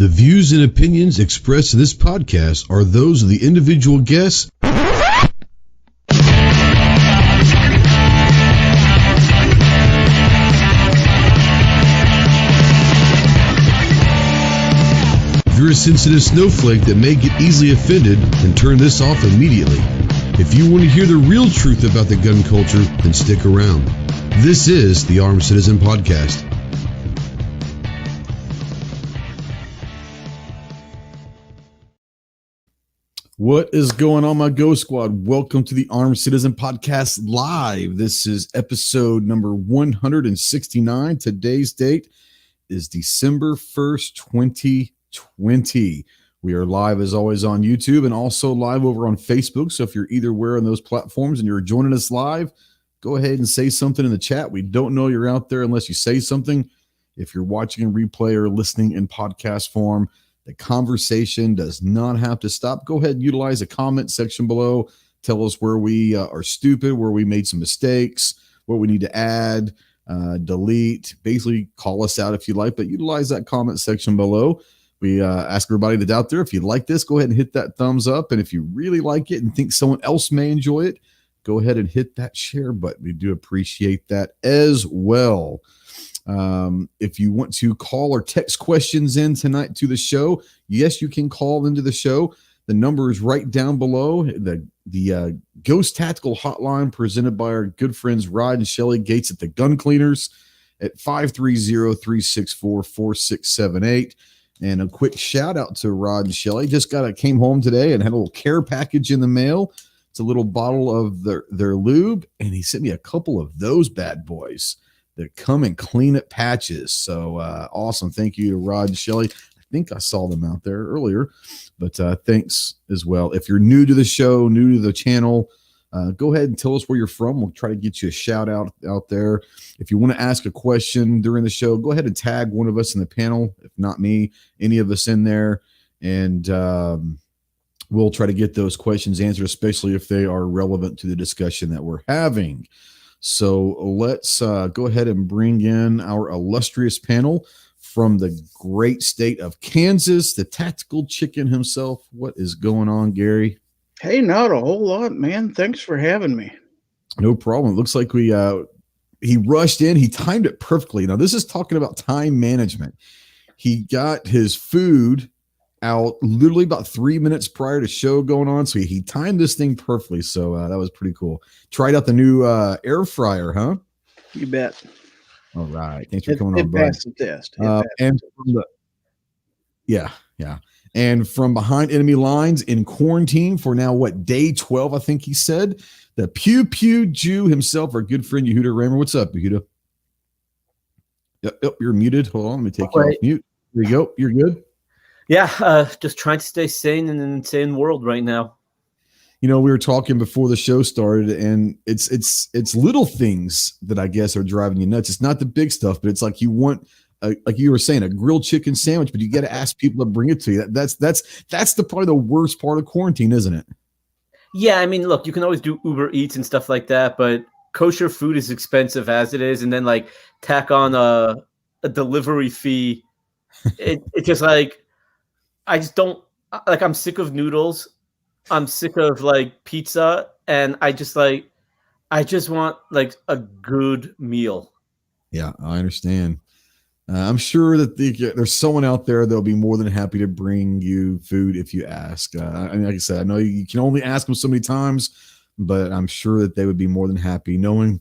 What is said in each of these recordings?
The views and opinions expressed in this podcast are those of the individual guests. If you're a sensitive snowflake that may get easily offended, then turn this off immediately. If you want to hear the real truth about the gun culture, then stick around. This is the Armed Citizen Podcast. What is going on, my Go Squad? Welcome to the Armed Citizen Podcast Live. This is episode number 169. Today's date is December 1st, 2020. We are live, as always, on YouTube and also live over on Facebook. So if you're either where on those platforms and you're joining us live, go ahead and say something in the chat. We don't know you're out there unless you say something. If you're watching in replay or listening in podcast form, the conversation does not have to stop. Go ahead and utilize the comment section below. Tell us where we are stupid, where we made some mistakes, what we need to add, delete. Basically, call us out if you like, but utilize that comment section below. We ask everybody that's out there, if you like this, go ahead and hit that thumbs up. And if you really like it and think someone else may enjoy it, go ahead and hit that share button. We do appreciate that as well. If you want to call or text questions in tonight to the show, yes, you can call into the show. The number is right down below. The Ghost Tactical Hotline presented by our good friends Rod and Shelly Gates at the Gun Cleaners at 530-364-4678. And a quick shout out to Rod and Shelly. Came home today and had a little care package in the mail. It's a little bottle of their lube, and he sent me a couple of those bad boys that come in clean at patches. So awesome. Thank you to Rod and Shelly. I think I saw them out there earlier, but thanks as well. If you're new to the show, new to the channel, go ahead and tell us where you're from. We'll try to get you a shout out there. If you want to ask a question during the show, go ahead and tag one of us in the panel. If not me, any of us in there. And we'll try to get those questions answered, especially if they are relevant to the discussion that we're having. So let's go ahead and bring in our illustrious panel from the great state of Kansas, the tactical chicken himself. What is going on, Gary? Hey, not a whole lot, man. Thanks for having me. No problem. It looks like he rushed in. He timed it perfectly. Now, this is talking about time management. He got his food out literally about 3 minutes prior to show going on. So he timed this thing perfectly. So that was pretty cool. Tried out the new air fryer, huh? You bet. All right. Thanks for coming on, bud. It passed the test. And from behind enemy lines in quarantine for now, day 12, I think he said, the Pew Pew Jew himself, our good friend Yehuda Raymer. What's up, Yehuda? Yep, you're muted. Hold on, let me take you off mute. There you go. You're good. Yeah, just trying to stay sane in an insane world right now. You know, we were talking before the show started, and it's little things that I guess are driving you nuts. It's not the big stuff, but it's like you want, like you were saying, a grilled chicken sandwich, but you got to ask people to bring it to you. That's probably the worst part of quarantine, isn't it? Yeah, I mean, look, you can always do Uber Eats and stuff like that, but kosher food is expensive as it is, and then like tack on a delivery fee. It's just like, I just don't like. I'm sick of noodles. I'm sick of like pizza, and I just want like a good meal. Yeah, I understand. I'm sure that there's someone out there that'll be more than happy to bring you food if you ask. And like I said, I know you can only ask them so many times, but I'm sure that they would be more than happy knowing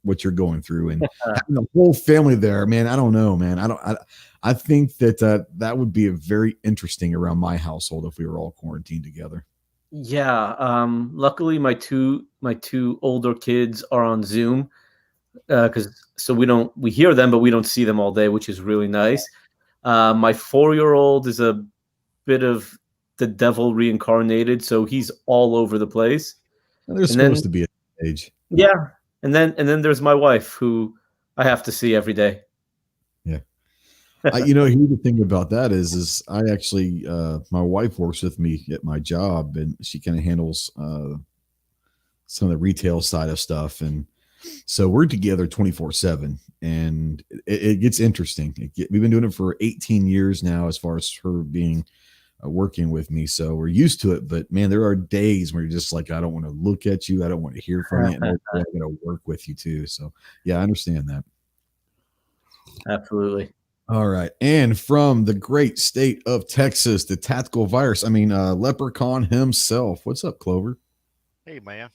what you're going through and having the whole family there. Man, I don't know, man. I think that would be a very interesting around my household if we were all quarantined together. Yeah. Luckily, my two older kids are on Zoom so we hear them, but we don't see them all day, which is really nice. My 4-year-old is a bit of the devil reincarnated, so he's all over the place. And they're supposed to be at that age. Yeah. And then there's my wife, who I have to see every day. Yeah. Here's the thing about that is I actually, my wife works with me at my job, and she kind of handles some of the retail side of stuff. And So we're together 24/7, and it gets interesting. We've been doing it for 18 years now, as far as her being working with me. So we're used to it, but man, there are days where you're just like, I don't want to look at you. I don't want to hear from you. And I got to work with you too. So yeah, I understand that. Absolutely. All right. And from the great state of Texas, the tactical virus, Leprechaun himself. What's up, Clover? Hey, man.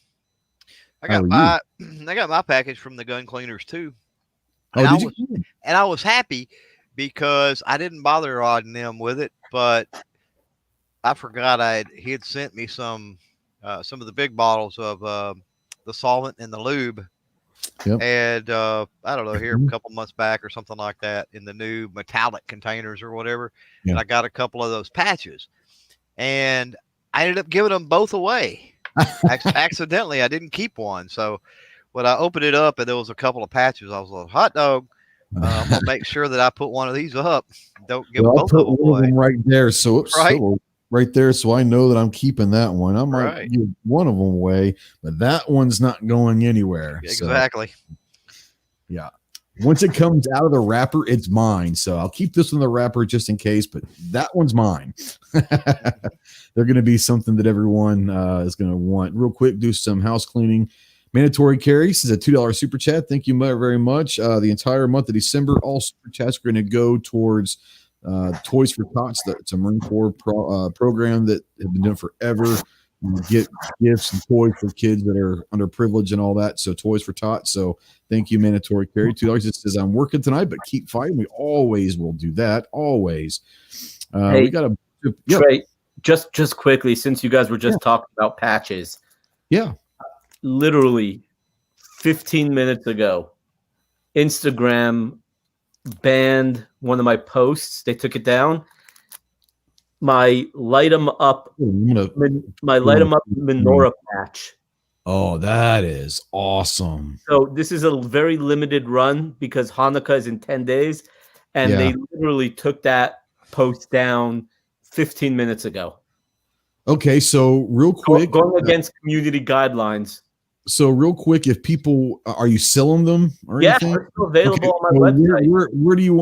I got my package from the gun cleaners too. And I was happy because I didn't bother rodding them with it, but I forgot he had sent me some of the big bottles of the solvent and the lube. Yep. And I don't know, here a couple months back or something like that, in the new metallic containers or whatever. Yeah. And I got a couple of those patches, and I ended up giving them both away. Accidentally, I didn't keep one. So when I opened it up and there was a couple of patches, I was like, hot dog. I'm gonna make sure that I put one of these up. Don't give both of them away. Right there. So right there, so I know that I'm keeping that one. I might give one of them away, but that one's not going anywhere. Exactly. So, yeah. Once it comes out of the wrapper, it's mine. So I'll keep this in the wrapper just in case, but that one's mine. They're going to be something that everyone is going to want. Real quick, do some house cleaning. Mandatory carry. This is a $2 super chat. Thank you very much. The entire month of December, all super chats are going to go towards Toys for Tots. It's a Marine Corps program that have been doing forever. You get gifts and toys for kids that are underprivileged and all that. So Toys for Tots. So thank you, Mandatory Carry. $2. It says, I'm working tonight, but keep fighting. We always will do that. Always. Hey, we got Trey, just quickly, since you guys were just talking about patches. Yeah. Literally 15 minutes ago, Instagram banned one of my posts. They took it down. My light 'em up menorah patch. Oh, that is awesome. So this is a very limited run because Hanukkah is in 10 days, and they literally took that post down 15 minutes ago. Okay, so real quick, going against community guidelines. So real quick, if people are you selling them or anything? Yeah, they're still available on my website.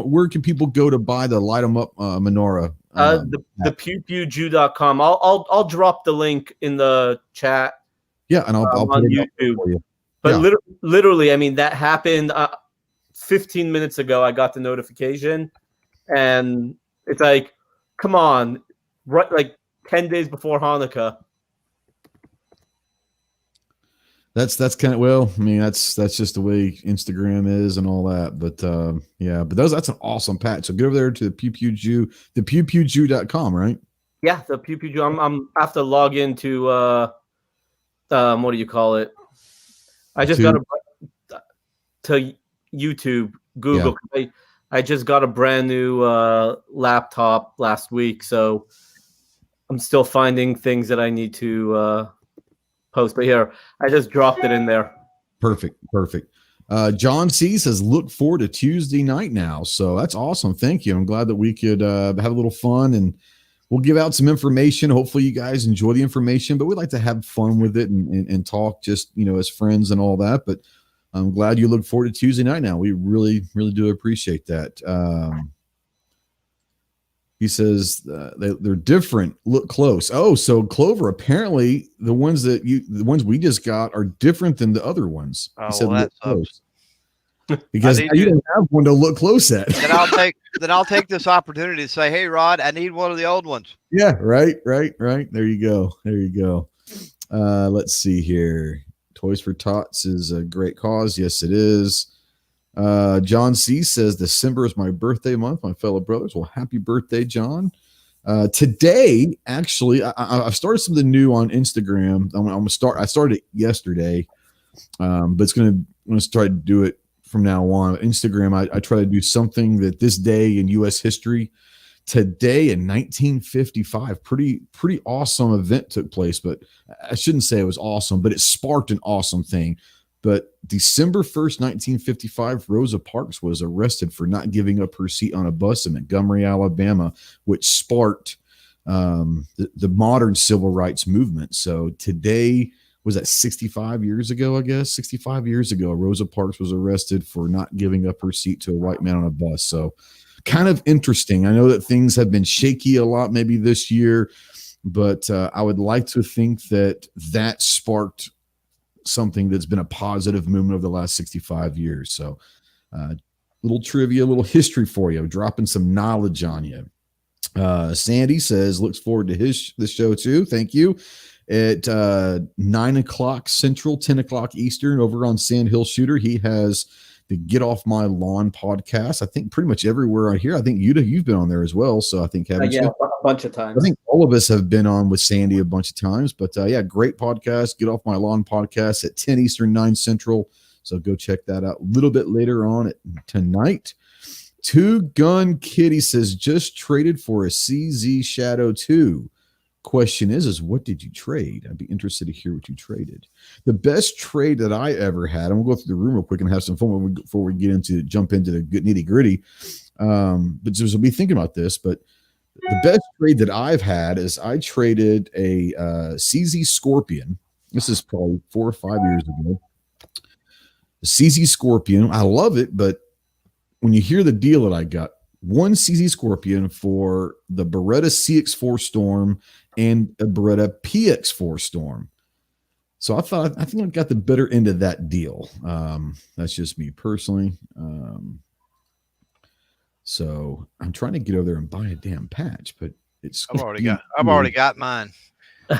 Where can people go to buy the light 'em up menorah? The pewpewjew.com. I'll drop the link in the chat. Yeah, and I'll on put it YouTube. For you. But literally, I mean, that happened 15 minutes ago. I got the notification, and it's like, come on, right? Like 10 days before Hanukkah. That's kind of, well, I mean, that's just the way Instagram is and all that. But that's an awesome patch. So go over there to the pewpewjew.com, right? Yeah, the pewpewjew. I'm I have to log into what do you call it? I just got to YouTube, Google. Yeah. I just got a brand new laptop last week, so I'm still finding things that I need to post. But here, I just dropped it in there. Perfect. John C says, look forward to Tuesday night now. So that's awesome. Thank you. I'm glad that we could have a little fun, and we'll give out some information. Hopefully you guys enjoy the information, but we'd like to have fun with it and talk just, as friends and all that. But I'm glad you look forward to Tuesday night now. We really, really do appreciate that. He says they're different. Look close. Oh, so Clover, apparently the ones we just got are different than the other ones. Oh, he said well, look close. Because you don't have one to look close at. Then I'll take this opportunity to say, hey, Rod, I need one of the old ones. Yeah, right. There you go. Let's see here. Toys for Tots is a great cause. Yes, it is. John C says December is my birthday month, my fellow brothers. Well, happy birthday, John. Today, actually, I've started something new on Instagram. I started it yesterday, but I'm going to try to do it from now on. Instagram, I try to do something that this day in U.S. history. Today in 1955, pretty awesome event took place, but I shouldn't say it was awesome, but it sparked an awesome thing. But December 1st, 1955, Rosa Parks was arrested for not giving up her seat on a bus in Montgomery, Alabama, which sparked the modern civil rights movement. So today was that 65 years ago, I guess 65 years ago, Rosa Parks was arrested for not giving up her seat to a white man on a bus. So kind of interesting. I know that things have been shaky a lot maybe this year, but I would like to think that sparked something that's been a positive movement over the last 65 years. So little trivia, little history for you, dropping some knowledge on you. Sandy says, looks forward to this show too. Thank you. At 9 o'clock Central, 10 o'clock Eastern over on Sand Hill Shooter. He has the Get Off My Lawn podcast. I think pretty much everywhere on here. I think you've been on there as well. So I think a bunch of times. I think all of us have been on with Sandy a bunch of times. But great podcast. Get Off My Lawn podcast at 10 Eastern, 9 Central. So go check that out a little bit later on tonight. Two Gun Kitty says, just traded for a CZ Shadow 2. Question is what did you trade? I'd be interested to hear what you traded. The best trade that I ever had, and we'll go through the room real quick and have some fun before we jump into the nitty gritty. But just be thinking about this. But the best trade that I've had is I traded a CZ Scorpion. This is probably 4 or 5 years ago. The CZ Scorpion, I love it, but when you hear the deal that I got, one CZ Scorpion for the Beretta CX4 Storm and a Beretta PX4 Storm. So I think I got the better end of that deal. That's just me personally. So I'm trying to get over there and buy a damn patch, but I've already got mine.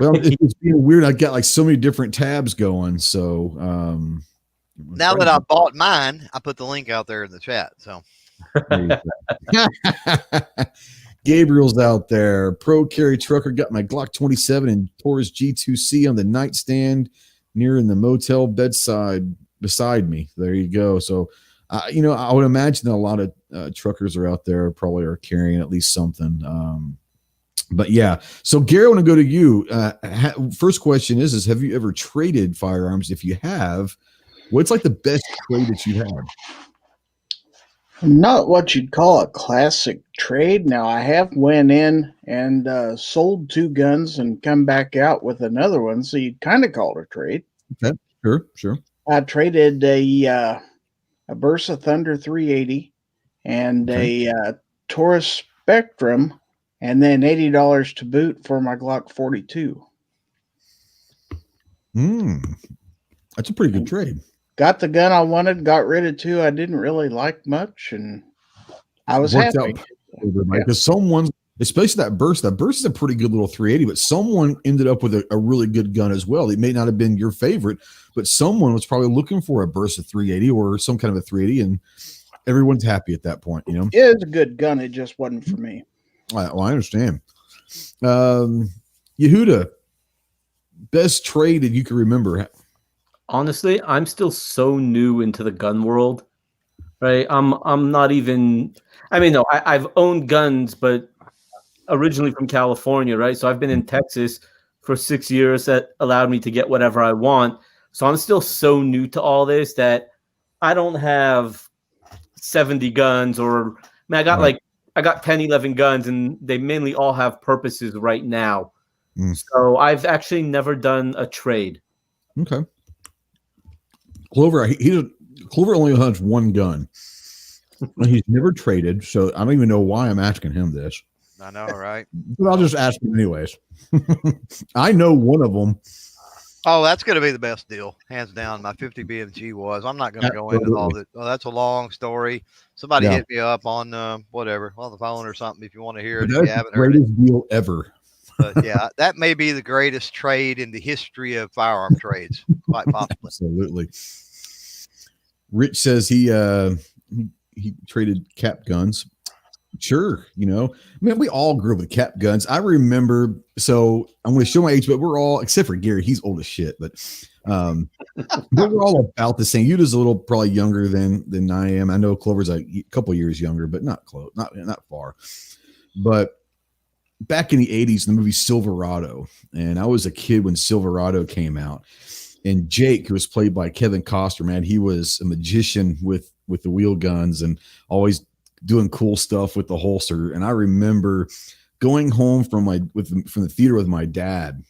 Well, it's being weird. I got like so many different tabs going. So now that I bought mine, I put the link out there in the chat. So Gabriel's out there. Pro Carry Trucker got my Glock 27 and Taurus G2C on the nightstand near in the motel bedside beside me. There you go. So, I would imagine that a lot of truckers are out there probably are carrying at least something. But yeah, so Gary, I want to go to you. First question is have you ever traded firearms? If you have, what's like the best trade that you had? Not what you'd call a classic trade. Now, I have went in and sold 2 guns and come back out with another one, so you'd kind of call it a trade. Okay, sure. I traded a Versa Thunder 380 and a Taurus Spectrum, and then $80 to boot for my Glock 42. That's a pretty good trade. Got the gun I wanted, got rid of 2 I didn't really like much, and I was happy. Because someone, especially that Burst is a pretty good little 380, but someone ended up with a really good gun as well. It may not have been your favorite, but someone was probably looking for a Burst of 380 or some kind of a 380, and everyone's happy at that point, Yeah, it's a good gun. It just wasn't for me. Well, I understand. Yehuda, best trade that you can remember? Honestly, I'm still so new into the gun world, right? I'm not even. I mean, no, I've owned guns, but originally from California, right? So I've been in Texas for 6 years. That allowed me to get whatever I want. So I'm still so new to all this that I don't have 70 guns, or I got 10, 11 guns, and they mainly all have purposes right now. So I've actually never done a trade. Okay. Clover only has 1 gun. He's never traded, so I don't even know why I'm asking him this. I know, right? But I'll just ask him anyways. I know one of them. Oh, that's going to be the best deal, hands down. My 50 BMG was. I'm not going to go into all that. Oh, that's a long story. Somebody hit me up on on the phone or something if you want to hear it. If you haven't heard it. Greatest deal ever. But yeah, that may be the greatest trade in the history of firearm trades, quite possibly. Absolutely. Rich says he traded cap guns. Sure, man, we all grew up with cap guns. I remember. So I'm going to show my age, but we're all, except for Gary, he's old as shit. But we're all about the same. Yuda's a little probably younger than I am. I know Clover's a couple years younger, but not close, not far. But back in the 80s, the movie Silverado, and I was a kid when Silverado came out. And Jake, who was played by Kevin Costner, man, he was a magician with the wheel guns and always doing cool stuff with the holster. And I remember going home from the theater with my dad,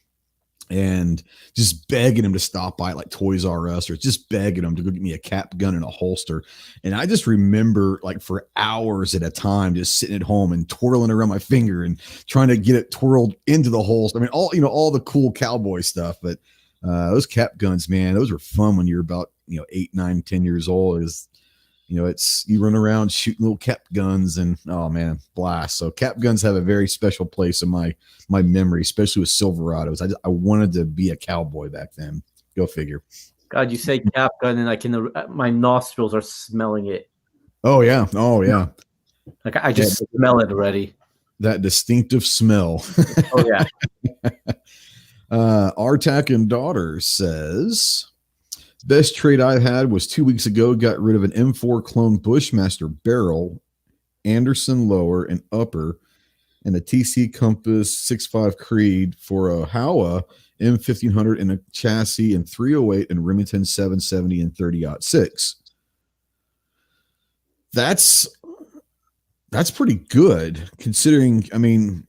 and just begging him to stop by like Toys R Us, or just begging him to go get me a cap gun and a holster. And I just remember like for hours at a time, just sitting at home and twirling around my finger and trying to get it twirled into the holster. I mean, all the cool cowboy stuff, but those cap guns, man, those were fun when you're about, 8, 9, 10 years old. It's you run around shooting little cap guns and, oh man, blast. So cap guns have a very special place in my memory, especially with Silverados. I wanted to be a cowboy back then. Go figure. God, you say cap gun and my nostrils are smelling it. Oh yeah. Like I just smell it already. That distinctive smell. Oh yeah. Artak and Daughter says, best trade I had was 2 weeks ago. Got rid of an M4 clone Bushmaster barrel, Anderson lower and upper, and a TC Compass 6.5 Creed for a Howa M1500 and a chassis and 308 and Remington 770 and 30-06. That's pretty good considering. I mean,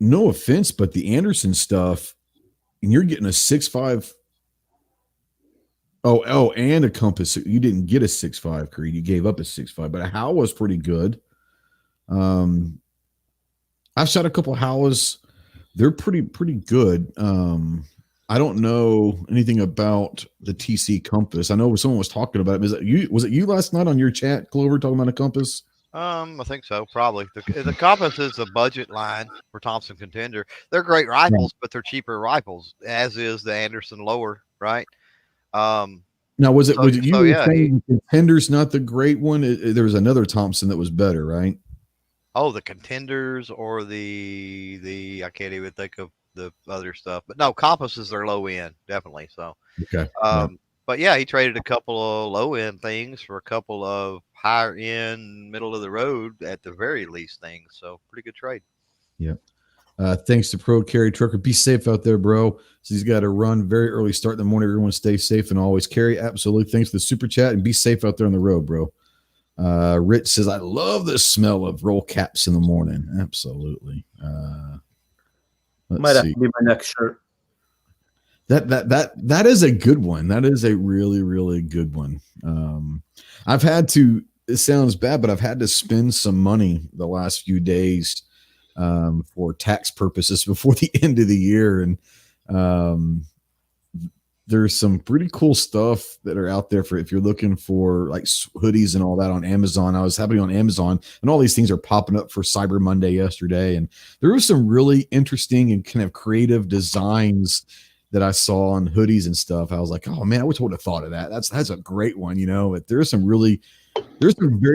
no offense, but the Anderson stuff, and you're getting a 6.5. Oh, and a Compass. You didn't get a 6.5 Creed. You gave up a 6.5, but a Howa was pretty good. I've shot a couple Howas. They're pretty good. I don't know anything about the TC Compass. I know someone was talking about it. Was it you last night on your chat, Clover, talking about a Compass? I think so, probably. The Compass is a budget line for Thompson Contender. They're great rifles, but they're cheaper rifles, as is the Anderson lower, right? Now, was it you saying Contender's not the great one? There was another Thompson that was better, right? Oh, the Contenders or the I can't even think of the other stuff. But no, Compasses are low end, definitely. So okay. But yeah, he traded a couple of low end things for a couple of higher end, middle of the road at the very least things. So pretty good trade. Yeah. Thanks to Pro Carry Trucker. Be safe out there, bro. So he's got to run very early start in the morning. Everyone stay safe and always carry. Absolutely. Thanks for the super chat and be safe out there on the road, bro. Rich says, I love the smell of roll caps in the morning. Absolutely. Might have to be my next shirt. That is a good one. That is a really, really good one. I've had to, it sounds bad, but I've had to spend some money the last few days for tax purposes before the end of the year. And there's some pretty cool stuff that are out there for if you're looking for like hoodies and all that on Amazon. I was happening on Amazon and all these things are popping up for Cyber Monday yesterday. And there was some really interesting and kind of creative designs that I saw on hoodies and stuff. I was like, oh man, I wish I would have thought of that. That's a great one, but there's some very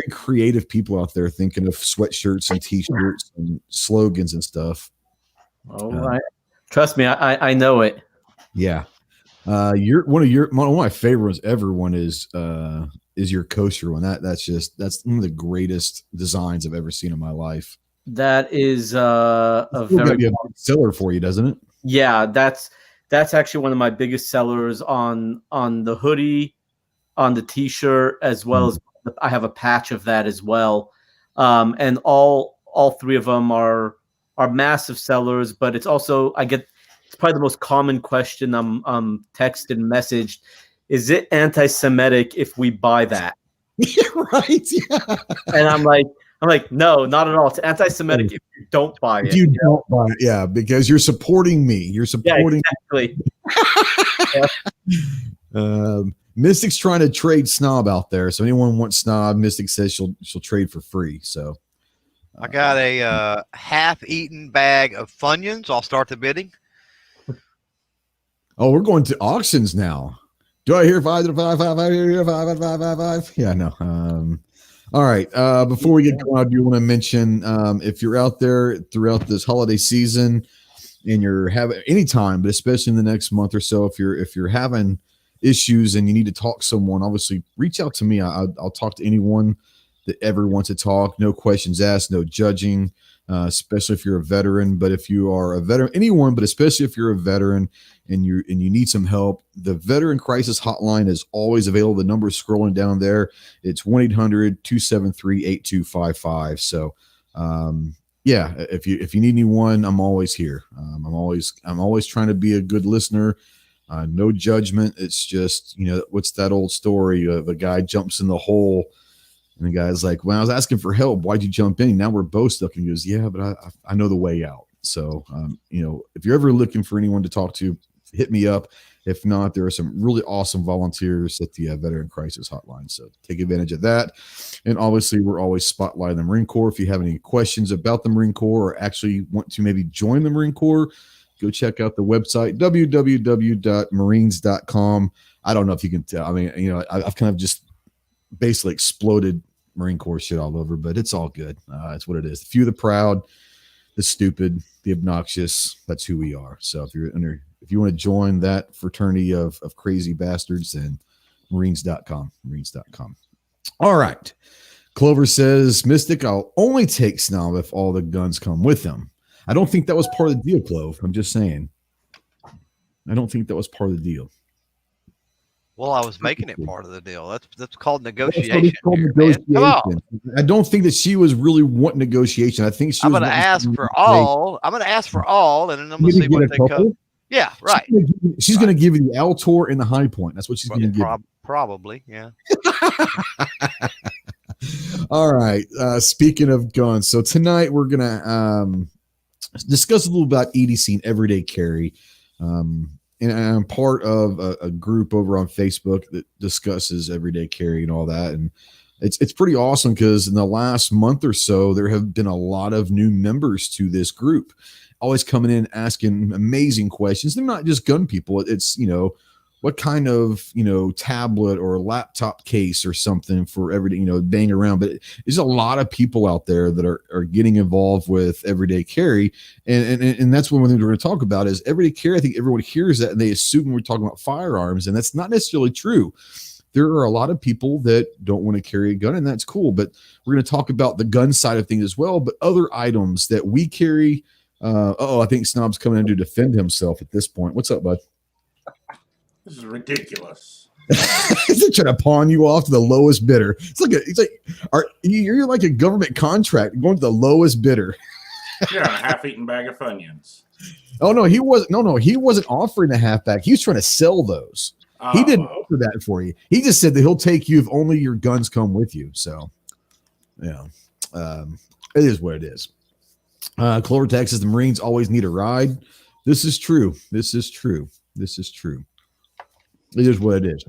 creative people out there thinking of sweatshirts and t-shirts and slogans and stuff. Oh, right. Trust me, I know it. Yeah. One of my favorite ones ever is your kosher one. That's one of the greatest designs I've ever seen in my life. That is a very big seller for you, doesn't it? Yeah, that's actually one of my biggest sellers on the hoodie, on the t-shirt, as well as I have a patch of that as well. And all three of them are massive sellers, but it's also it's probably the most common question I'm texted and messaged. Is it anti-Semitic if we buy that? Yeah, right. Yeah. And I'm like, no, not at all. It's anti-Semitic if you don't buy it. You don't buy it, yeah, because you're supporting me. You're supporting. Yeah, exactly. Yeah. Mystic's trying to trade Snob out there. So anyone wants Snob, Mystic says she'll trade for free. So I got a half-eaten bag of Funyuns. I'll start the bidding. Oh, we're going to auctions now. Do I hear 5 I hear 5 Yeah, no. All right. Before we get going, I do want to mention if you're out there throughout this holiday season and you're having any time, but especially in the next month or so, if you're having issues and you need to talk to someone, obviously reach out to me. I'll talk to anyone that ever wants to talk. No questions asked, no judging. Especially if you're a veteran, but if you are a veteran, anyone, but especially if you're a veteran and you need some help, the Veteran Crisis Hotline is always available. The number is scrolling down there. It's 1-800-273-8255. So yeah, if you need anyone, I'm always here. I'm always trying to be a good listener. No judgment. It's just, what's that old story of a guy jumps in the hole and the guy's like, when I was asking for help, why'd you jump in? Now we're both stuck. And he goes, yeah, but I know the way out. So, if you're ever looking for anyone to talk to, hit me up. If not, there are some really awesome volunteers at the Veteran Crisis Hotline. So take advantage of that. And obviously, we're always spotlighting the Marine Corps. If you have any questions about the Marine Corps or actually want to maybe join the Marine Corps, go check out the website, www.marines.com. I don't know if you can tell. I mean, I've kind of just basically exploded Marine Corps shit all over, but it's all good. It's what it is. The few, the proud, the stupid, the obnoxious. That's who we are. So if you want to join that fraternity of crazy bastards, then Marines.com. All right. Clover says, Mystic, I'll only take Snob if all the guns come with them. I don't think that was part of the deal, Clove. I'm just saying. I don't think that was part of the deal. Well, I was making it part of the deal. That's called negotiation. Negotiation. Come on. I don't think that she was really wanting negotiation. I think I'm going to ask for all. I'm going to ask for all, and then I'm going to see what they come. Yeah, right. She's going to give you the Altor and the High Point. That's what she's going to give. Probably, yeah. All right. Speaking of guns, so tonight we're going to discuss a little about EDC and everyday carry. And I'm part of a group over on Facebook that discusses everyday carry and all that. And it's pretty awesome because in the last month or so, there have been a lot of new members to this group, always coming in asking amazing questions. They're not just gun people. It's, what kind of, tablet or laptop case or something for everyday, bang around. But there's a lot of people out there that are getting involved with everyday carry. And that's one thing we're going to talk about is everyday carry. I think everyone hears that and they assume we're talking about firearms, and that's not necessarily true. There are a lot of people that don't want to carry a gun, and that's cool. But we're going to talk about the gun side of things as well, but other items that we carry. I think Snob's coming in to defend himself at this point. What's up, bud? This is ridiculous. He's trying to pawn you off to the lowest bidder. You're like a government contract going to the lowest bidder. You're on a half-eaten bag of Funyuns. Oh no, he wasn't. No, he wasn't offering a halfback. He was trying to sell those. He didn't offer that for you. He just said that he'll take you if only your guns come with you. So, it is what it is. Clover Texas, the Marines always need a ride. This is true. It is what it is.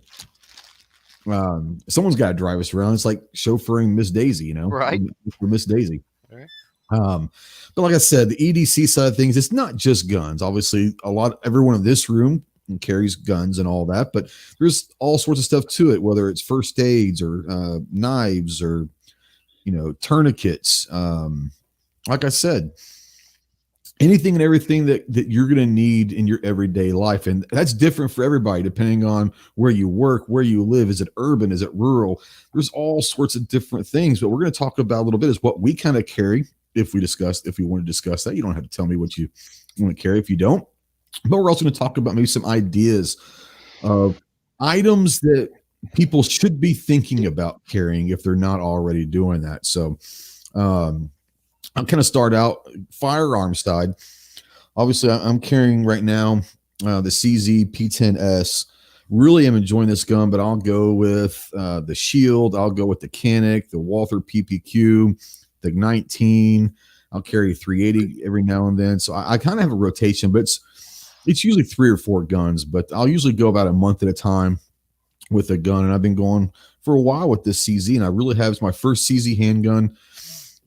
Someone's got to drive us around. It's like chauffeuring Miss Daisy, right? For Miss Daisy. Right. But like I said, the EDC side of things, it's not just guns. Obviously, everyone in this room carries guns and all that, but there's all sorts of stuff to it, whether it's first aids or knives or, tourniquets. Like I said, anything and everything that you're going to need in your everyday life. And that's different for everybody, depending on where you work, where you live. Is it urban? Is it rural? There's all sorts of different things, but we're going to talk about a little bit is what we kind of carry. If we want to discuss that, you don't have to tell me what you want to carry if you don't, but we're also going to talk about maybe some ideas of items that people should be thinking about carrying if they're not already doing that. So, I'm kind of start out firearm side. Obviously, I'm carrying right now the CZ P10S. Really am enjoying this gun, but I'll go with the Shield. I'll go with the Canic, the Walther PPQ, the 19. I'll carry 380 every now and then. So I kind of have a rotation, but it's usually 3 or 4 guns. But I'll usually go about a month at a time with a gun, and I've been going for a while with this CZ, and I really have. It's my first CZ handgun.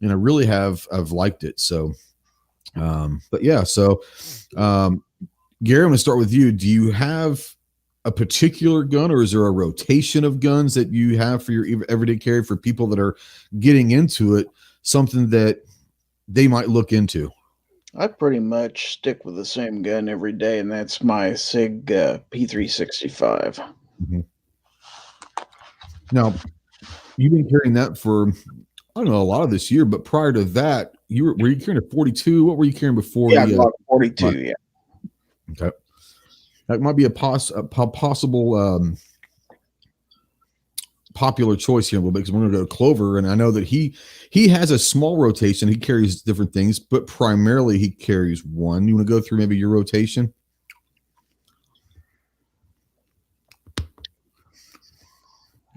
And I really I've liked it. So, but yeah, so, Gary, I'm going to start with you. Do you have a particular gun, or is there a rotation of guns that you have for your everyday carry for people that are getting into it, something that they might look into? I pretty much stick with the same gun every day, and that's my SIG P365. Mm-hmm. Now, you've been carrying that for, I don't know, a lot of this year, but prior to that, were you carrying a 42? What were you carrying before? Yeah, 42. Yeah. Okay, that might be a possible popular choice here a little bit, because we're going to go to Clover, and I know that he has a small rotation. He carries different things, but primarily he carries one. You want to go through maybe your rotation?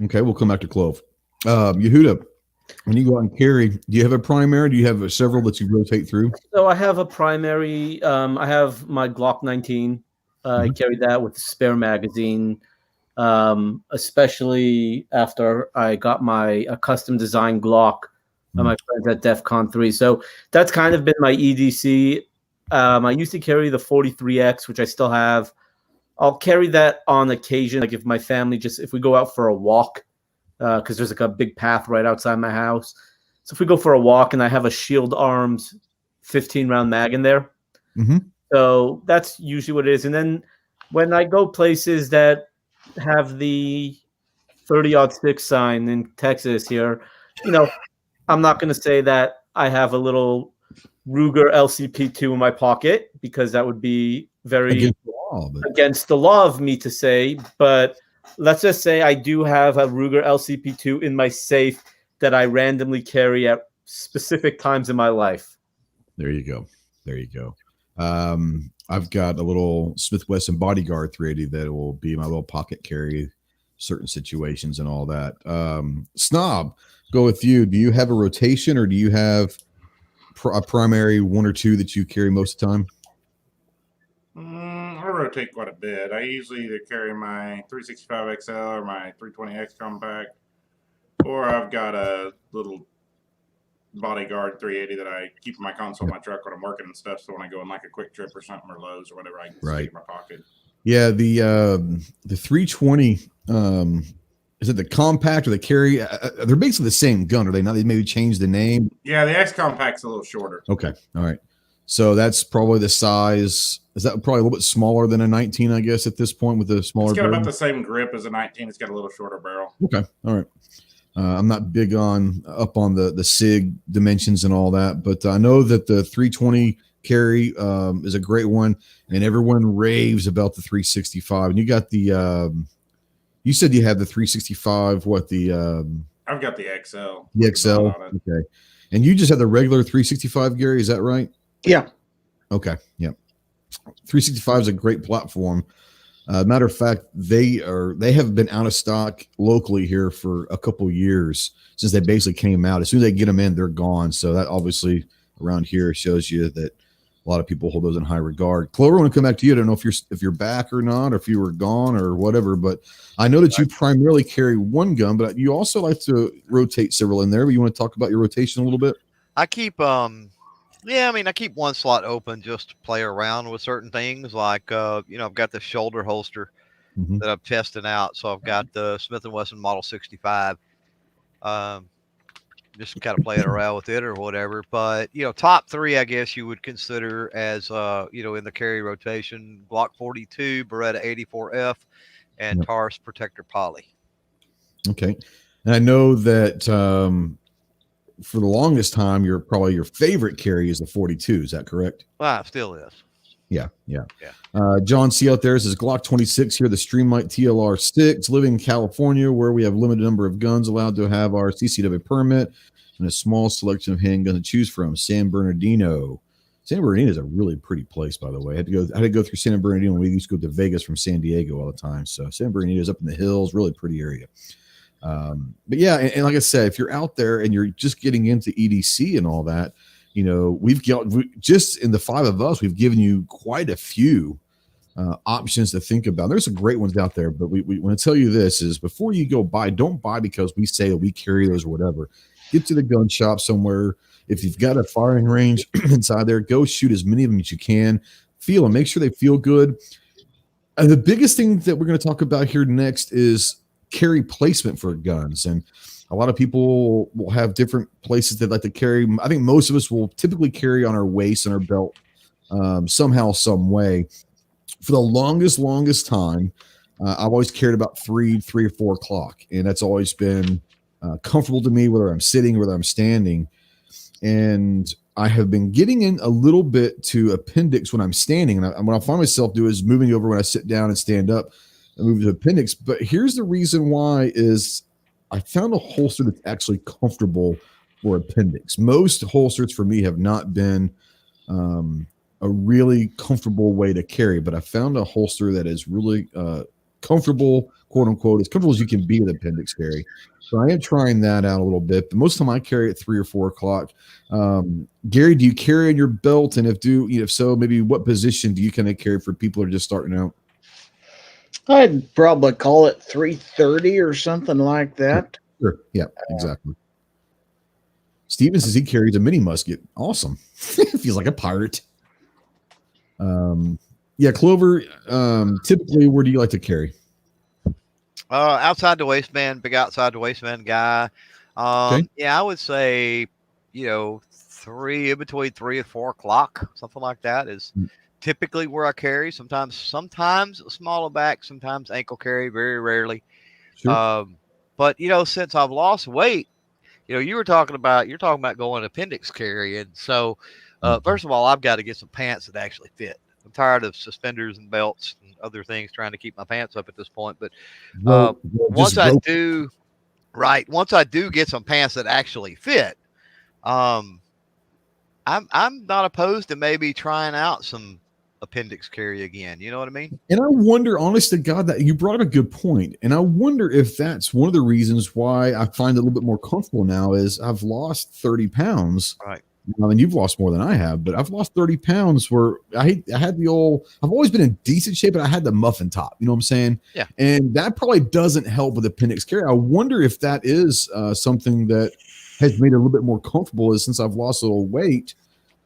Okay, we'll come back to Clove. Yehuda, when you go out and carry, do you have a primary? Do you have several that you rotate through? So I have a primary. I have my Glock 19. I carry that with a spare magazine, especially after I got my custom design Glock by my friends at DEF CON 3. So that's kind of been my EDC. I used to carry the 43X, which I still have. I'll carry that on occasion, like if my family if we go out for a walk, because there's like a big path right outside my house. So if we go for a walk and I have a Shield Arms 15-round mag in there, so that's usually what it is. And then when I go places that have the 30-06 sign in Texas here, I'm not going to say that I have a little Ruger LCP2 in my pocket, because that would be very against the law of me to say, but let's just say I do have a Ruger LCP2 in my safe that I randomly carry at specific times in my life. There you go. I've got a little Smith & Wesson Bodyguard 380 that will be my little pocket carry, certain situations and all that. Snob, go with you. Do you have a rotation, or do you have a primary one or two that you carry most of the time? I rotate quite a bit. I usually either carry my 365 XL or my 320X compact, or I've got a little Bodyguard 380 that I keep in my console in my truck when I'm working and stuff. So when I go on like a quick trip or something, or Lowe's or whatever, I can stick it in my pocket. Yeah, the 320. Is it the compact or the carry? They're basically the same gun, are they not? They maybe changed the name. Yeah, the X compact's a little shorter. Okay, all right. So that's probably the size. Is that probably a little bit smaller than a 19, I guess, at this point with the smaller It's got barrel? about the same grip as a 19. It's got a little shorter barrel. Okay, all right. I'm not big on the SIG dimensions and all that, but I know that the 320 carry is a great one, and everyone raves about the 365. And you got the you said you have the 365. What the? I've got the XL. The XL. Okay, and you just have the regular 365, Gary. Is that right? Yeah. Okay. Yeah. 365 is a great platform. Matter of fact, they have been out of stock locally here for a couple years since they basically came out. As soon as they get them in, they're gone. So that obviously around here shows you that a lot of people hold those in high regard. Clover, I want to come back to you. I don't know if you're back or not, or if you were gone or whatever, but I know that you primarily carry one gun, but you also like to rotate several in there. But you want to talk about your rotation a little bit? I keep I keep one slot open just to play around with certain things. Like, I've got the shoulder holster that I'm testing out. So I've got the Smith & Wesson Model 65. Just kind of playing around with it or whatever. But, top three, I guess you would consider as, in the carry rotation, Glock 42, Beretta 84F, and Taurus Protector Poly. Okay. And I know that for the longest time, your favorite carry is the 42. Is that correct? Well, it still is. Yeah. John C. out there says Glock 26 here, the Streamlight TLR 6, living in California where we have limited number of guns allowed to have our CCW permit and a small selection of handguns to choose from. San Bernardino. San Bernardino is a really pretty place, by the way. I had to go through San Bernardino when we used to go to Vegas from San Diego all the time. So San Bernardino is up in the hills, really pretty area. But yeah, and like I said, if you're out there and you're just getting into EDC and all that, we've got just in the five of us, we've given you quite a few options to think about. There's some great ones out there, but we want to tell you this is before you go buy, don't buy because we say that we carry those or whatever. Get to the gun shop somewhere. If you've got a firing range inside there, go shoot as many of them as you can. Feel them, make sure they feel good. And the biggest thing that we're going to talk about here next is carry placement for guns. And a lot of people will have different places they like to carry. I think most of us will typically carry on our waist and our belt somehow, some way. For the longest time, I've always carried about 3 or 4 o'clock, and that's always been comfortable to me, whether I'm sitting, whether I'm standing. And I have been getting in a little bit to appendix when I'm standing. And what I find myself do is moving over when I sit down and stand up and move to appendix. But here's the reason why is I found a holster that's actually comfortable for appendix. Most holsters for me have not been a really comfortable way to carry, but I found a holster that is really comfortable, quote unquote, as comfortable as you can be with appendix carry. So I am trying that out a little bit, but most of the time I carry at 3 or 4 o'clock. Gary, do you carry in your belt? And if so, maybe what position do you kind of carry for people who are just starting out? I'd probably call it 330 or something like that. Sure. Yeah, exactly. Steven says he carries a mini musket. Awesome. Feels like a pirate. Yeah, Clover, typically where do you like to carry? Outside the waistband, big outside the waistband guy. Okay. Yeah, I would say, between 3 and 4 o'clock, something like that is typically where I carry. Sometimes a smaller back, sometimes ankle carry, very rarely. Sure. But since I've lost weight, you're talking about going appendix carry. And so, first of all, I've got to get some pants that actually fit. I'm tired of suspenders and belts and other things trying to keep my pants up at this point. But once I do get some pants that actually fit, I'm not opposed to maybe trying out some appendix carry again. You know what I mean? And I wonder, honest to God, that you brought up a good point. And I wonder if that's one of the reasons why I find it a little bit more comfortable now is I've lost 30 pounds. Right. And you've lost more than I have, but I've lost 30 pounds where I've always been in decent shape, but I had the muffin top, you know what I'm saying? Yeah. And that probably doesn't help with appendix carry. I wonder if that is something that has made it a little bit more comfortable is since I've lost a little weight,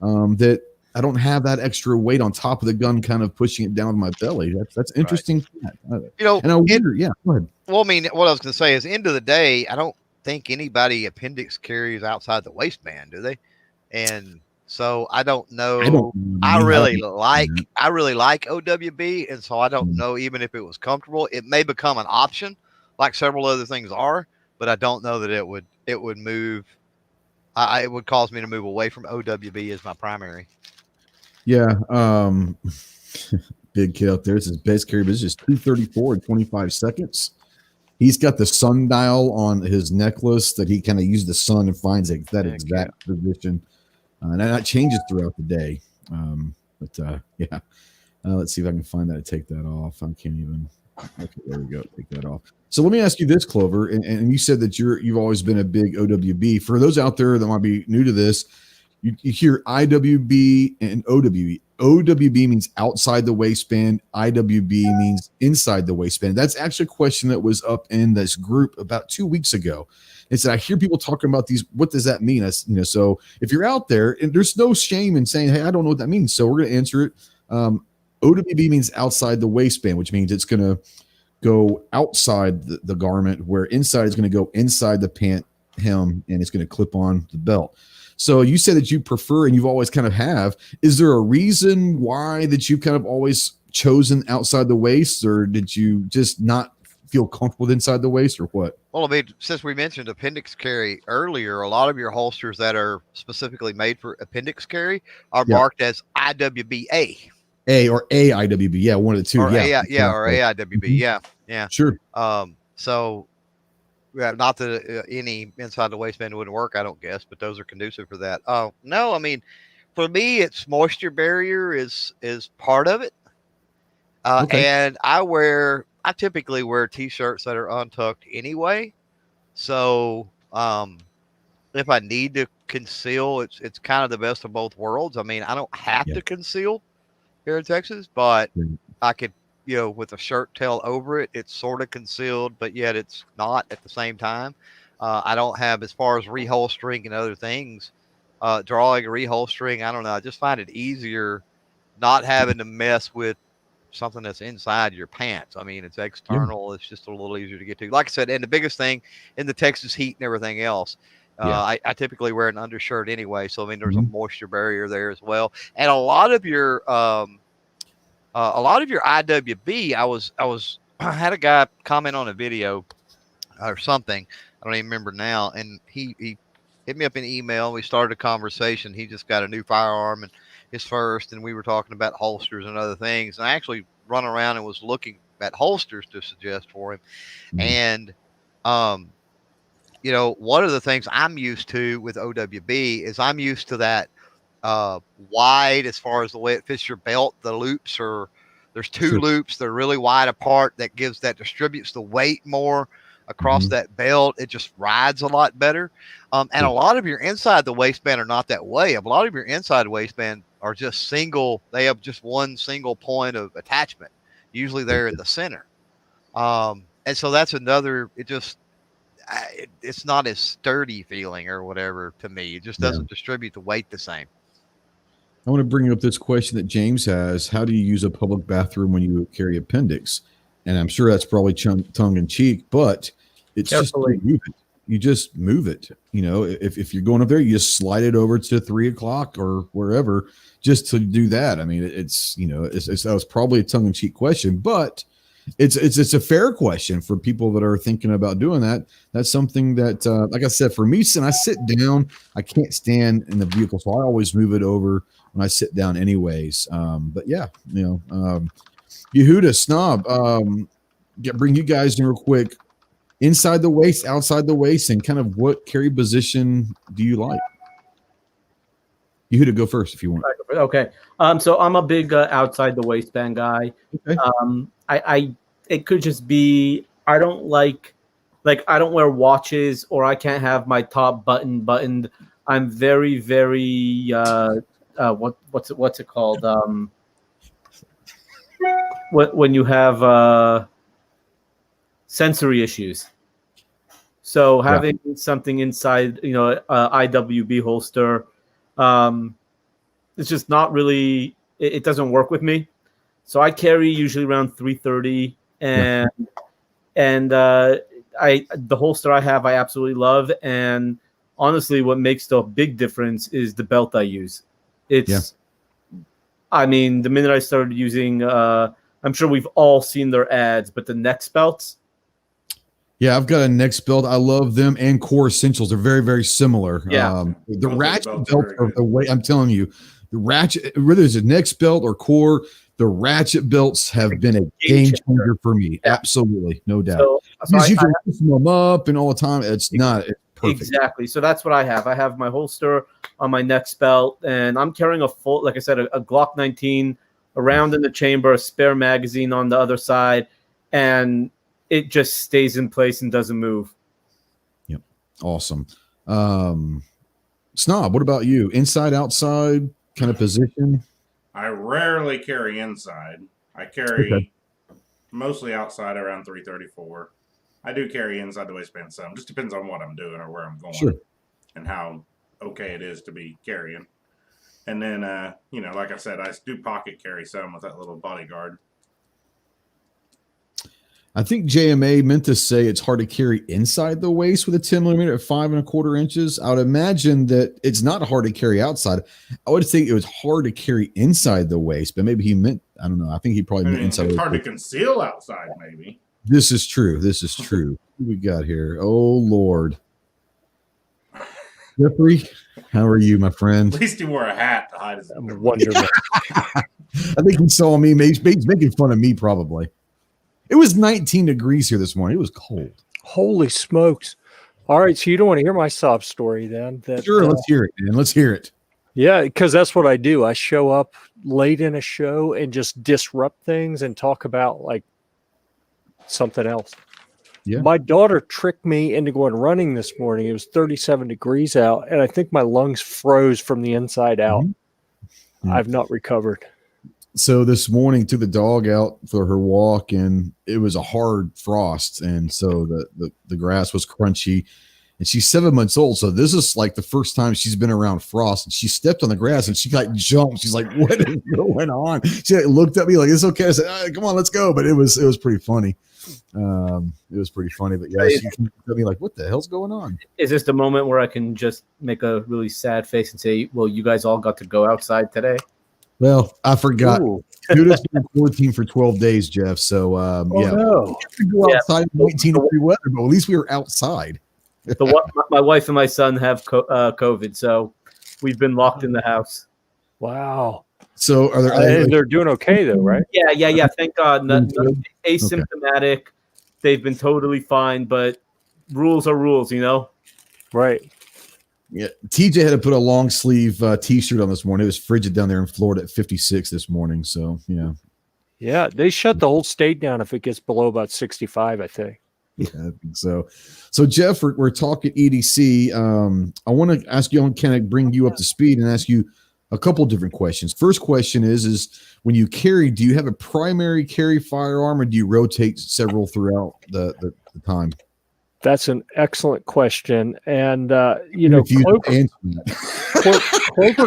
that I don't have that extra weight on top of the gun, kind of pushing it down my belly. That's interesting. Right. And I wonder, yeah, go ahead. Well, I mean, what I was going to say is, end of the day, I don't think anybody appendix carries outside the waistband, do they? And so I don't know. I really like OWB, and so I don't know even if it was comfortable. It may become an option, like several other things are, but I don't know that it would move. It would cause me to move away from OWB as my primary. Yeah. Big kid out there. This is base carry, but it's just 234 and 25 seconds. He's got the sundial on his necklace that he kind of uses the sun and finds that exact position. And that changes throughout the day. Yeah. Let's see if I can find that and take that off. I can't even. Okay, there we go. Take that off. So let me ask you this, Clover. And you said that you've always been a big OWB. For those out there that might be new to this, you hear IWB and OWB. OWB means outside the waistband. IWB means inside the waistband. That's actually a question that was up in this group about 2 weeks ago. And so I hear people talking about these. What does that mean? So if you're out there, and there's no shame in saying, hey, I don't know what that means. So we're going to answer it. OWB means outside the waistband, which means it's going to go outside the garment, where inside is going to go inside the pant hem, and it's going to clip on the belt. So you said that you prefer, and you've always kind of have. Is there a reason why that you've kind of always chosen outside the waist, or did you just not feel comfortable with inside the waist, or what? Well, I mean, since we mentioned appendix carry earlier, a lot of your holsters that are specifically made for appendix carry are marked as IWBA. A or AIWB, yeah, one of the two, or AIWB, yeah. Sure. So, yeah, not that any inside the waistband wouldn't work, I don't guess, but those are conducive for that. No, I mean, for me, it's moisture barrier is part of it, and I typically wear t-shirts that are untucked anyway, so if I need to conceal, it's kind of the best of both worlds. I mean, I don't have to conceal here in Texas, but I could, with a shirt tail over it, it's sort of concealed, but yet it's not at the same time. I don't have, as far as reholstering and other things, drawing, reholstering, I don't know. I just find it easier not having to mess with something that's inside your pants. I mean, it's external. It's just a little easier to get to. Like I said, and the biggest thing in the Texas heat and everything else, I typically wear an undershirt anyway. So, I mean, there's a moisture barrier there as well. And a lot of your IWB, I had a guy comment on a video or something. I don't even remember now. And he hit me up in email. We started a conversation. He just got a new firearm and his first, and we were talking about holsters and other things. And I actually run around and was looking at holsters to suggest for him. And one of the things I'm used to with OWB is I'm used to that wide as far as the way it fits your belt. The loops there's two loops. They're really wide apart. That distributes the weight more across that belt. It just rides a lot better. And a lot of your inside the waistband are not that way. A lot of your inside waistband are just single. They have just one single point of attachment. Usually they're in the center. And so that's another, it's not as sturdy feeling or whatever to me. It just doesn't distribute the weight the same. I want to bring up this question that James has. How do you use a public bathroom when you carry appendix? And I'm sure that's probably tongue in cheek, but it's Carefully. just move it. You just move it. If you're going up there, you just slide it over to 3 o'clock or wherever just to do that. I mean, that was probably a tongue in cheek question, but it's a fair question for people that are thinking about doing that. That's something that, like I said, for me, when I sit down, I can't stand in the vehicle, so I always move it over when I sit down anyways. But yeah, Yehuda, Snob, bring you guys in real quick. Inside the waist, outside the waist, and kind of what carry position do you like? Yehuda, go first if you want. Okay. So I'm a big outside the waistband guy. Okay. It could just be I don't like I don't wear watches, or I can't have my top buttoned. I'm very, very what's it called? When you have sensory issues. So having something inside, IWB holster, it's just not really. It doesn't work with me. So I carry usually around 330, and the holster I have I absolutely love. And honestly, what makes the big difference is the belt I use. I mean, the minute I started using, I'm sure we've all seen their ads, but the Next belts. Yeah, I've got a Next belt. I love them, and Core Essentials. They're very, very similar. Yeah. The ratchet belts are the way, I'm telling you, the ratchet, whether it's a Next belt or Core, the ratchet belts have been a game changer for me. Yeah. Absolutely, no doubt. So you can loosen them up and all the time. It's perfect. Exactly. So that's what I have. I have my holster on my Next belt, and I'm carrying a full, like I said, a Glock 19 around in the chamber, a spare magazine on the other side, and it just stays in place and doesn't move. Yep. Awesome. Snob, what about you? Inside, outside kind of position? I rarely carry inside. I carry mostly outside around 334. I do carry inside the waistband some. Just depends on what I'm doing or where I'm going and how okay it is to be carrying. And then, like I said, I do pocket carry some with that little bodyguard. I think JMA meant to say it's hard to carry inside the waist with a 10 millimeter at 5 1/4 inches. I would imagine that it's not hard to carry outside. I would think it was hard to carry inside the waist, but maybe he meant, I don't know. I think he probably meant inside. It's hard to conceal outside, maybe. This is true. What we got here? Oh, Lord. Jeffrey, how are you, my friend? At least he wore a hat to hide his wonderful. I think he saw me. He's making fun of me, probably. It was 19 degrees here this morning. It was cold. Holy smokes. All right, so you don't want to hear my sob story then? Sure, let's hear it, man. Let's hear it. Yeah, because that's what I do. I show up late in a show and just disrupt things and talk about like something else. Yeah. My daughter tricked me into going running this morning. It was 37 degrees out, and I think my lungs froze from the inside out. Mm-hmm. I've not recovered. So this morning, took the dog out for her walk, and it was a hard frost, and so the grass was crunchy. And she's 7 months old, so this is like the first time she's been around frost. And she stepped on the grass, and she like jumped. She's like, "What is going on?" She looked at me like, "It's okay." I said, "Come on, let's go." But it was pretty funny. It was pretty funny. But yeah, she looked at me like, "What the hell's going on?" Is this the moment where I can just make a really sad face and say, "Well, you guys all got to go outside today"? Well, I forgot. Dude has been quarantined for 12 days, Jeff. So, no. We have to go outside in 19-degree weather, but at least we were outside. My wife and my son have COVID, so we've been locked in the house. Wow. So, are there? And they're doing okay, though, right? Yeah. Thank God. Asymptomatic. Okay. They've been totally fine, but rules are rules, you know? Right. Yeah. TJ had to put a long sleeve t-shirt on this morning. It was frigid down there in Florida at 56 this morning. So, yeah. Yeah. They shut the whole state down if it gets below about 65, I think. Yeah, I think so. So, Jeff, we're talking EDC. I want to ask you, I want to kind of bring you up to speed and ask you a couple different questions. First question is when you carry, do you have a primary carry firearm or do you rotate several throughout the time? That's an excellent question. And, Clover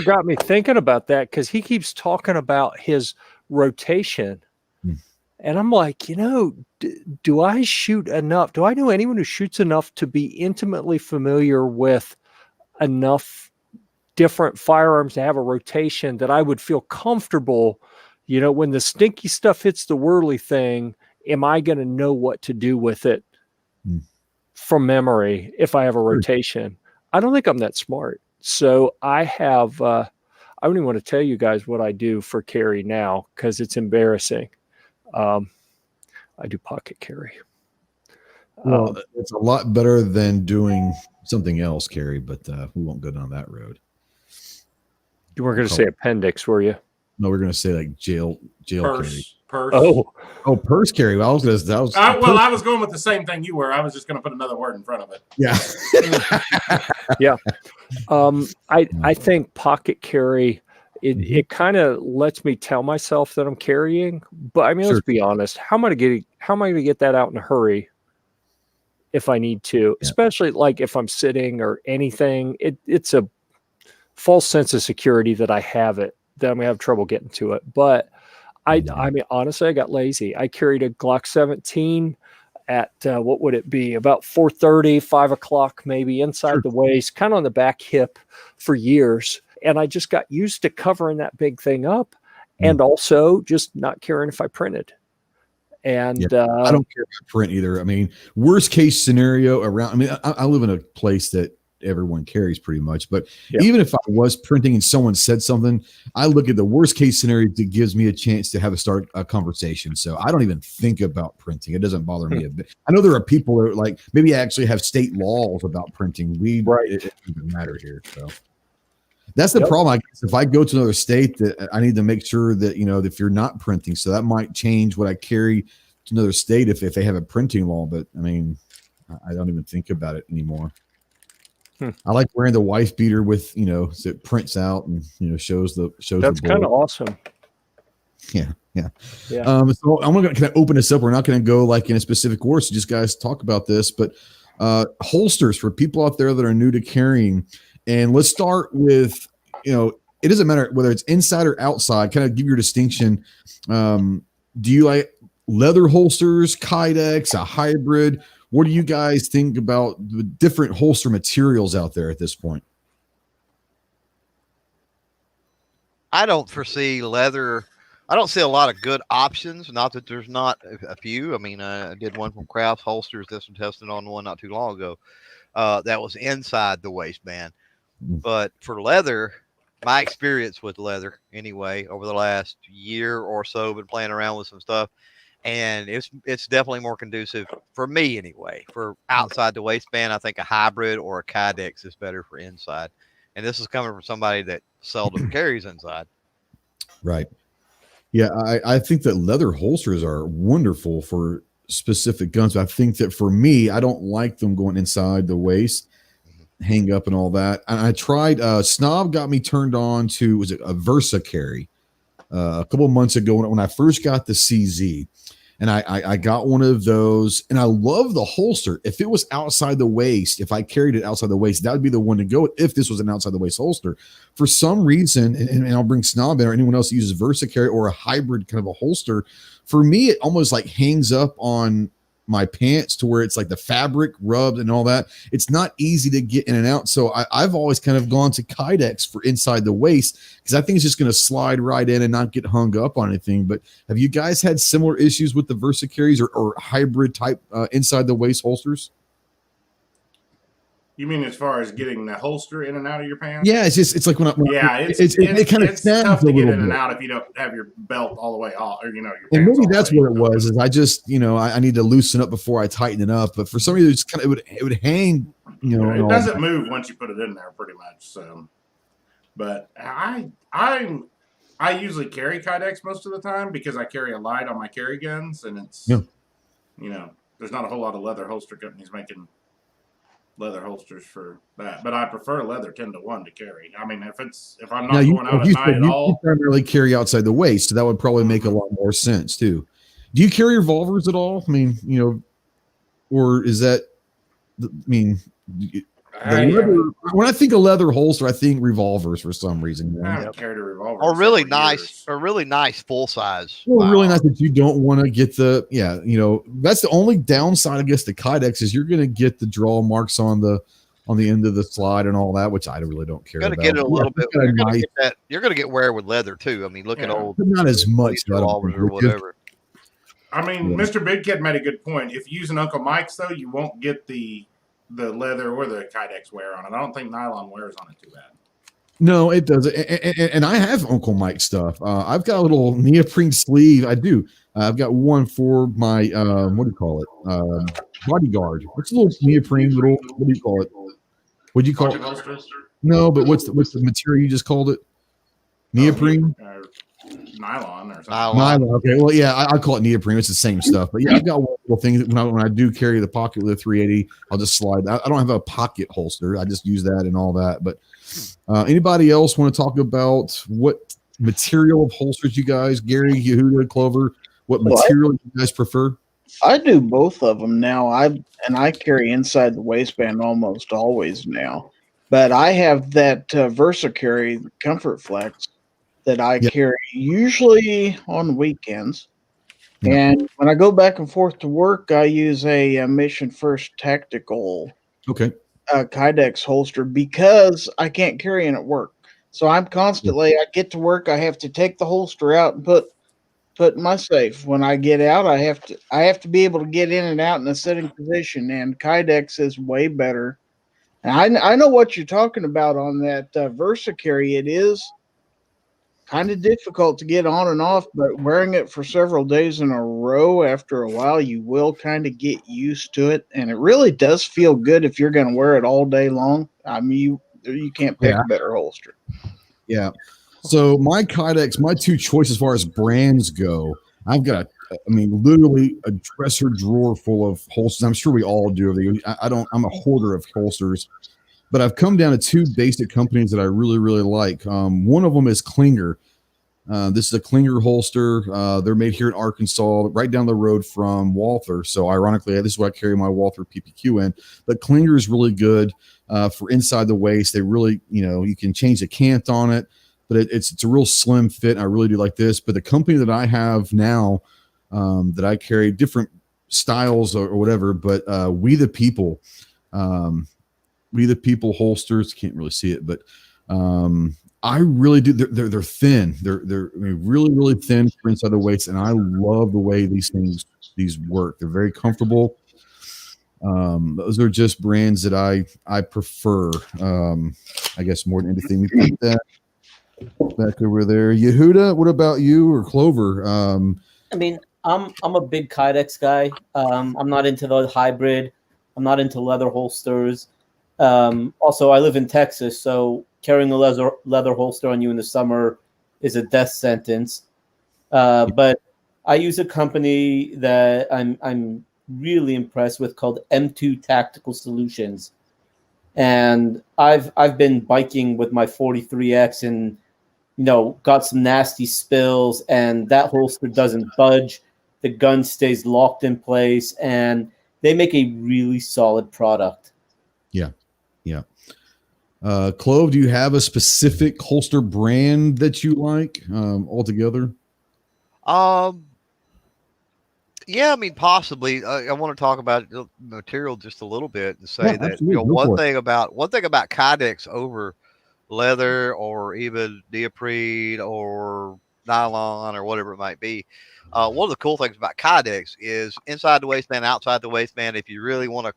got me thinking about that because he keeps talking about his rotation. And I'm like, do I shoot enough? Do I know anyone who shoots enough to be intimately familiar with enough different firearms to have a rotation that I would feel comfortable, when the stinky stuff hits the whirly thing, am I going to know what to do with it from memory if I have a rotation? I don't think I'm that smart. So I have, I don't even want to tell you guys what I do for carry now because it's embarrassing. I do pocket carry. Well, it's a lot better than doing something else, Carrie, but we won't go down that road. You weren't going to say appendix, were you? No, we're going to say like jail carry. Purse. Oh, purse carry. Well, I was going with the same thing you were. I was just going to put another word in front of it. Yeah. Yeah. I think pocket carry, it kind of lets me tell myself that I'm carrying, but I mean, let's be honest. How am I going to get that out in a hurry if I need to, especially like if I'm sitting or anything? It's a false sense of security that I have it, that I'm going to have trouble getting to it. But I mean, honestly, I got lazy. I carried a Glock 17 at what would it be? About 4:30, 5 o'clock, maybe inside the waist, kind of on the back hip for years. And I just got used to covering that big thing up and also just not caring if I printed. And I don't care if I print either. I mean, worst case scenario around, I mean, I live in a place that everyone carries pretty much, but even if I was printing and someone said something, I look at the worst case scenario that gives me a chance to start a conversation. So I don't even think about printing. It doesn't bother me a bit. I know there are people that are like, maybe actually have state laws about printing. It doesn't matter here. So that's the problem. I guess if I go to another state, that I need to make sure that, if you're not printing, so that might change what I carry to another state if they have a printing law. But I mean, I don't even think about it anymore. I like wearing the wife beater with, so it prints out and, shows the. That's kind of awesome. Yeah. So I'm going to kind of open this up. We're not going to go like in a specific order. So just guys talk about this, but holsters for people out there that are new to carrying. And let's start with, it doesn't matter whether it's inside or outside, kind of give your distinction. Do you like leather holsters, Kydex, a hybrid? What do you guys think about the different holster materials out there at this point? I don't foresee leather. I don't see a lot of good options. Not that there's not a few. I mean, I did one from Crafts Holsters. This one tested on one not too long ago. That was inside the waistband. But for leather, my experience with leather anyway, over the last year or so, been playing around with some stuff. And it's definitely more conducive for me anyway. For outside the waistband, I think a hybrid or a Kydex is better for inside. And this is coming from somebody that seldom carries inside. Right. Yeah, I think that leather holsters are wonderful for specific guns. But I think that for me, I don't like them going inside the waist, hang up and all that. And I tried, Snob got me turned on to, was it a Versa carry a couple of months ago when I first got the CZ. And I got one of those, and I love the holster. If it was outside the waist, if I carried it outside the waist, that would be the one to go with if this was an outside the waist holster. For some reason, and I'll bring Snob in or anyone else that uses Versa carry or a hybrid kind of a holster, for me, it almost like hangs up on my pants to where it's like the fabric rubbed and all that. It's not easy to get in and out. So I've always kind of gone to Kydex for inside the waist because I think it's just going to slide right in and not get hung up on anything. But have you guys had similar issues with the Versa carries or hybrid type inside the waist holsters? You mean as far as getting the holster in and out of your pants? Yeah, it's like when it kind of snaps tough a to get little in and bit. out if you don't have your belt all the way off, or your pants. And maybe that's all the way what it was. Is I just I need to loosen up before I tighten it up. But for some reason, it's kind of it would hang. It doesn't move once you put it in there, pretty much. So, but I usually carry Kydex most of the time because I carry a light on my carry guns, and it's there's not a whole lot of leather holster companies making leather holsters for that, but I prefer leather 10-1 to carry. I mean, if I'm not going out at night at all, you primarily carry outside the waist, so that would probably make a lot more sense too. Do you carry revolvers at all? I mean, or is that? I mean, when I think of leather holster, I think revolvers for some reason. I haven't carried a revolver. Or really nice full size. Well, really nice that you don't want to get the that's the only downside, I guess, to Kydex is you're going to get the draw marks on the end of the slide and all that, which I really don't care about. Get it a little bit. You're going to get wear with leather too. I mean, look at old, but not as much revolvers or whatever. I mean, Mr. Big Kid made a good point. If you use an Uncle Mike's though, you won't get the leather or the Kydex wear on it. I don't think nylon wears on it too bad. No, it doesn't. And I have Uncle Mike stuff. I've got a little neoprene sleeve. I do. I've got one for my what do you call it? Bodyguard. What's a little neoprene little? What do you call it? What do you call it? No, but what's the material you just called it? Neoprene. Nylon or something. Nylon. Okay. Well, yeah, I call it neoprene. It's the same stuff. But yeah, I've got one little thing that when I do carry the pocket with the 380, I'll just slide. I don't have a pocket holster. I just use that and all that. But anybody else want to talk about what material of holsters you guys, Gary, Yehuda, Clover, what material you guys prefer? I do both of them now. I carry inside the waistband almost always now. But I have that VersaCarry Comfort Flex that I carry usually on weekends. And when I go back and forth to work, I use a Mission First Tactical Kydex holster because I can't carry it at work. So I'm constantly, I get to work, I have to take the holster out and put in my safe. When I get out, I have to be able to get in and out in a sitting position, and Kydex is way better. And I know what you're talking about on that VersaCarry. It is kind of difficult to get on and off, but wearing it for several days in a row, after a while, you will kind of get used to it. And it really does feel good if you're going to wear it all day long. I mean, you can't pick a better holster. Yeah. So my Kydex, my two choices as far as brands go, I've got literally a dresser drawer full of holsters. I'm sure we all do. I'm a hoarder of holsters. But I've come down to two basic companies that I really, really like. One of them is Klinger. This is a Klinger holster. They're made here in Arkansas, right down the road from Walther. So ironically, this is what I carry my Walther PPQ in. But Klinger is really good for inside the waist. They really, you can change the cant on it, but it's a real slim fit. And I really do like this. But the company that I have now that I carry, different styles or whatever, but We the People. We the People holsters, can't really see it, but I really do. They're thin. They're really, really thin for inside the waist, and I love the way these work. They're very comfortable. Those are just brands that I prefer. I guess more than anything. We put that back over there. Yehuda, what about you or Clover? I mean, I'm a big Kydex guy. I'm not into the hybrid. I'm not into leather holsters. Also, I live in Texas, so carrying a leather holster on you in the summer is a death sentence. But I use a company that I'm really impressed with called M2 Tactical Solutions, and I've been biking with my 43X and got some nasty spills, and that holster doesn't budge. The gun stays locked in place, and they make a really solid product. Yeah. Clove, do you have a specific holster brand that you like altogether? Yeah, I mean, possibly. I want to talk about material just a little bit and say that one thing about Kydex over leather or even neoprene or nylon or whatever it might be. One of the cool things about Kydex is inside the waistband, outside the waistband. If you really want to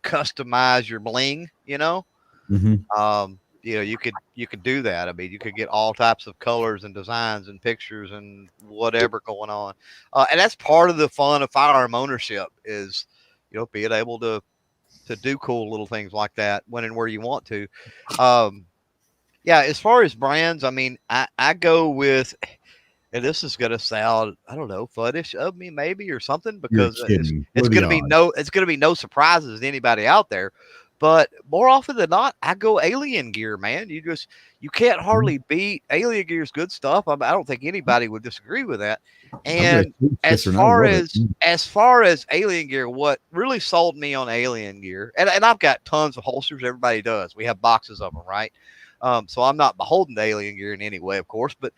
customize your bling, Mm-hmm. you could do that. I mean, you could get all types of colors and designs and pictures and whatever going on. And that's part of the fun of firearm ownership is, being able to do cool little things like that when and where you want to. Yeah, as far as brands, I mean, I go with, and this is going to sound, I don't know, fuddish of me maybe or something, because it's going to be no surprises to anybody out there. But more often than not, I go Alien Gear, man. You can't hardly beat Alien Gear's good stuff. I don't think anybody would disagree with that. And as far as Alien Gear, what really sold me on Alien Gear, and I've got tons of holsters. Everybody does. We have boxes of them, right? So I'm not beholden to Alien Gear in any way, of course. But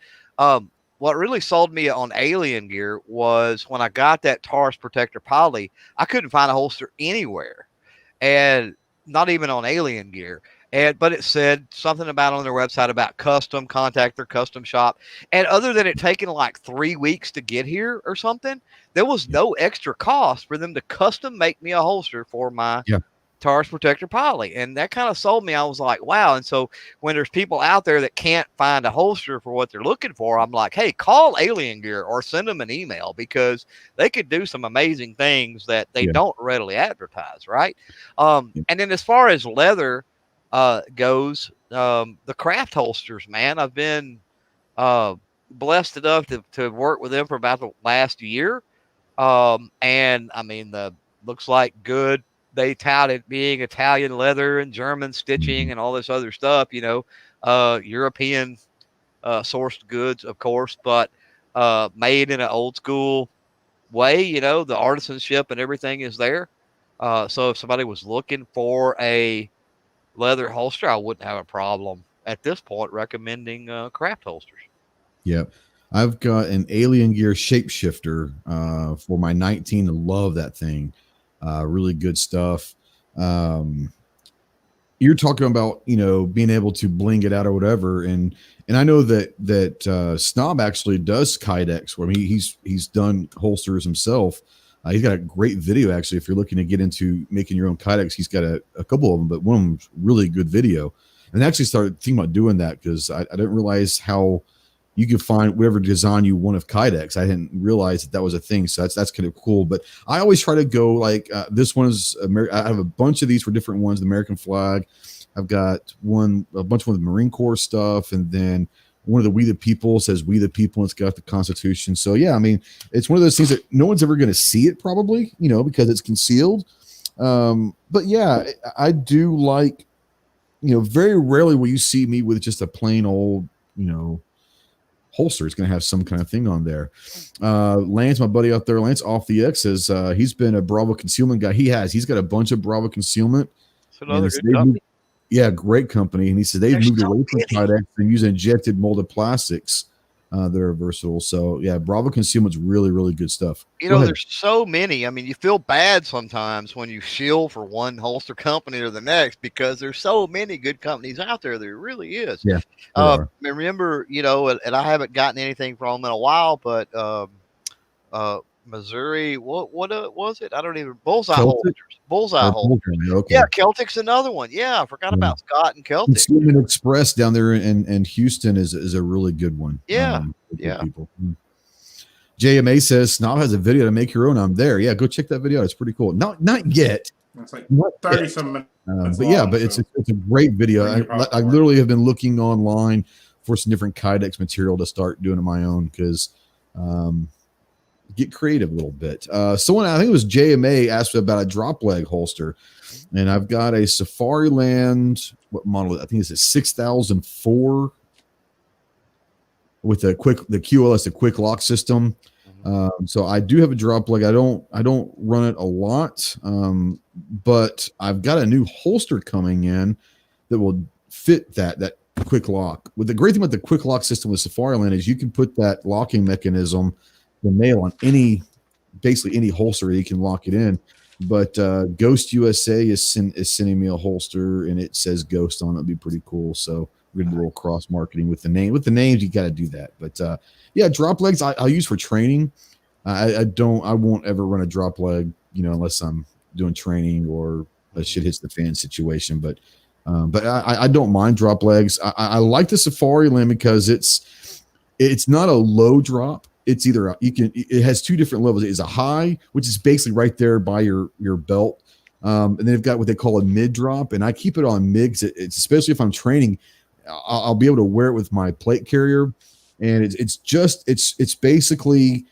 what really sold me on Alien Gear was when I got that Taurus Protector Poly, I couldn't find a holster anywhere. And not even on Alien Gear. But it said something about on their website about custom, contact their custom shop. And other than it taking like 3 weeks to get here or something, there was no extra cost for them to custom make me a holster for my Taurus Protector Poly. And that kind of sold me. I was like, wow. And so when there's people out there that can't find a holster for what they're looking for, I'm like, hey, call Alien Gear or send them an email, because they could do some amazing things that they don't readily advertise, right? And then as far as leather goes, the craft holsters, man, I've been blessed enough to work with them for about the last year. And I mean, looks like good. They touted being Italian leather and German stitching and all this other stuff, European sourced goods, of course, but made in an old school way, the artisanship and everything is there. So if somebody was looking for a leather holster, I wouldn't have a problem at this point recommending craft holsters. Yep. I've got an Alien Gear shapeshifter for my 19. I love that thing. Really good stuff. You're talking about, being able to bling it out or whatever. And I know that Snob actually does Kydex. I mean, he's done holsters himself. He's got a great video, actually. If you're looking to get into making your own Kydex, he's got a couple of them, but one of them's really good video. And I actually started thinking about doing that because I didn't realize how you can find whatever design you want of Kydex. I didn't realize that was a thing. So that's kind of cool. But I always try to go like this one is I have a bunch of these for different ones. The American flag. I've got a bunch of the Marine Corps stuff. And then one of the We the People says We the People. And it's got the Constitution. So yeah, I mean, it's one of those things that no one's ever going to see it probably, because it's concealed. But yeah, I do like, very rarely will you see me with just a plain old, holster. It's going to have some kind of thing on there. Lance, my buddy out there, Lance off the X, says he's been a Bravo concealment guy. He's got a bunch of Bravo concealment. It's another good company. Great company. And he said they've moved away from Kydex and use injected molded plastics that are versatile. So yeah, Bravo concealment's really, really good stuff. There's so many. I mean, you feel bad sometimes when you shield for one holster company or the next because there's so many good companies out there. There really is. Yeah. I remember, and I haven't gotten anything from them in a while, but Missouri, what was it? I don't even. Bullseye holsters. Bullseye holsters. Okay. Yeah, Celtic's another one. Yeah, I forgot about Scott and Celtic. Concealment Express down there in Houston is a really good one. Yeah, people. JMA says Snob has a video to make your own. I'm there. Yeah, go check that video out. It's pretty cool. Not yet. It's like 30 some minutes. But long, yeah, but it's a great video. I literally have been looking online for some different Kydex material to start doing on my own because get creative a little bit. Someone, I think it was JMA, asked about a drop leg holster, and I've got a Safariland. What model? I think it's a 6004 with the QLS, the quick lock system. So I do have a drop leg. I don't run it a lot, but I've got a new holster coming in that will fit that quick lock. With the great thing about the quick lock system with Safariland is you can put that locking mechanism, the nail on basically any holster, you can lock it in. But Ghost USA is sending me a holster, and it says Ghost on it. It'd be pretty cool. So we're gonna do a little cross marketing with the name. With the names, you got to do that. But yeah, drop legs I'll use for training. I won't ever run a drop leg, unless I'm doing training or a shit hits the fan situation. But I don't mind drop legs. I like the Safari Land because it's not a low drop. It's either it has two different levels. It's a high, which is basically right there by your belt. And then they've got what they call a mid drop, and I keep it on mid. It's especially if I'm training, I'll be able to wear it with my plate carrier, and it's basically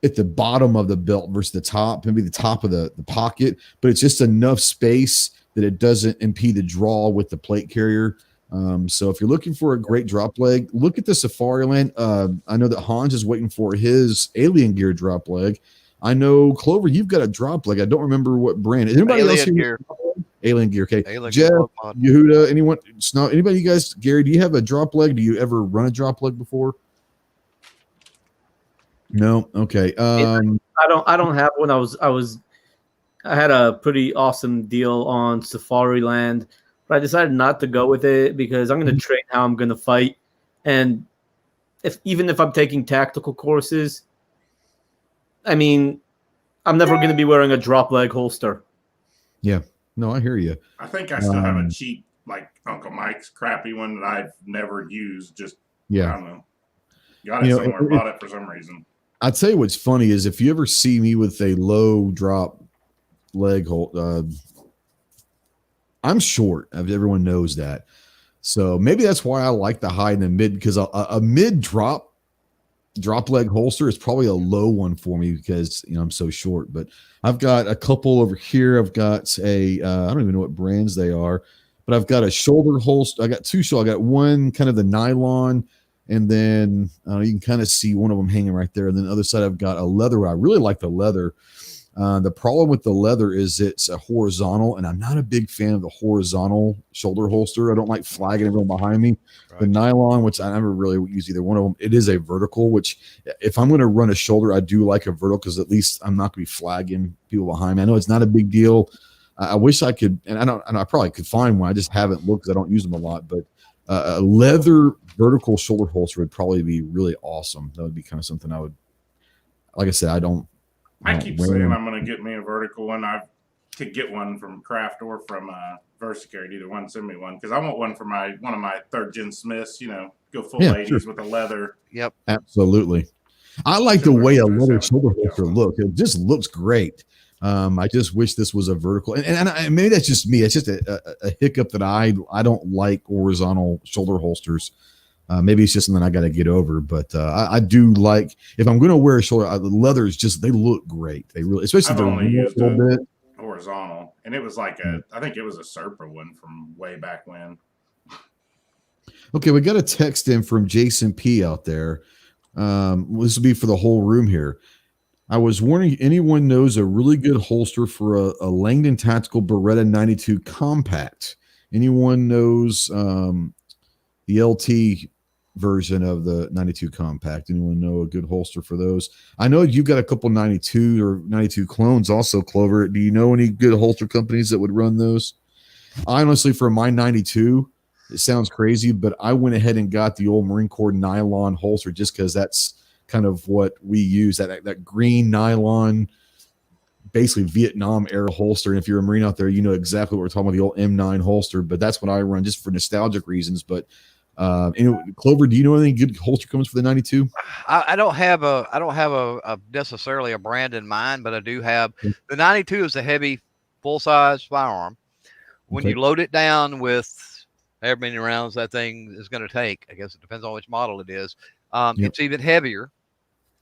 at the bottom of the belt versus the top, maybe the top of the pocket, but it's just enough space that it doesn't impede the draw with the plate carrier. So if you're looking for a great drop leg, look at the Safari Land. I know that Hans is waiting for his Alien Gear drop leg. I know, Clover, you've got a drop leg. I don't remember what brand. Is anybody else here? Alien Gear. Okay. Alien Jeff, Gear, Yehuda, anyone? Anybody? You guys? Gary, do you have a drop leg? Do you ever run a drop leg before? No. Okay. I don't have one. I had a pretty awesome deal on Safari Land, but I decided not to go with it because I'm going to train how I'm going to fight, and even if I'm taking tactical courses, I mean, I'm never going to be wearing a drop leg holster. Yeah. No, I hear you. I think I still have a cheap, like Uncle Mike's crappy one that I've never used. Just, I don't know. Got it somewhere, bought it for some reason. I'll tell you what's funny is if you ever see me with a low drop leg hold, I'm short. Everyone knows that. So maybe that's why I like the high and the mid, because a mid drop leg holster is probably a low one for me because I'm so short. But I've got a couple over here. I've got I don't even know what brands they are, but I've got a shoulder holster. I got two shoulder. I got one kind of the nylon, and then you can kind of see one of them hanging right there. And then the other side I've got a leather. I really like the leather. The problem with the leather is it's a horizontal, and I'm not a big fan of the horizontal shoulder holster. I don't like flagging everyone behind me. Right. The nylon, which I never really use either one of them, it is a vertical, which if I'm going to run a shoulder, I do like a vertical because at least I'm not going to be flagging people behind me. I know it's not a big deal. I wish I could, and I probably could find one. I just haven't looked because I don't use them a lot. But a leather vertical shoulder holster would probably be really awesome. That would be kind of something I would, like I said, I keep saying I'm going to get me a vertical one. I could get one from Kraft or from Versacare. Either one, send me one because I want one for one of my third gen Smiths. Go full 80s with a leather. Yep, absolutely. I like the way a leather shoulder holster looks. It just looks great. I just wish this was a vertical, and maybe that's just me. It's just a hiccup that I don't like horizontal shoulder holsters. Maybe it's just something I got to get over, but I do like, if I'm going to wear a shoulder, the leathers they look great. They really, especially I've only used a little bit horizontal, and it was like I think it was a Serpa one from way back when. Okay, we got a text in from Jason P out there. This will be for the whole room here. I was wondering, anyone knows a really good holster for a Langdon Tactical Beretta 92 Compact? Anyone knows the LT version of the 92 Compact? Anyone know a good holster for those? I know you've got a couple 92 or 92 clones also, Clover. Do you know any good holster companies that would run those? I honestly, for my 92, it sounds crazy, but I went ahead and got the old Marine Corps nylon holster just because that's kind of what we use, that green nylon, basically Vietnam era holster. And if you're a Marine out there, you know exactly what we're talking about, the old M9 holster, but that's what I run just for nostalgic reasons. But Clover, do you know any good holster comes for the 92? I don't have a necessarily a brand in mind, but I do have the 92 is a heavy full size firearm. When you load it down with however many rounds that thing is going to take, I guess it depends on which model it is. It's even heavier.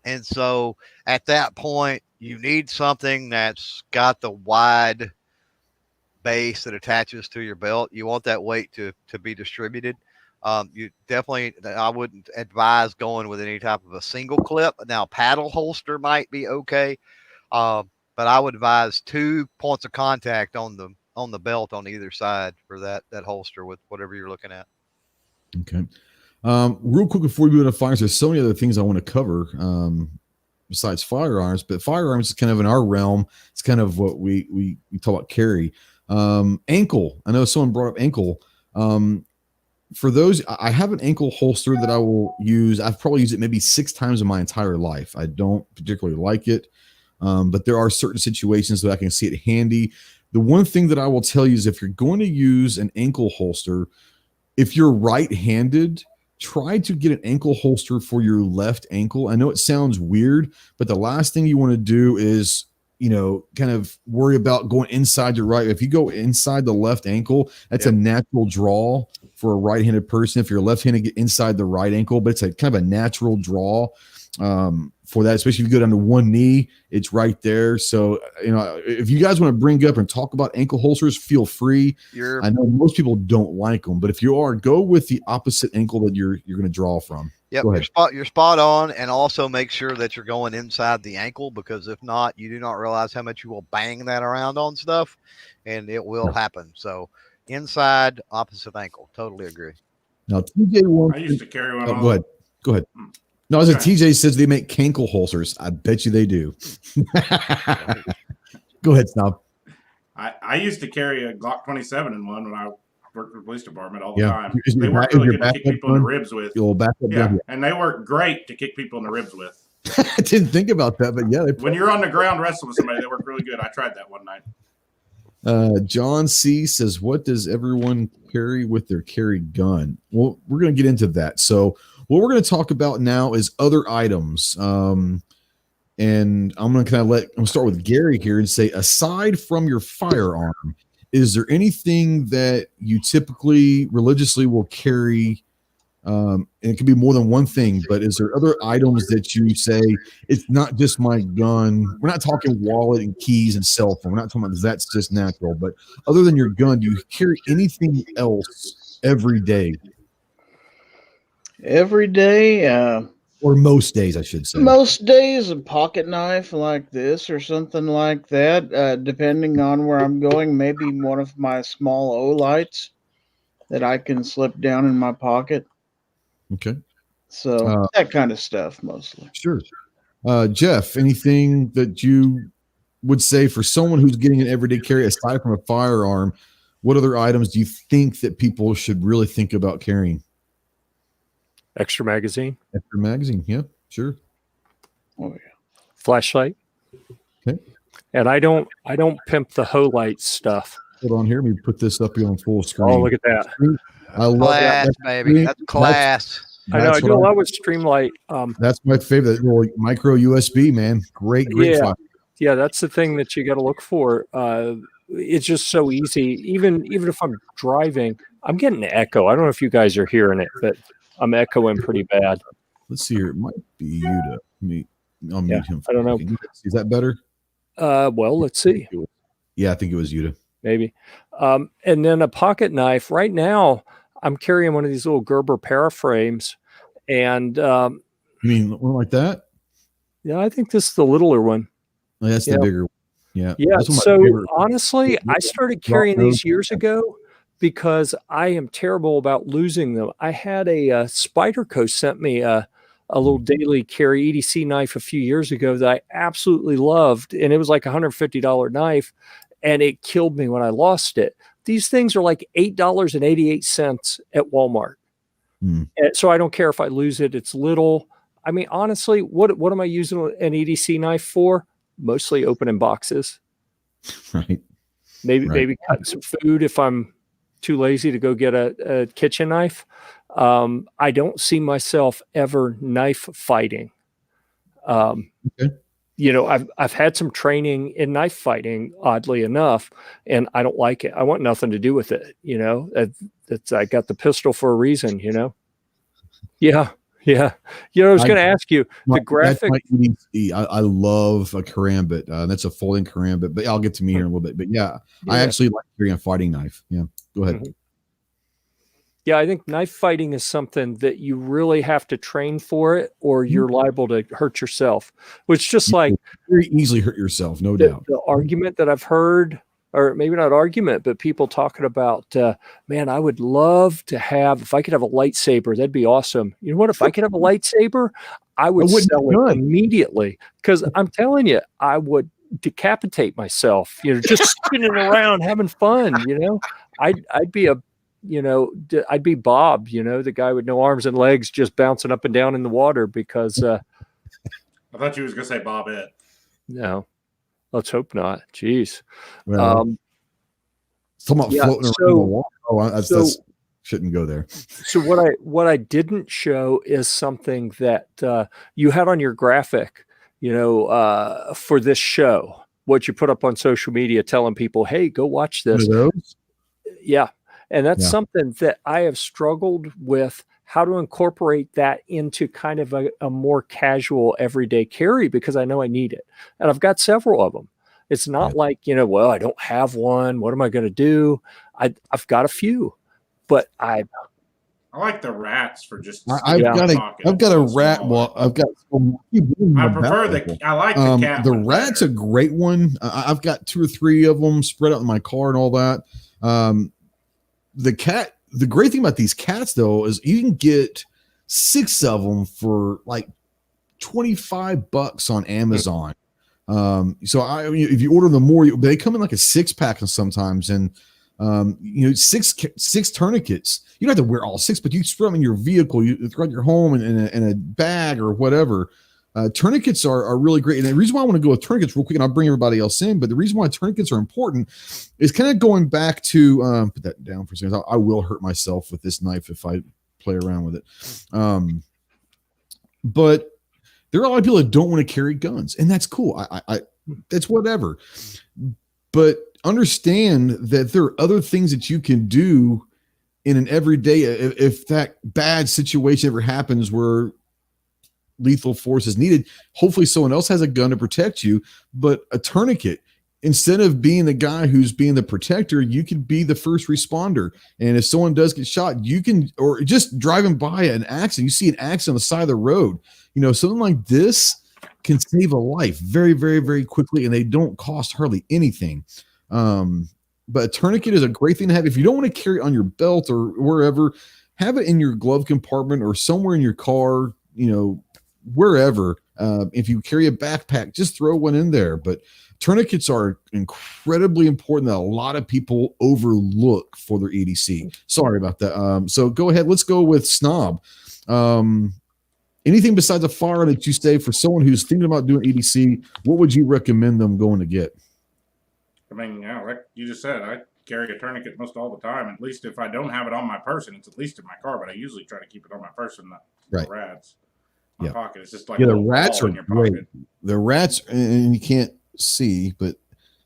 And so at that point, you need something that's got the wide base that attaches to your belt. You want that weight to be distributed. You definitely, I wouldn't advise going with any type of a single clip. Now, paddle holster might be okay, but I would advise 2 points of contact on the belt on either side for that holster with whatever you're looking at. Okay. Real quick before we go into firearms, there's so many other things I want to cover besides firearms, but firearms is kind of in our realm. It's kind of what we talk about carry. Ankle. I know someone brought up ankle. For those, I have an ankle holster that I will use. I've probably used it maybe 6 times in my entire life. I don't particularly like it, but there are certain situations that I can see it handy. The one thing that I will tell you is if you're going to use an ankle holster, if you're right-handed, try to get an ankle holster for your left ankle. I know it sounds weird, but the last thing you want to do is, kind of worry about going inside your right. If you go inside the left ankle, that's a natural draw for a right-handed person. If you're left-handed, get inside the right ankle, but it's a kind of a natural draw for that, especially if you go down to one knee, it's right there. So, if you guys want to bring up and talk about ankle holsters, feel free. I know most people don't like them, but if you are, go with the opposite ankle that you're going to draw from. Yep, you're spot on, and also make sure that you're going inside the ankle, because if not, you do not realize how much you will bang that around on stuff, and it will happen. So inside, opposite ankle. Totally agree. Now, TJ I used to carry one. Go ahead. No, as a TJ says they make cankle holsters. I bet you they do. Go ahead, Snob. I used to carry a Glock 27 in one when I worked for the police department all the time. They work really good to kick people in the ribs with. And they work great to kick people in the ribs with. I didn't think about that, but yeah. When you're on the ground wrestling with somebody, they work really good. I tried that one night. John C. says, what does everyone carry with their carry gun? Well, we're going to get into that. So what we're going to talk about now is other items. And I'm going to start with Gary here and say, aside from your firearm, is there anything that you typically religiously will carry? And it could be more than one thing, but is there other items that you say, it's not just my gun? We're not talking wallet and keys and cell phone. We're not talking about that's just natural, but other than your gun, do you carry anything else every day? Every day, or most days, I should say. Most days, a pocket knife like this or something like that, depending on where I'm going. Maybe one of my small O-lights that I can slip down in my pocket. Okay. So that kind of stuff, mostly. Sure. Jeff, anything that you would say for someone who's getting an everyday carry aside from a firearm, what other items do you think that people should really think about carrying? Extra magazine. Extra magazine. Yeah, sure. Oh yeah. Flashlight. Okay. And I don't pimp the Ho-Light stuff. Hold on here. Let me put this up here on full screen. Oh, look at that. I love class, that. Baby. That's class. I know. I do a lot with Streamlight. That's my favorite. Little micro USB, man. Great file. Yeah, that's the thing that you got to look for. It's just so easy. Even if I'm driving, I'm getting an echo. I don't know if you guys are hearing it, but I'm echoing pretty bad. Let's see here. It might be Yuta. I'll mute him. I don't know. Is that better? Well, let's see. Yeah, I think it was Yuta. Maybe. And then a pocket knife. Right now, I'm carrying one of these little Gerber paraframes. And you mean one like that? Yeah, I think this is the littler one. Oh, that's the bigger one. Yeah. Yeah. So honestly, I started carrying these years ago because I am terrible about losing them. I had a Spyderco sent me a little daily carry EDC knife a few years ago that I absolutely loved. And it was like $150 knife. And it killed me when I lost it. These things are like $8.88 at Walmart. So I don't care if I lose it. It's little. I mean, honestly, what am I using an EDC knife for? Mostly opening boxes. Right. Maybe cutting some food if I'm too lazy to go get a kitchen knife. I don't see myself ever knife fighting. Okay. You know, I've had some training in knife fighting, oddly enough, and I don't like it. I want nothing to do with it. You know, I got the pistol for a reason. You know. Yeah. You know, I was going to ask you the graphic. I love a karambit. That's a folding karambit, but I'll get to me here in a little bit. But yeah, I actually like carrying a fighting knife. Yeah, go ahead. Mm-hmm. Yeah, I think knife fighting is something that you really have to train for it, or you're liable to hurt yourself. Which just like very easily hurt yourself, no doubt. The argument that I've heard, or maybe not argument, but people talking about, man, I would love to have, if I could have a lightsaber, that'd be awesome. You know what? If I could have a lightsaber, I would sell it immediately. Because I'm telling you, I would decapitate myself. You know, just spinning around having fun. You know, I'd be I'd be Bob, you know, the guy with no arms and legs just bouncing up and down in the water because I thought you was going to say Bob Ed. No, let's hope not. Jeez. Well, Talking about floating around the water. Oh, that's shouldn't go there. So what I didn't show is something that you had on your graphic, for this show. What you put up on social media, telling people, "Hey, go watch this." Yeah, and that's something that I have struggled with. How to incorporate that into kind of a more casual everyday carry, because I know I need it. And I've got several of them. It's not like, well, I don't have one. What am I going to do? I've got a few, but I like the rats for just. I've got a rat. Well, I've got. I prefer I like the cat. The rat's a great one. I've got 2 or 3 of them spread out in my car and all that. The cat. The great thing about these cats, though, is you can get 6 of them for like $25 on Amazon. So if you order them more, they come in like a 6-pack sometimes, and 6 tourniquets. You don't have to wear all 6, but you spread them in your vehicle, you throw it in your home in a bag or whatever. Tourniquets are really great. And the reason why I want to go with tourniquets real quick, and I'll bring everybody else in, but the reason why tourniquets are important is kind of going back to, put that down for a second. I will hurt myself with this knife if I play around with it. But there are a lot of people that don't want to carry guns, and that's cool. I that's whatever. But understand that there are other things that you can do in an everyday, if that bad situation ever happens where lethal force is needed. Hopefully someone else has a gun to protect you, but a tourniquet, instead of being the guy who's being the protector, you can be the first responder. And if someone does get shot, you can, or just driving by an accident, you see an accident on the side of the road, something like this can save a life very, very, very quickly, and they don't cost hardly anything. But a tourniquet is a great thing to have. If you don't want to carry it on your belt or wherever, have it in your glove compartment or somewhere in your car, wherever. If you carry a backpack, just throw one in there. But tourniquets are incredibly important that a lot of people overlook for their EDC. Sorry about that. So go ahead. Let's go with Snob. Anything besides a firearm that you say for someone who's thinking about doing EDC, what would you recommend them going to get? I mean, like you just said, I carry a tourniquet most all the time. At least if I don't have it on my person, it's at least in my car, but I usually try to keep it on my person, not the rats. My pocket. It's just like the rats are great. The rats, and you can't see, but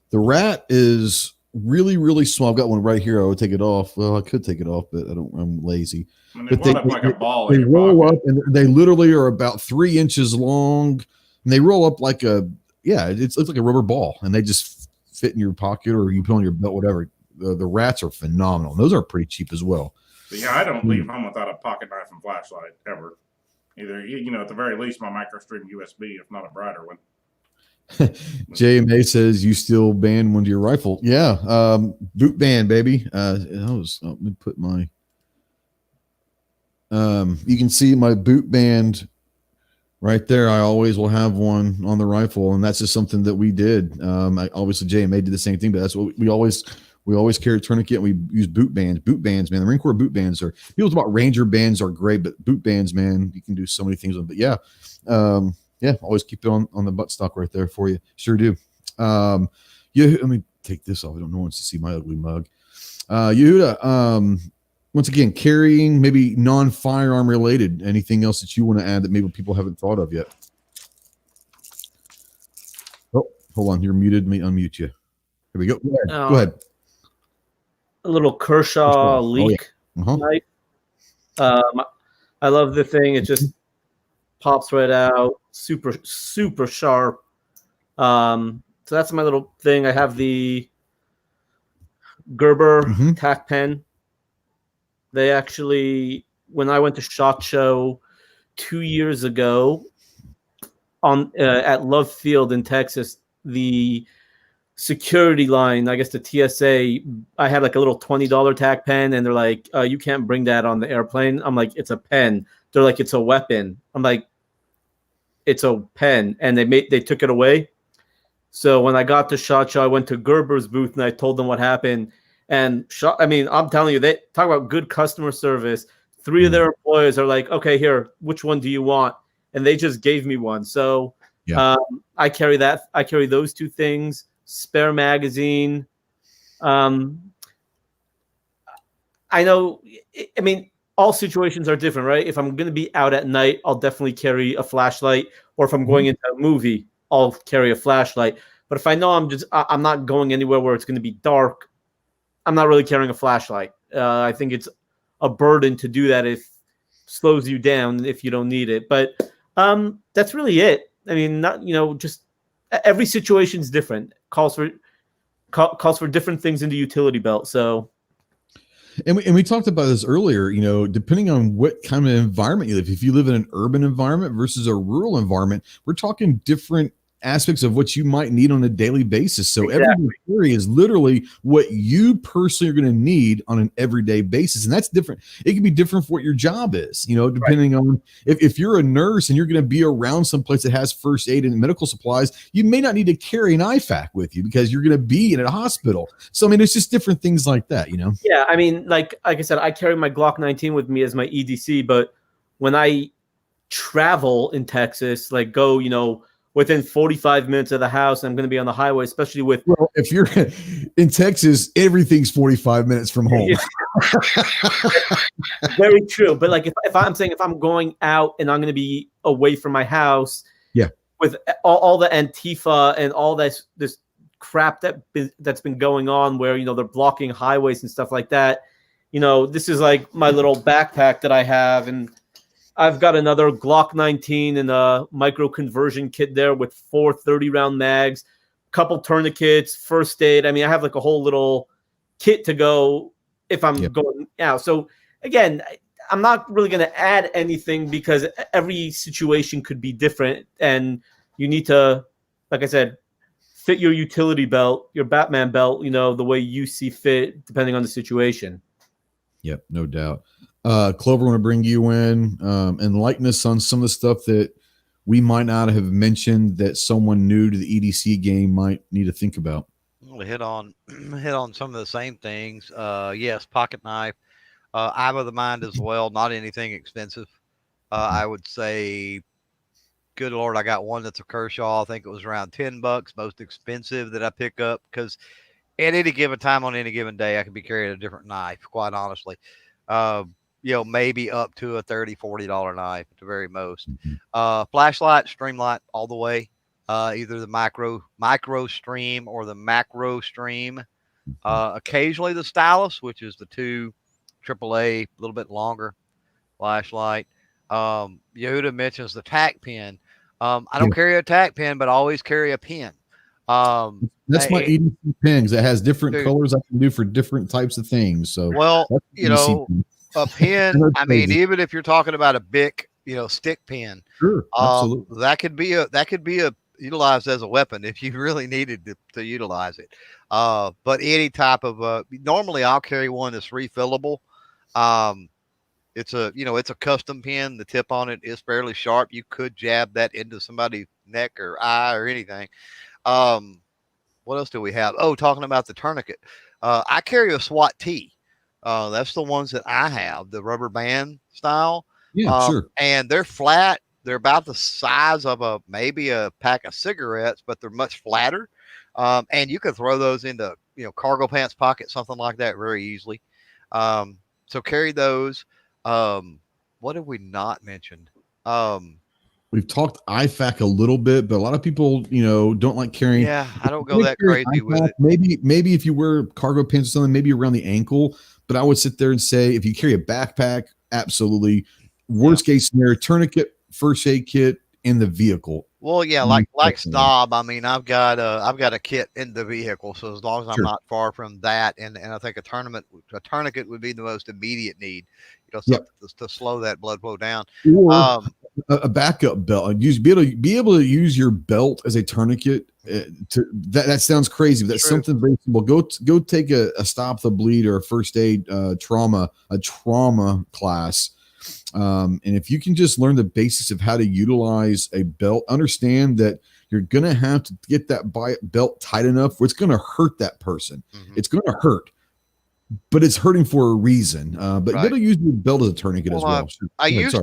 the rat is really, really small. I've got one right here. I would take it off. Well, I could take it off, but I'm lazy. I mean, they roll up like a ball. They roll up, and they literally are about 3 inches long, and they roll up like it looks like a rubber ball, and they just fit in your pocket or you put on your belt, whatever. The rats are phenomenal. Those are pretty cheap as well. But I don't leave home without a pocket knife and flashlight ever. Either, at the very least, my MicroStream USB, if not a brighter one. JMA says you still band one to your rifle. Yeah. Boot band, baby. Let me put my, you can see my boot band right there. I always will have one on the rifle, and that's just something that we did. Obviously JMA did the same thing, but that's what we always carry a tourniquet, and we use boot bands. Boot bands, man. The Marine Corps boot bands are, people talk about Ranger bands are great, but boot bands, man, you can do so many things with them. But always keep it on the buttstock right there for you. Sure do. Let me take this off. I don't know who wants to see my ugly mug. Yehuda, once again, carrying, maybe non-firearm related. Anything else that you want to add that maybe people haven't thought of yet? Oh, hold on. You're muted. Let me unmute you. Here we go. Go ahead. A little Kershaw leak knife. I love the thing. It just pops right out. Super, super sharp. So that's my little thing. I have the Gerber tack pen. They actually, when I went to SHOT Show 2 years ago on at Love Field in Texas, the security line, I guess the TSA, I had like a little $20 tack pen, and they're like, you can't bring that on the airplane. I'm like, it's a pen. They're like, it's a weapon. I'm like, it's a pen, and they took it away. So when I got to SHOT Show, I went to Gerber's booth and I told them what happened. And I'm telling you, they talk about good customer service. 3 of their employees are like, okay, here, which one do you want? And they just gave me one. So I carry that. I carry those 2 things, spare magazine. I know. I mean, all situations are different, right? If I'm going to be out at night, I'll definitely carry a flashlight. Or if I'm going into a movie, I'll carry a flashlight. But if I know I'm not going anywhere where it's going to be dark, I'm not really carrying a flashlight. I think it's a burden to do that. If slows you down if you don't need it. But that's really it. I mean, not just every situation is different. Calls for different things in the utility belt. So. And we talked about this earlier, depending on what kind of environment you live. If you live in an urban environment versus a rural environment, we're talking different aspects of what you might need on a daily basis. So every theory is literally what you personally are going to need on an everyday basis. And that's different. It can be different for what your job is, depending on if you're a nurse and you're going to be around someplace that has first aid and medical supplies, you may not need to carry an IFAC with you because you're going to be in a hospital. So, I mean, it's just different things like that, Yeah. I mean, like I said, I carry my Glock 19 with me as my EDC, but when I travel in Texas, like go, within 45 minutes of the house, I'm going to be on the highway, especially with. Well, if you're in Texas, everything's 45 minutes from home. Very true. But like, if I'm going out and I'm going to be away from my house, with all the Antifa and all this crap that's been going on, where they're blocking highways and stuff like that. This is like my little backpack that I have, and I've got another Glock 19 and a micro conversion kit there with 4 30-round mags, couple tourniquets, first aid. I mean, I have like a whole little kit to go if I'm going out. So again, I'm not really going to add anything because every situation could be different, and you need to, like I said, fit your utility belt, your Batman belt, the way you see fit, depending on the situation. Yep, no doubt. Clover, want to bring you in, enlighten us on some of the stuff that we might not have mentioned that someone new to the EDC game might need to think about. We'll hit on some of the same things. Yes, pocket knife. I'm of the mind as well. Not anything expensive. I would say, good Lord, I got one that's a Kershaw. I think it was around $10. Most expensive that I pick up, because at any given time on any given day, I could be carrying a different knife. Quite honestly. Maybe up to a $30, $40 knife at the very most. Flashlight, streamlight all the way. Either the micro stream or the macro stream. Occasionally the stylus, which is the 2 AAA, a little bit longer flashlight. Yehuda mentions the tack pen. I don't carry a tack pen, but I always carry a pen. That's my EDC pen, because it has different colors I can do for different types of things. So, a pen, I mean, even if you're talking about a Bic, stick pen, sure, absolutely. that could be utilized as a weapon if you really needed to utilize it. But any type of normally I'll carry one that's refillable. It's a custom pen. The tip on it is fairly sharp. You could jab that into somebody's neck or eye or anything. What else do we have? Oh, talking about the tourniquet. I carry a SWAT T. That's the ones that I have, the rubber band style. Yeah, sure. And they're flat. They're about the size of maybe a pack of cigarettes, but they're much flatter. And you can throw those into, cargo pants pocket, something like that very easily. So carry those. What have we not mentioned? We've talked IFAC a little bit, but a lot of people, don't like carrying. Yeah, I don't go that crazy IFAC with it. Maybe if you wear cargo pants or something, maybe around the ankle. But I would sit there and say, if you carry a backpack, absolutely. Worst case scenario, tourniquet, first aid kit in the vehicle. Well, yeah, like Snob. I mean, I've got a kit in the vehicle, so as long as I'm not far from that, and I think a tourniquet would be the most immediate need, to slow that blood flow down. Or a backup belt. Be able to use your belt as a tourniquet. That sounds crazy, but that's something very simple. Go take a stop the bleed or a first aid trauma class. And if you can just learn the basics of how to utilize a belt, understand that you're going to have to get that belt tight enough where it's going to hurt that person. It's going to hurt, but it's hurting for a reason. But you got to use your belt as a tourniquet as well. I used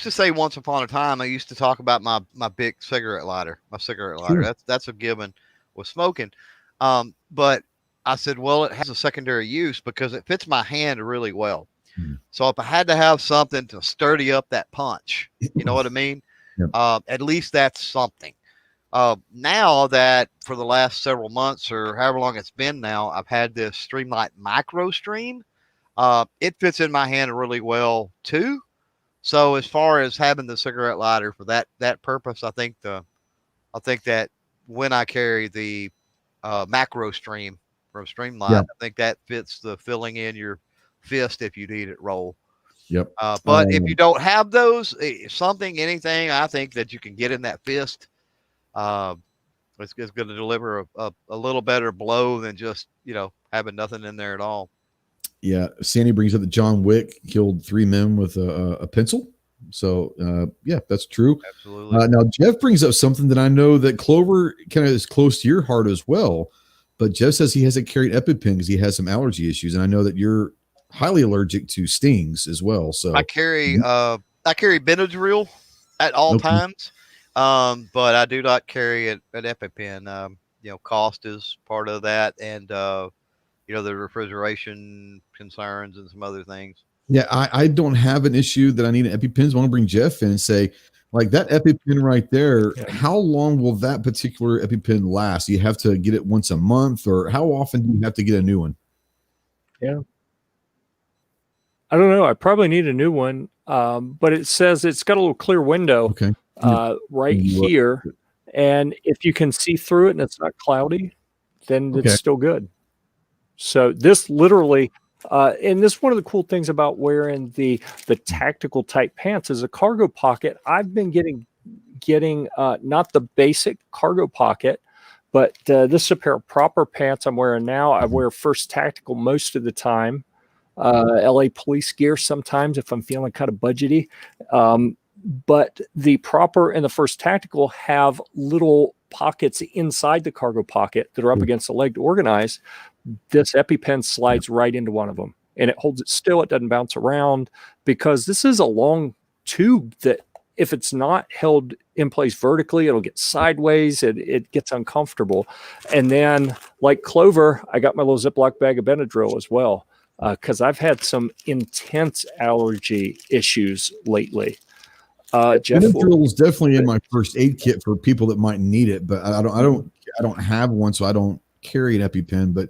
to say once upon a time, I used to talk about my big cigarette lighter, That's a given with smoking. But I said, well, it has a secondary use because it fits my hand really well. Hmm. So if I had to have something to sturdy up that punch, you know what I mean? Yep. At least that's something. Now that for the last several months or however long it's been now, I've had this Streamlight Micro Stream. It fits in my hand really well too. So as far as having the cigarette lighter for that purpose, I think that when I carry the Macro Stream from Streamlight, Yeah. I think that fits the filling in your fist if you need it role. Yep. But if you don't have those, anything, I think that you can get in that fist. It's going to deliver a little better blow than just, having nothing in there at all. Yeah. Sandy brings up that John Wick killed 3 men with a pencil. So, yeah, that's true. Absolutely. Now, Jeff brings up something that I know that Clover kind of is close to your heart as well. But Jeff says he hasn't carried EpiPen because he has some allergy issues. And I know that you're highly allergic to stings as well. So I carry Benadryl at all times. But I do not carry an EpiPen. Cost is part of that, and the refrigeration concerns and some other things. Yeah, I don't have an issue that I need an EpiPen. I want to bring Jeff in and say, like, that EpiPen right there, how long will that particular EpiPen last? Do you have to get it once a month, or how often do you have to get a new one? Yeah. I don't know. I probably need a new one, but it says it's got a little clear window right here. And if you can see through it and it's not cloudy, then it's still good. So this literally, and this is one of the cool things about wearing the tactical type pants is a cargo pocket. I've been getting not the basic cargo pocket, but this is a pair of proper pants I'm wearing now. I wear First Tactical most of the time. LA police gear sometimes if I'm feeling kind of budgety. But the proper and the First Tactical have little pockets inside the cargo pocket that are up against the leg to organize. This EpiPen slides right into one of them and it holds it still. It doesn't bounce around because this is a long tube that if it's not held in place vertically, it'll get sideways. It gets uncomfortable. And then like Clover, I got my little Ziploc bag of Benadryl as well. Because I've had some intense allergy issues lately. Jeff, Benadryl is definitely in my first aid kit for people that might need it, but I don't have one, so I don't carry an EpiPen. But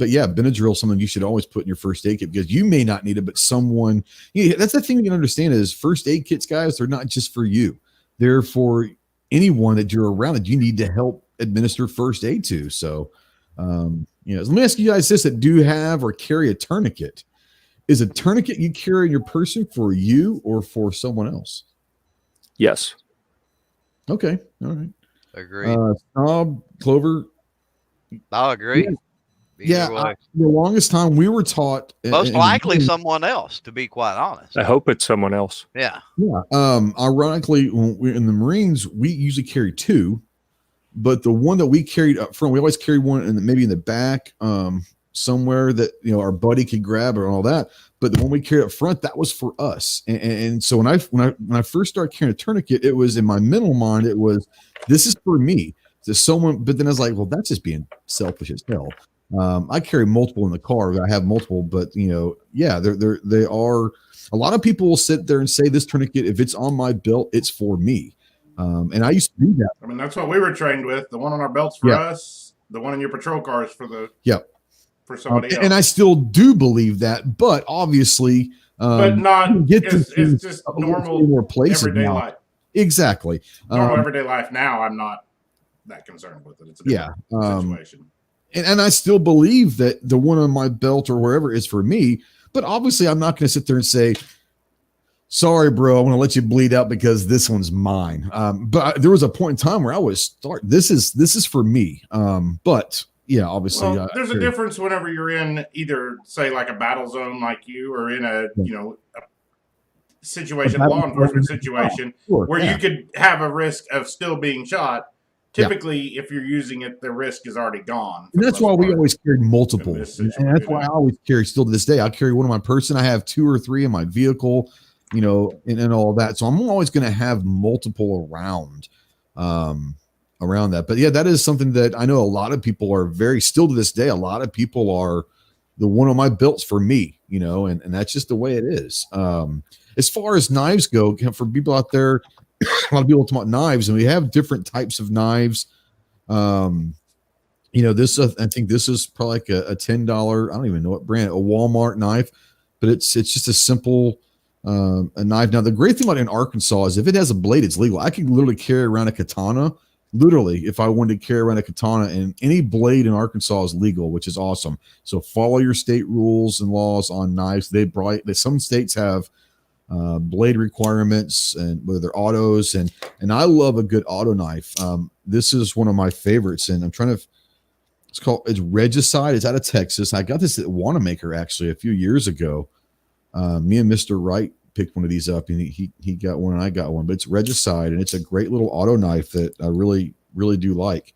yeah, Benadryl is something you should always put in your first aid kit because you may not need it, but someone. That's the thing you can understand is first aid kits, guys. They're not just for you; they're for anyone that you're around that you need to help administer first aid to. So. Let me ask you guys this that do have or carry a tourniquet. Is a tourniquet you carry in your person for you or for someone else? Yes. Okay. All right. Agree. Snob, Clover. I'll agree. The longest time we were taught. Most likely someone else, to be quite honest. I hope it's someone else. Yeah. Yeah. Ironically, when we're in the Marines, we usually carry 2. But the one that we carried up front, we always carry one maybe in the back somewhere that our buddy could grab or all that. But the one we carried up front, that was for us. And so when I first started carrying a tourniquet, it was in my mental mind, it was this is for me. To someone, but then I was like, well, that's just being selfish as hell. I carry multiple in the car. I have multiple, but they are. A lot of people will sit there and say this tourniquet, if it's on my belt, it's for me. And I used to do that. I mean, that's what we were trained with. The one on our belts for us, the one in your patrol car is for for somebody else. And I still do believe that, but obviously, but not. It's just normal more places everyday now. life. Exactly. Normal everyday life. Now, I'm not that concerned with it. It's a different situation. And I still believe that the one on my belt or wherever is for me. But obviously, I'm not going to sit there and say, sorry, bro, I want to let you bleed out because this one's mine. But there was a point in time where I was this is for me. But yeah, obviously, there's a difference whenever you're in either say like a battle zone like you or in a situation, law enforcement situation where you could have a risk of still being shot. Typically, if you're using it, the risk is already gone. And that's why we always carried multiple. And that's why I always carry still to this day. I carry one in my person. I have 2 or 3 in my vehicle. And all that. So I'm always going to have multiple around. around that. But yeah, that is something that I know a lot of people are still to this day. A lot of people are the one on my belts for me, and that's just the way it is. As far as knives go, for people out there, a lot of people talk about knives, and we have different types of knives. This I think this is probably like a $10. I don't even know what brand, a Walmart knife, but it's just a simple a knife. Now the great thing about it in Arkansas is if it has a blade, it's legal. I can literally carry around a katana. Literally, if I wanted to carry around a katana, and any blade in Arkansas is legal, which is awesome. So follow your state rules and laws on knives. Some states have blade requirements, and whether they're autos, and I love a good auto knife. This is one of my favorites, and it's Regicide. It's out of Texas. I got this at Wanamaker actually a few years ago. Me and Mr. Wright picked one of these up, and he got one and I got one, but it's Regicide, and it's a great little auto knife that I really, really do like.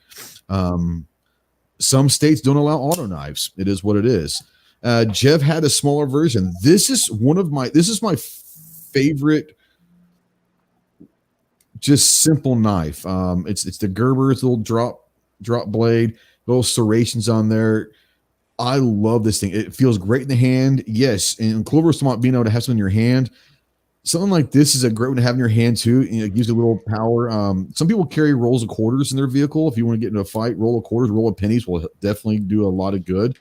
Some states don't allow auto knives. It is what it is. Jeff had a smaller version. This is my favorite, just simple knife. It's the Gerber. It's a little drop blade, little serrations on there. I love this thing. It feels great in the hand. Yes. And Clover's talking about being able to have something in your hand. Something like this is a great one to have in your hand too. It gives you a little power. Some people carry rolls of quarters in their vehicle. If you want to get into a fight, roll of quarters, roll of pennies will definitely do a lot of good.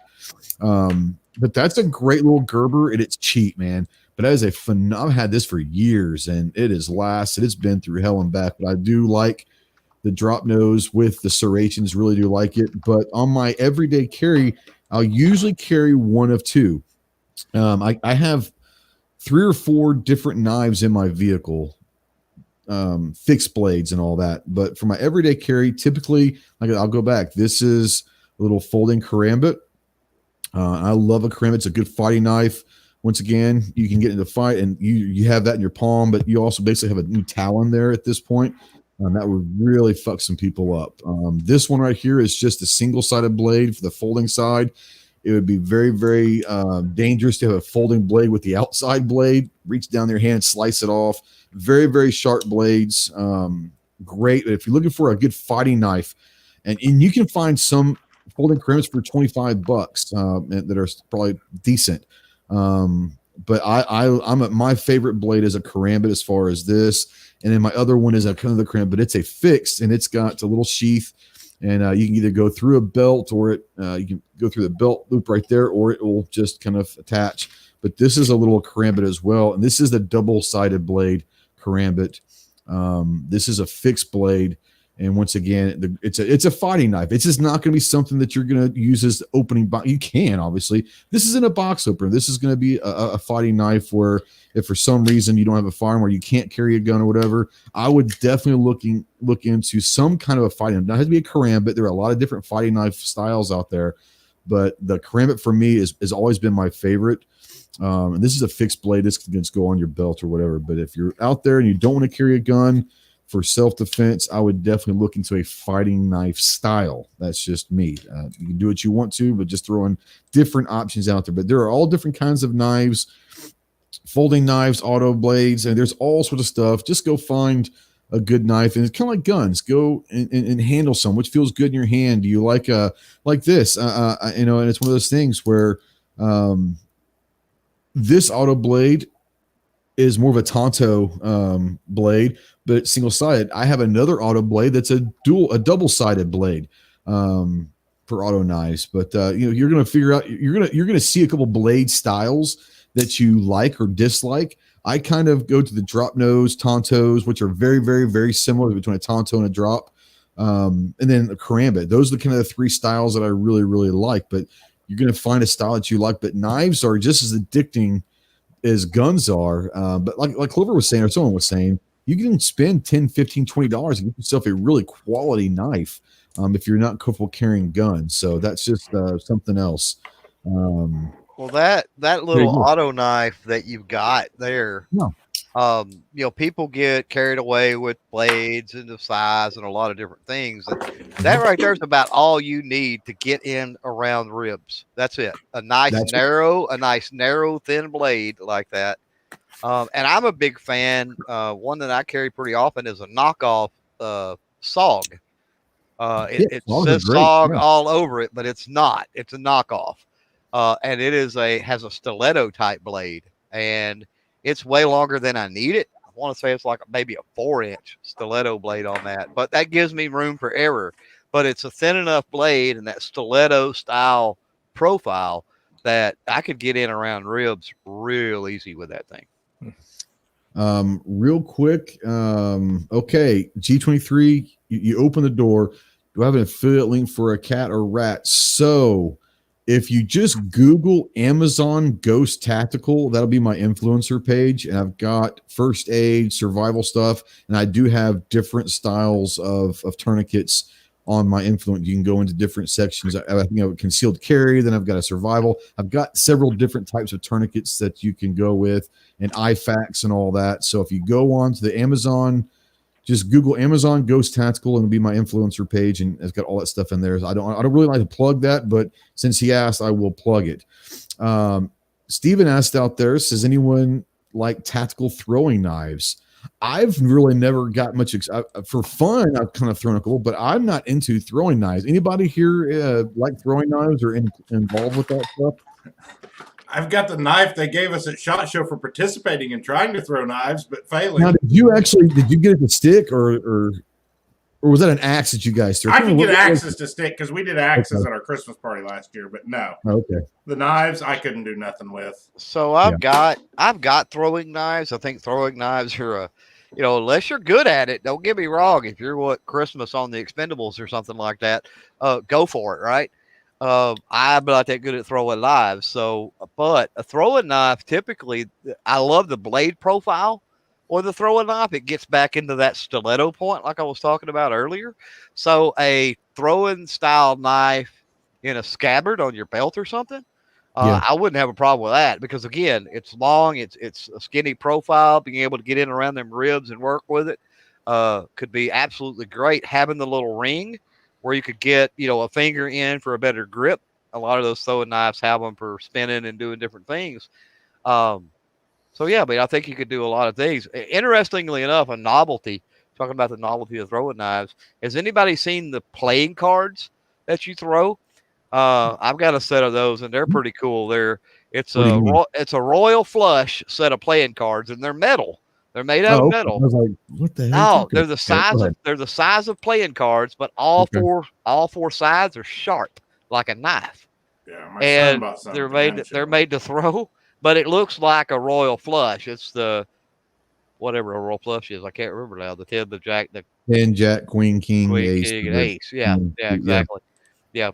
But that's a great little Gerber, and it's cheap, man. But that is I've had this for years, and it has lasted. It's been through hell and back. But I do like the drop nose with the serrations. Really do like it. But on my everyday carry, I'll usually carry one of two. I have 3 or 4 different knives in my vehicle, fixed blades and all that. But for my everyday carry, typically, I'll go back. This is a little folding karambit. I love a karambit. It's a good fighting knife. Once again, you can get into a fight, and you have that in your palm, but you also basically have a new talon there at this point. That would really fuck some people up. This one right here is just a single-sided blade for the folding side. It would be very, very dangerous to have a folding blade with the outside blade. Reach down your hand, slice it off. Very, very sharp blades. Great. If you're looking for a good fighting knife, and you can find some folding karambits for $25 that are probably decent. But my favorite blade is a karambit as far as this. And then my other one is a kind of the karambit, but it's a fixed, and it's got a little sheath. And you can either go through a belt, or you can go through the belt loop right there, or it will just kind of attach. But this is a little karambit as well. And this is the double-sided blade karambit. This is a fixed blade. And once again, it's a fighting knife. It's just not going to be something that you're going to use as opening box. You can, obviously. This isn't a box opener. This is going to be a fighting knife where if for some reason you don't have a firearm or you can't carry a gun or whatever, I would definitely look into some kind of a fighting knife. It has to be a karambit. There are a lot of different fighting knife styles out there, but the karambit for me has always been my favorite. And this is a fixed blade. This can just go on your belt or whatever. But if you're out there and you don't want to carry a gun for self-defense, I would definitely look into a fighting knife style. That's just me. You can do what you want to, but just throwing different options out there. But there are all different kinds of knives, folding knives, auto blades, and there's all sorts of stuff. Just go find a good knife, and it's kind of like guns. Go and handle some, which feels good in your hand. Do you like this? And it's one of those things where this auto blade is more of a Tonto blade, but it's single-sided. I have another auto blade that's a double-sided blade for auto knives. But you're going to figure out, you're going to see a couple blade styles that you like or dislike. I kind of go to the drop nose Tontos, which are very, very, very similar between a Tonto and a drop, and then a karambit. Those are the kind of the 3 styles that I really, really like. But you're going to find a style that you like. But knives are just as addicting as guns are. But like Clover was saying, or someone was saying, you can spend $10, $15, $20 and get yourself a really quality knife if you're not comfortable carrying guns. So that's just something else. Well, that little auto knife that you've got there, people get carried away with blades and the size and a lot of different things. That right there is about all you need to get in around ribs. That's it. A nice narrow, thin blade like that. And I'm a big fan. One that I carry pretty often is a knockoff SOG. It says SOG all over it, but it's not. It's a knockoff, and it has a stiletto type blade, and it's way longer than I need it. I want to say it's like maybe a 4-inch stiletto blade on that, but that gives me room for error. But it's a thin enough blade and that stiletto style profile that I could get in around ribs real easy with that thing. Real quick. Okay. G23, you open the door. Do I have an affiliate link for a cat or rat? So if you just Google Amazon Ghost Tactical, that'll be my influencer page. And I've got first aid, survival stuff. And I do have different styles of tourniquets on my influence. You can go into different sections. I think I have a concealed carry, then I've got a survival. I've got several different types of tourniquets that you can go with, and IFAKs and all that. So if you go on to the Amazon, just Google Amazon Ghost Tactical, and it'll be my influencer page, and it's got all that stuff in there. So I don't really like to plug that, but since he asked, I will plug it. Steven asked out there, says anyone like tactical throwing knives? I've really never got much for fun. I've kind of thrown a couple, but I'm not into throwing knives. Anybody here like throwing knives or involved with that stuff? I've got the knife they gave us at SHOT Show for participating and trying to throw knives, but failing. Now, did you get it to stick, or was that an axe that you guys threw? I can get axes to stick because we did axes at our Christmas party last year, but no. Okay. The knives I couldn't do nothing with. So I've got throwing knives. I think throwing knives are unless you're good at it, don't get me wrong. If you're Christmas on the Expendables or something like that, go for it, right? I'm not that good at throwing knives. But a throwing knife, typically, I love the blade profile or the throwing knife. It gets back into that stiletto point like I was talking about earlier. So a throwing style knife in a scabbard on your belt or something, I wouldn't have a problem with that because, again, it's long, it's a skinny profile. Being able to get in around them ribs and work with it could be absolutely great. Having the little ring where you could get, a finger in for a better grip. A lot of those throwing knives have them for spinning and doing different things. So, yeah, but I think you could do a lot of things. Interestingly enough, a novelty, talking about the novelty of throwing knives, has anybody seen the playing cards that you throw? I've got a set of those, and they're pretty cool. It's a royal flush set of playing cards, and they're metal. They're made out of metal. I was like, what the hell? No, they're the size of playing cards, but all four sides are sharp like a knife. Yeah, my son bought some. They're made to throw, but it looks like a royal flush. It's the whatever a royal flush is. I can't remember now. The 10, the jack, the 10, jack, queen, king, ace, king, and ace. Yeah, exactly. Yeah.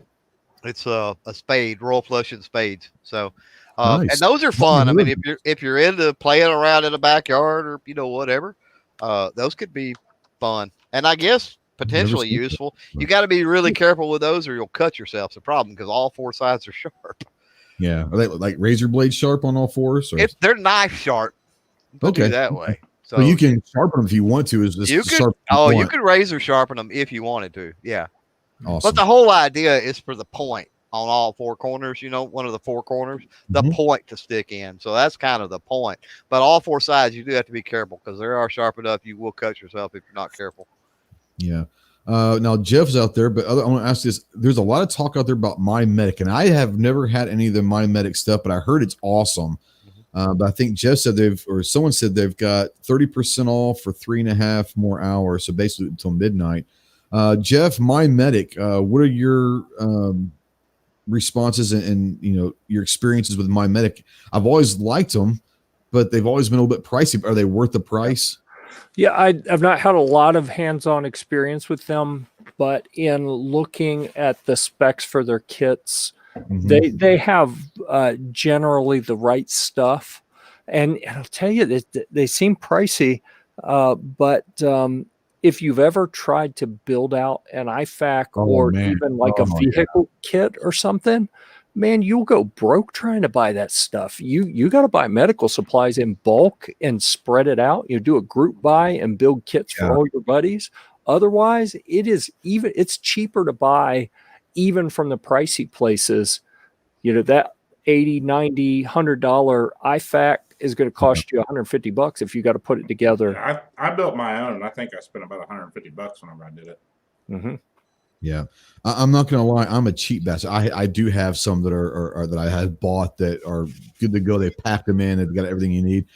It's a spade, royal flush and spades. So, nice. And those are fun. I mean, if you're into playing around in the backyard or whatever, those could be fun and I guess potentially useful. You got to be really careful with those, or you'll cut yourself. It's a problem because all four sides are sharp. Yeah, are they like razor blade sharp on all fours? They're knife sharp. Okay, that way. So you can sharpen them if you want to. You can razor sharpen them if you wanted to. Yeah. Awesome. But the whole idea is for the point on all four corners, one of the four corners, the point to stick in. So that's kind of the point. But all four sides, you do have to be careful because they are sharp enough. You will cut yourself if you're not careful. Yeah. Now Jeff's out there, but I want to ask this. There's a lot of talk out there about MyMedic, and I have never had any of the MyMedic stuff, but I heard it's awesome. But I think Jeff said someone said they've got 30% off for 3.5 more hours. So basically until midnight. Jeff, MyMedic, what are your responses and your experiences with MyMedic? I've always liked them, but they've always been a little bit pricey. Are they worth the price? Yeah, I've not had a lot of hands-on experience with them, but in looking at the specs for their kits, they have generally the right stuff. And I'll tell you, they seem pricey, but if you've ever tried to build out an IFAK even like a vehicle kit or something, man, you'll go broke trying to buy that stuff. You got to buy medical supplies in bulk and spread it out. You do a group buy and build kits for all your buddies. Otherwise, it's cheaper to buy even from the pricey places. That $80, $90, $100 IFAK is going to cost you $150 if you got to put it together. I built my own, and I think I spent about $150 whenever I did it. Yeah. I'm not going to lie. I'm a cheap bastard. I do have some that are that I have bought that are good to go. They packed them in. They've got everything you need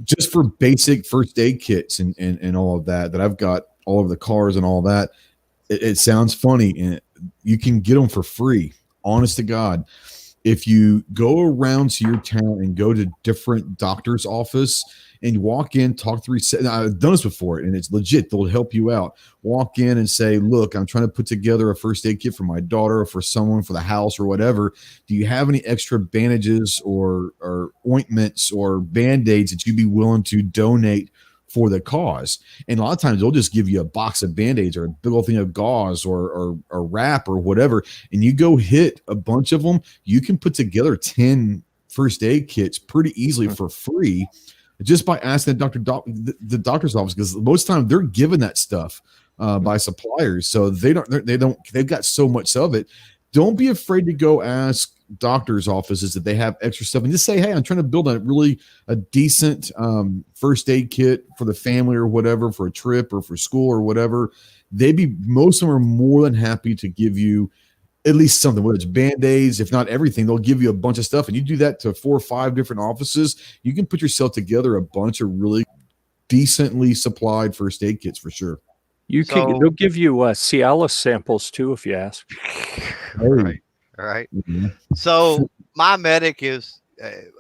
just for basic first aid kits and all of that I've got all over the cars and all that. It sounds funny, and you can get them for free. Honest to God. If you go around to your town and go to different doctor's office and you walk in, talk to I've done this before and it's legit. They'll help you out. Walk in and say, look, I'm trying to put together a first aid kit for my daughter or for someone for the house or whatever. Do you have any extra bandages or ointments or Band-Aids that you'd be willing to donate for the cause? And a lot of times they'll just give you a box of Band-Aids or a big old thing of gauze or wrap or whatever, and you go hit a bunch of them. You can put together 10 first aid kits pretty easily for free just by asking the doctor's office, because most of the time they're given that stuff by suppliers, so they've got so much of it. Don't be afraid to go ask doctors' offices that they have extra stuff, and just say, hey, I'm trying to build a decent first aid kit for the family or whatever, for a trip or for school or whatever. Most of them are more than happy to give you at least something, whether it's Band-Aids, if not everything. They'll give you a bunch of stuff, and you do that to 4 or 5 different offices. You can put yourself together a bunch of really decently supplied first aid kits for sure. They'll give you Cialis samples too if you ask. Right. Mm-hmm. So my medic is,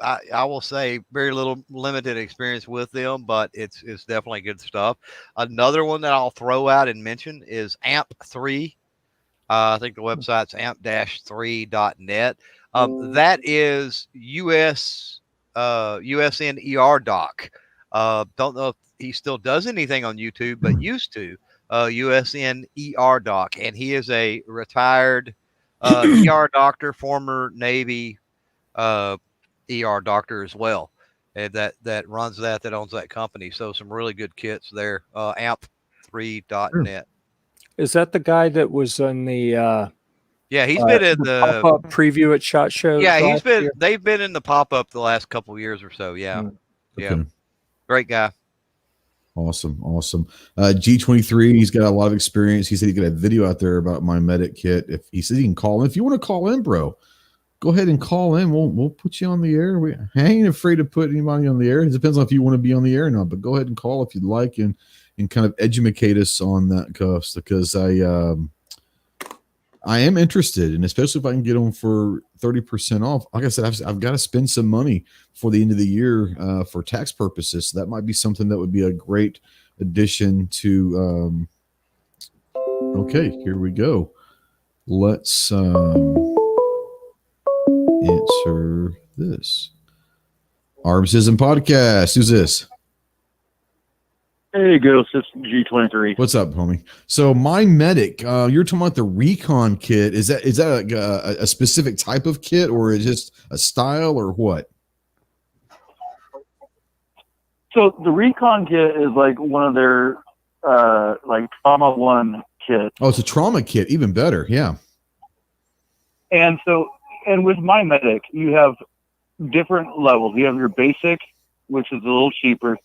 I will say, very limited experience with them, but it's definitely good stuff. Another one that I'll throw out and mention is AMP3. I think the website's amp-3.net. That is USN ER doc. Don't know if he still does anything on YouTube, but used to. USN ER doc, and he is a retired ER doctor, former Navy ER doctor as well, and that runs that owns that company. So some really good kits there. amp3.net. Is that the guy that was on the yeah, he's been at the pop-up preview at SHOT Show? Yeah, they've been in the pop-up the last couple of years or so. Yeah. Okay. Great guy. Awesome. G23, he's got a lot of experience. He said he got a video out there about my medic kit. If he said he can call in. If you want to call in, bro, go ahead and call in. We'll put you on the air. I ain't afraid to put anybody on the air. It depends on if you want to be on the air or not, but go ahead and call if you'd like and kind of educate us on that coast, because I am interested, and especially if I can get them for 30% off. Like I said, I've got to spend some money for the end of the year for tax purposes. So that might be something that would be a great addition to. Okay, here we go. Let's answer this. Armed Citizen Podcast. Who's this? Hey, Ghost, it's G23. What's up, homie? So my medic, you're talking about the recon kit. Is that a specific type of kit, or is it just a style, or what? So the recon kit is like one of their like trauma 1 kits. Oh, it's a trauma kit, even better. Yeah. And with my medic, you have different levels. You have your basic, which is a little cheaper.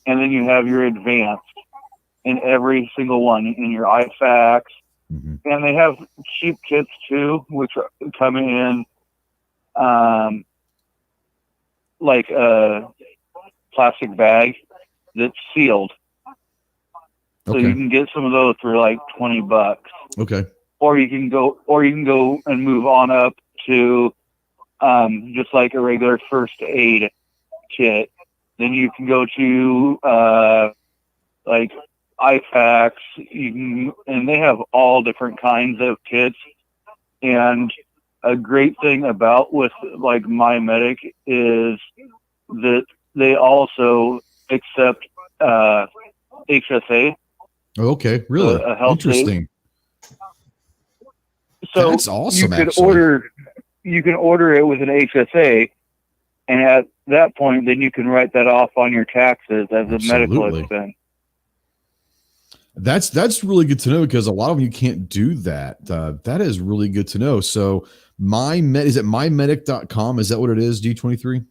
And then you have your advanced in every single one, in your IFACs. Mm-hmm. And they have cheap kits too, which come in like a plastic bag that's sealed. So Okay. you can get some of those for like $20. Okay. Or you can go and move on up to just like a regular first aid kit. Then you can go to like IFACs. And they have all different kinds of kits. And a great thing about with like my medic is that they also accept HSA. Okay, really interesting. So that's awesome. You can order it with an HSA, and at that point, then you can write that off on your taxes as a medical expense. That's really good to know, because a lot of them you can't do that. That is really good to know. So is it mymedic.com? Is that what it is, G23?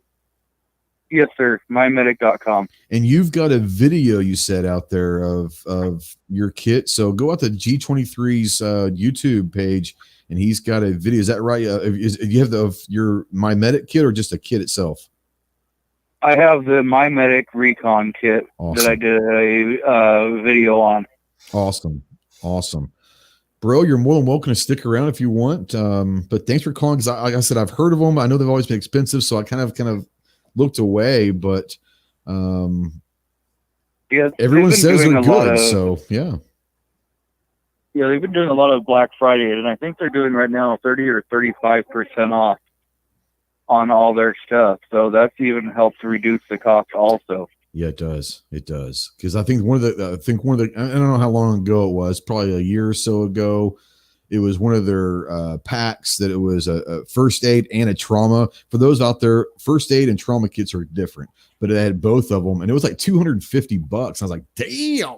Yes, sir. MyMedic.com. And you've got a video you said out there of your kit. So go out to G23's YouTube page, and he's got a video. Is that right? You have your MyMedic kit or just a kit itself? I have the MyMedic Recon kit that I did a video on. Awesome. Bro, you're more than welcome to stick around if you want. But thanks for calling, because like I said, I've heard of them. I know they've always been expensive, so I kind of looked away, but everyone says they're good. So yeah, they've been doing a lot of Black Friday, and I think they're doing right now 30 or 35% off on all their stuff. So that's even helped reduce the cost also. Yeah, it does. Because I think one of the I don't know how long ago it was, probably a year or so ago. It was one of their packs that it was a first aid and a trauma. For those out there, first aid and trauma kits are different, but it had both of them, and it was like $250. I was like, damn!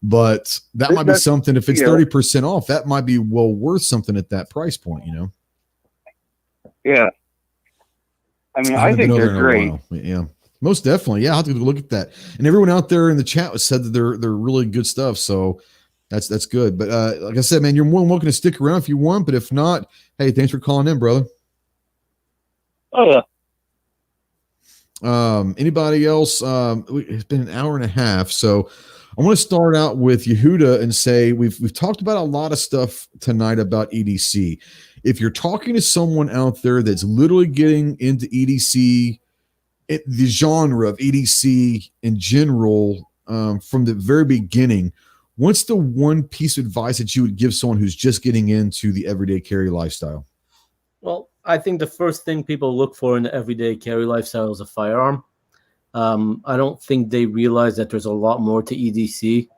But that might be something. If it's 30% off, that might be well worth something at that price point. Yeah. I mean, I think they're great. Yeah, most definitely. Yeah, I'll have to look at that. And everyone out there in the chat said that they're really good stuff. So. That's good. But like I said, man, you're more than welcome to stick around if you want. But if not, hey, thanks for calling in, brother. Oh, yeah. Anybody else? It's been an hour and a half. So I want to start out with Yehuda and say we've talked about a lot of stuff tonight about EDC. If you're talking to someone out there that's literally getting into EDC, the genre of EDC in general, from the very beginning, what's the one piece of advice that you would give someone who's just getting into the everyday carry lifestyle? Well, I think the first thing people look for in the everyday carry lifestyle is a firearm. I don't think they realize that there's a lot more to EDC.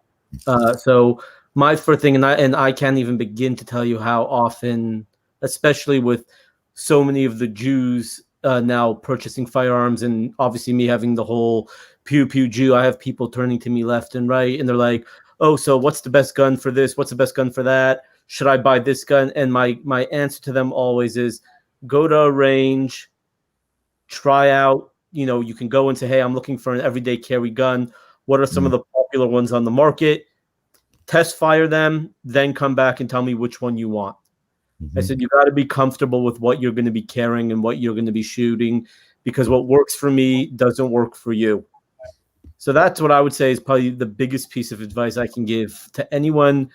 So my first thing, and I can't even begin to tell you how often, especially with so many of the Jews now purchasing firearms, and obviously me having the whole pew pew Jew, I have people turning to me left and right, and they're like, oh, so what's the best gun for this? What's the best gun for that? Should I buy this gun? And my answer to them always is go to a range, try out, you can go and say, hey, I'm looking for an everyday carry gun. What are some of the popular ones on the market? Test fire them, then come back and tell me which one you want. I said, you got to be comfortable with what you're going to be carrying and what you're going to be shooting, because what works for me doesn't work for you. So that's what I would say is probably the biggest piece of advice I can give to anyone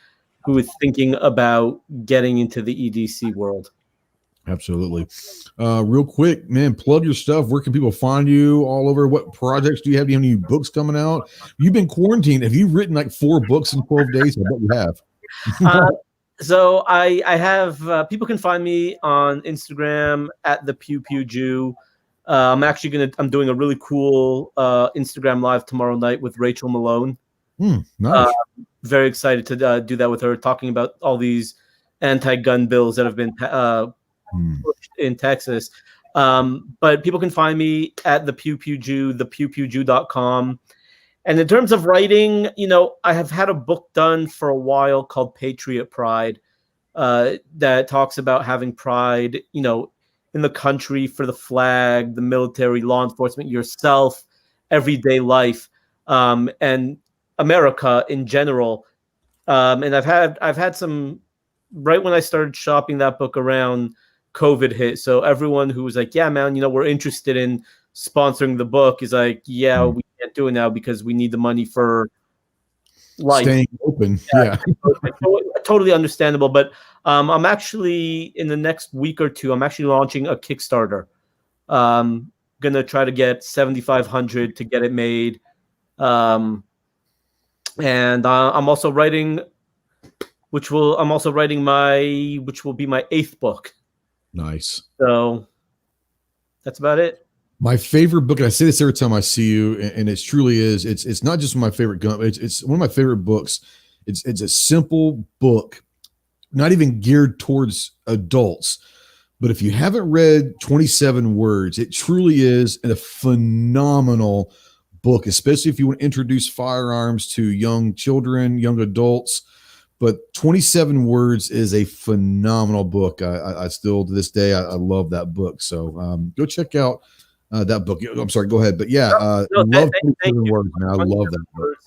who is thinking about getting into the EDC world. Absolutely. Real quick, man, plug your stuff. Where can people find you all over? What projects do you have? Do you have any books coming out? You've been quarantined. Have you written like 4 books in 12 days? I bet you have. So I have, people can find me on Instagram at the Pew Pew Jew. I'm doing a really cool Instagram live tomorrow night with Rachel Malone. Nice. Very excited to do that with her, talking about all these anti-gun bills that have been pushed in Texas. But people can find me at the Pew Pew Jew, thepewpewjew.com. And in terms of writing, I have had a book done for a while called Patriot Pride, that talks about having pride, in the country, for the flag, the military, law enforcement, yourself, everyday life, and America in general. And I've had some, right when I started shopping that book around, COVID hit. So everyone who was like, yeah, man, we're interested in sponsoring the book is like, yeah, we can't do it now because we need the money for life. Staying open. Yeah. Totally understandable. But I'm actually, in the next week or two, I'm actually launching a Kickstarter. Gonna try to get $7,500 to get it made. And I'm also writing which will be my 8th book. Nice. So that's about it. My favorite book, and I say this every time I see you, and it truly is, it's not just my favorite gun, it's one of my favorite books. It's a simple book, not even geared towards adults. But if you haven't read 27 Words, it truly is a phenomenal book, especially if you want to introduce firearms to young children, young adults. But 27 Words is a phenomenal book. I still, to this day, I love that book. So go check out that book. I'm sorry, go ahead. But yeah, love 27 words, man. I love that book.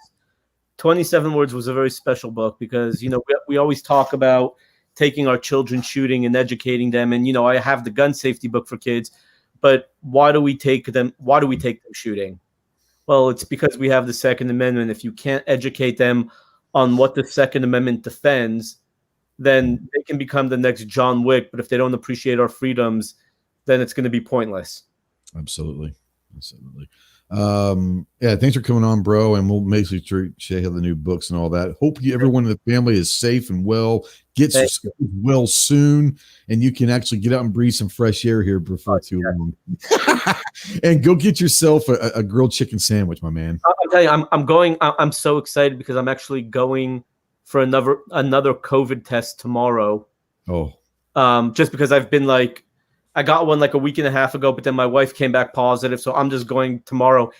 27 Words was a very special book because, we always talk about taking our children shooting and educating them. And, I have the gun safety book for kids, but why do we take them shooting? Well, it's because we have the Second Amendment. If you can't educate them on what the Second Amendment defends, then they can become the next John Wick. But if they don't appreciate our freedoms, then it's going to be pointless. Absolutely. Thanks for coming on, bro. And we'll make sure Shay have the new books and all that. Hope everyone in the family is safe and well, gets well soon, and you can actually get out and breathe some fresh air here before too long. And go get yourself a grilled chicken sandwich, my man. I'll tell you, I'm so excited because I'm actually going for another COVID test tomorrow. Oh. Just because I've been I got one a week and a half ago, but then my wife came back positive. So I'm just going tomorrow.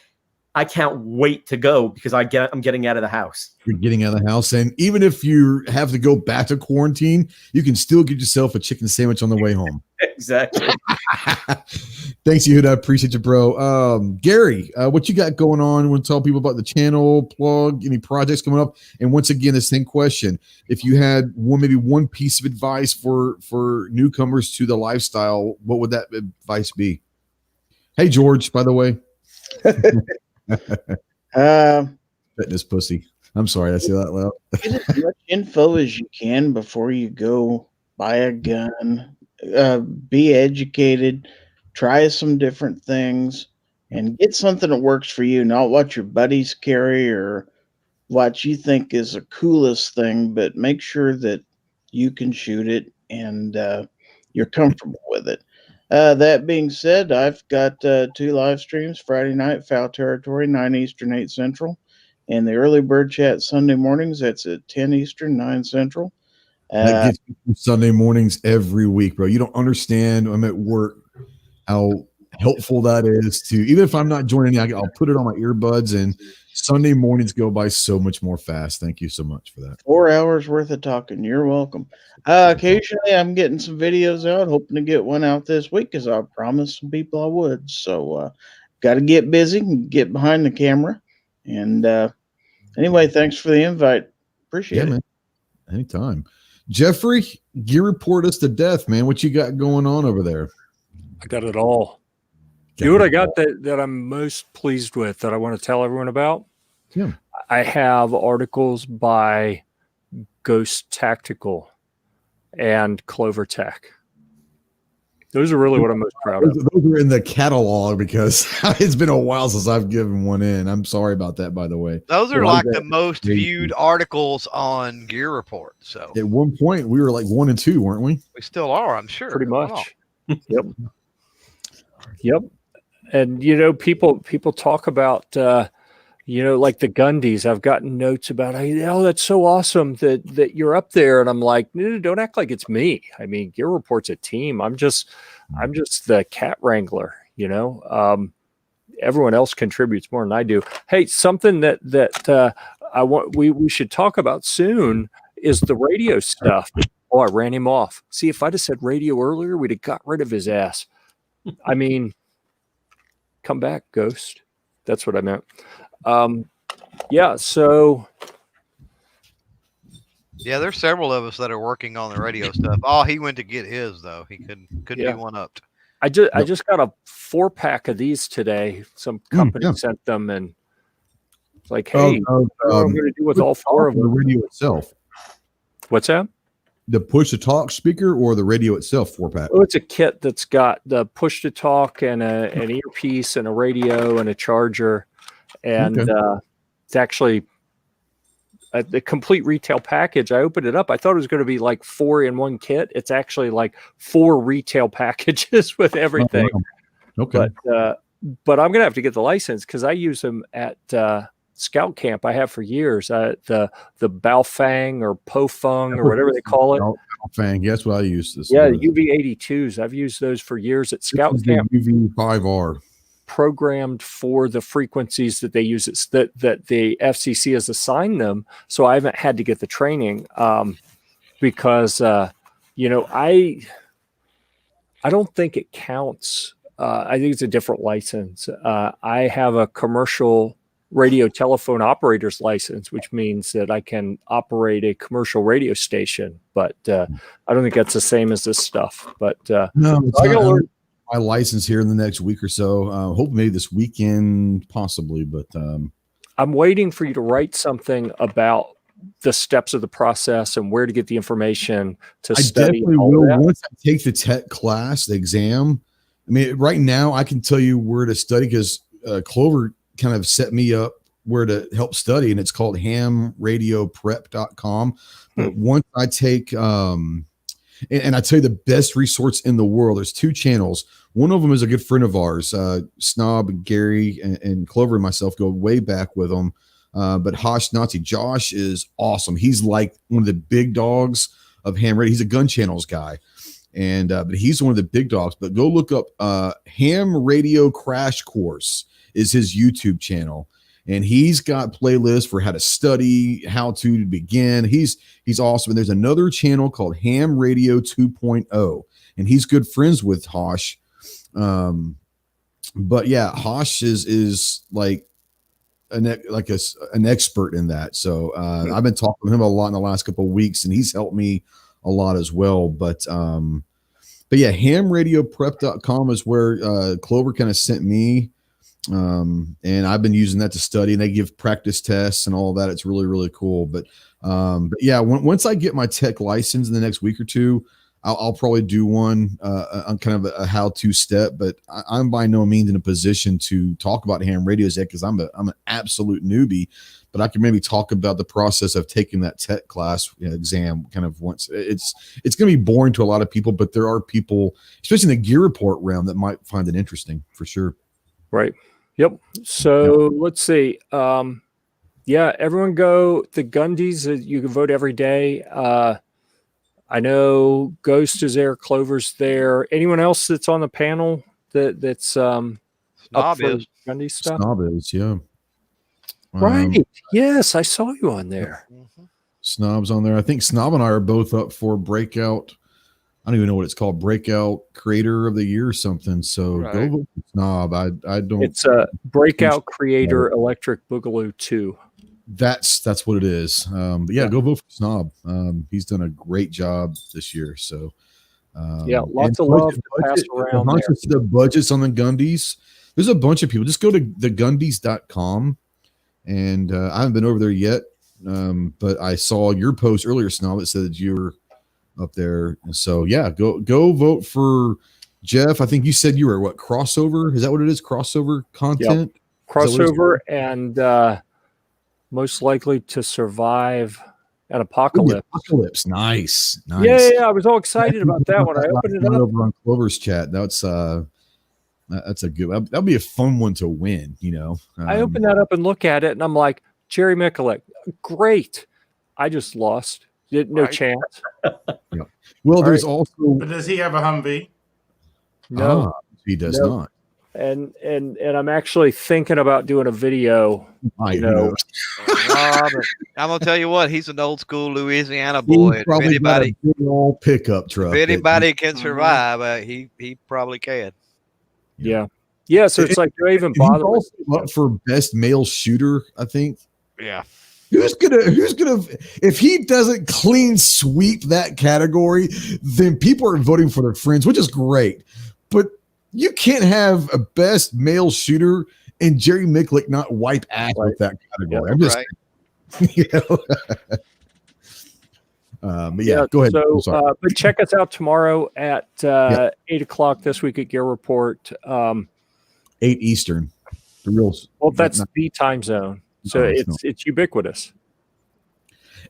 I can't wait to go because I'm getting out of the house. You're getting out of the house. And even if you have to go back to quarantine, you can still get yourself a chicken sandwich on the way home. Exactly. Thanks, Yehuda. I appreciate you, bro. Gary, what you got going on? You want to tell people about the channel, plug, any projects coming up? And once again, the same question. If you had maybe one piece of advice for newcomers to the lifestyle, what would that advice be? Hey, George, by the way. Fitness pussy. I'm sorry, I say that loud. Get as much info as you can before you go buy a gun. Be educated, try some different things, and get something that works for you, not what your buddies carry or what you think is the coolest thing, but make sure that you can shoot it and you're comfortable with it. That being said, I've got 2 live streams, Friday night, Foul Territory, 9 Eastern, 8 Central, and the Early Bird Chat Sunday mornings, that's at 10 Eastern, 9 Central. That gets me Sunday mornings every week, bro. You don't understand. I'm at work, how helpful that is to, even if I'm not joining, I'll put it on my earbuds, and Sunday mornings go by so much more fast. Thank you so much for that. 4 hours worth of talking. You're welcome. Occasionally I'm getting some videos out, hoping to get one out this week because I promised some people I would. So got to get busy and get behind the camera. And anyway, thanks for the invite. Appreciate it. Man. Anytime. Jeffrey, gear report us to death, man. What you got going on over there? I got it all. You know what I got that I'm most pleased with that I want to tell everyone about? Yeah. I have articles by Ghost Tactical and Clover Tech. Those are really what I'm most proud of. Those are in the catalog because it's been a while since I've given one in. I'm sorry about that, by the way. Those are the most viewed articles on Gear Report. So at one point we were 1 and 2, weren't we? We still are, I'm sure. Pretty much. Yep. Yep. And people talk about like the Gundies. I've gotten notes about, oh, that's so awesome that you're up there, and I'm like, no, don't act like it's me. I mean, Gear Report's a team. I'm just the cat wrangler. Everyone else contributes more than I do. Hey, something that I want we should talk about soon is the radio stuff. Oh, I ran him off. See, if I'd have said radio earlier, we'd have got rid of his ass. I mean, come back, Ghost. That's what I meant. So. Yeah, there's several of us that are working on the radio stuff. Oh, he went to get his, though. He couldn't be one-upped. I just got a 4-pack of these today. Some company sent them, and it's like, hey, what am I going to do with all 4 of them? The radio itself. What's that? The push-to-talk speaker or the radio itself 4-pack? Oh, it's a kit that's got the push-to-talk and an earpiece and a radio and a charger. And it's actually the complete retail package. I opened it up. I thought it was going to be 4 in one kit. It's actually 4 retail packages with everything. Oh, wow. Okay. But I'm going to have to get the license because I use them at Scout Camp. I have for years. The Baofeng or Pofeng or whatever they call it. Baofeng. Yeah, that's what I use. Yeah, the UV82s. I've used those for years at Scout Camp. UV5R. Programmed for the frequencies that they use, that the FCC has assigned them. So I haven't had to get the training because I don't think it counts I think it's a different license. I have a commercial radio telephone operator's license, which means that I can operate a commercial radio station, but I don't think that's the same as this stuff. But no, it's I gotta learn my license here in the next week or so. Hope maybe this weekend, possibly, but I'm waiting for you to write something about the steps of the process and where to get the information to study. I definitely will once I take the tech class, the exam. I mean, right now I can tell you where to study because Clover kind of set me up where to help study, and it's called hamradioprep.com. But once I take, and I tell you the best resource in the world, there's 2 channels. One of them is a good friend of ours, Snob, Gary, and Clover and myself go way back with them. But Hosh Nazi, Josh is awesome. He's like one of the big dogs of ham radio. He's a gun channels guy. And but he's one of the big dogs. But go look up Ham Radio Crash Course is his YouTube channel. And he's got playlists for how to study, how to begin. He's awesome. And there's another channel called Ham Radio 2.0. And he's good friends with Hosh. But yeah, Hosh is like an expert in that. So I've been talking to him a lot in the last couple of weeks, and he's helped me a lot as well. But yeah, hamradioprep.com is where Clover kind of sent me. And I've been using that to study, and they give practice tests and all of that. It's really, really cool. But yeah, once I get my tech license in the next week or two, I'll probably do one on kind of a how-to step, but I'm by no means in a position to talk about ham radios yet because I'm an absolute newbie. But I can maybe talk about the process of taking that tech class exam kind of once. It's going to be boring to a lot of people, but there are people, especially in the gear report realm, that might find it interesting for sure. Right. Yep. So let's see. Yeah, everyone go the Gundies. You can vote every day. I know Ghost is there, Clover's there. Anyone else that's on the panel that's Snob up for is. Gundy stuff? Snob is, yeah. Right. Yes, I saw you on there. Snob's on there. I think Snob and I are both up for breakout. I don't even know what it's called, breakout creator of the year or something. So go vote for Snob. I don't. It's a breakout creator electric boogaloo 2. That's what it is. But yeah, go vote for Snob. He's done a great job this year. So yeah, lots of love to pass around there. The budgets on the Gundies. There's a bunch of people. Just go to thegundies.com. And I haven't been over there yet. But I saw your post earlier, Snob, that said that you were up there. And so yeah, go vote for Jeff. I think you said you were what, crossover? Is that what it is? Crossover content? Yep. Crossover and most likely to survive an apocalypse. Apocalypse. Nice. Yeah, I was all excited about that one. I opened it up over on Clover's chat. That's a good. That'll be a fun one to win. I opened that up and look at it, and I'm like, Jerry Mikulek, great. I just lost. No chance. Yeah. Well, there's also. But does he have a Humvee? No, he does not. And I'm actually thinking about doing a video. I know. I'm gonna tell you what, he's an old school Louisiana boy. If anybody got a pickup truck. If anybody can survive, he probably can. Yeah. So it's like, do I even bother? Also up for best male shooter, I think. Yeah. Who's gonna if he doesn't clean sweep that category, then people are voting for their friends, which is great. But you can't have a best male shooter and Jerry Mikulek not wipe ass with that category. I'm just but yeah, go ahead. So but check us out tomorrow at 8:00 this week at Gear Report. 8 Eastern. That's the time zone. So it's ubiquitous.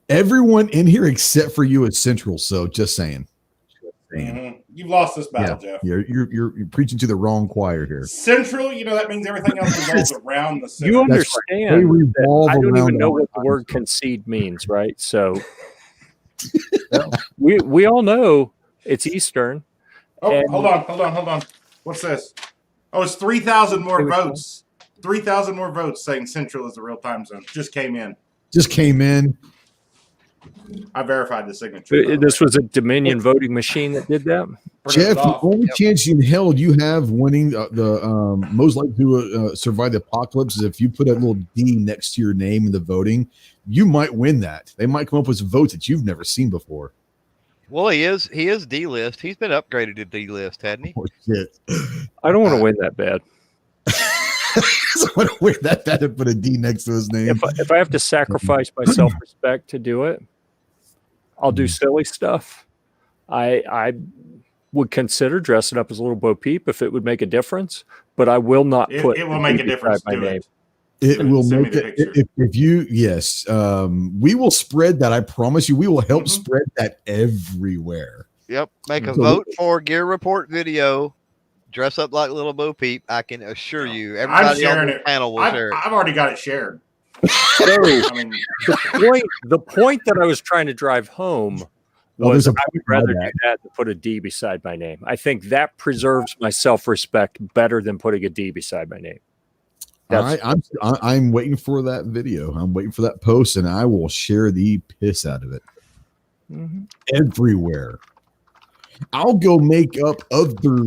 Everyone in here except for you is Central. So just saying. Mm-hmm. You've lost this battle, Jeff. You're preaching to the wrong choir here. Central, that means everything else revolves around the center. You understand? Right. I don't even know what the word concede means, right? So we all know it's Eastern. Oh, hold on. What's this? Oh, it's 3,000 more votes. 3,000 more votes saying Central is the real time zone. Just came in. I verified the signature. This was a Dominion voting machine that did that. Jeff, the only chance in hell you have winning the most likely to survive the apocalypse is if you put a little D next to your name in the voting. You might win that. They might come up with some votes that you've never seen before. Well, he is D-list. He's been upgraded to D-list, hadn't he? Oh, shit. I don't want to win that bad. I want to win that bad and put a D next to his name. If I have to sacrifice my self-respect to do it, I'll do silly stuff. I would consider dressing up as a little Bo Peep if it would make a difference, but I will not put it will make a difference. My name. It will make it if you we will spread that. I promise you, we will help spread that everywhere. Yep. Make a vote for Gear Report video. Dress up like little Bo Peep. I can assure you, everybody on the panel will share it. I've already got it shared. So, the point that I was trying to drive home was I would rather do that than put a D beside my name. I think that preserves my self-respect better than putting a D beside my name. I'm waiting for that video. I'm waiting for that post, and I will share the piss out of it everywhere. I'll go make up other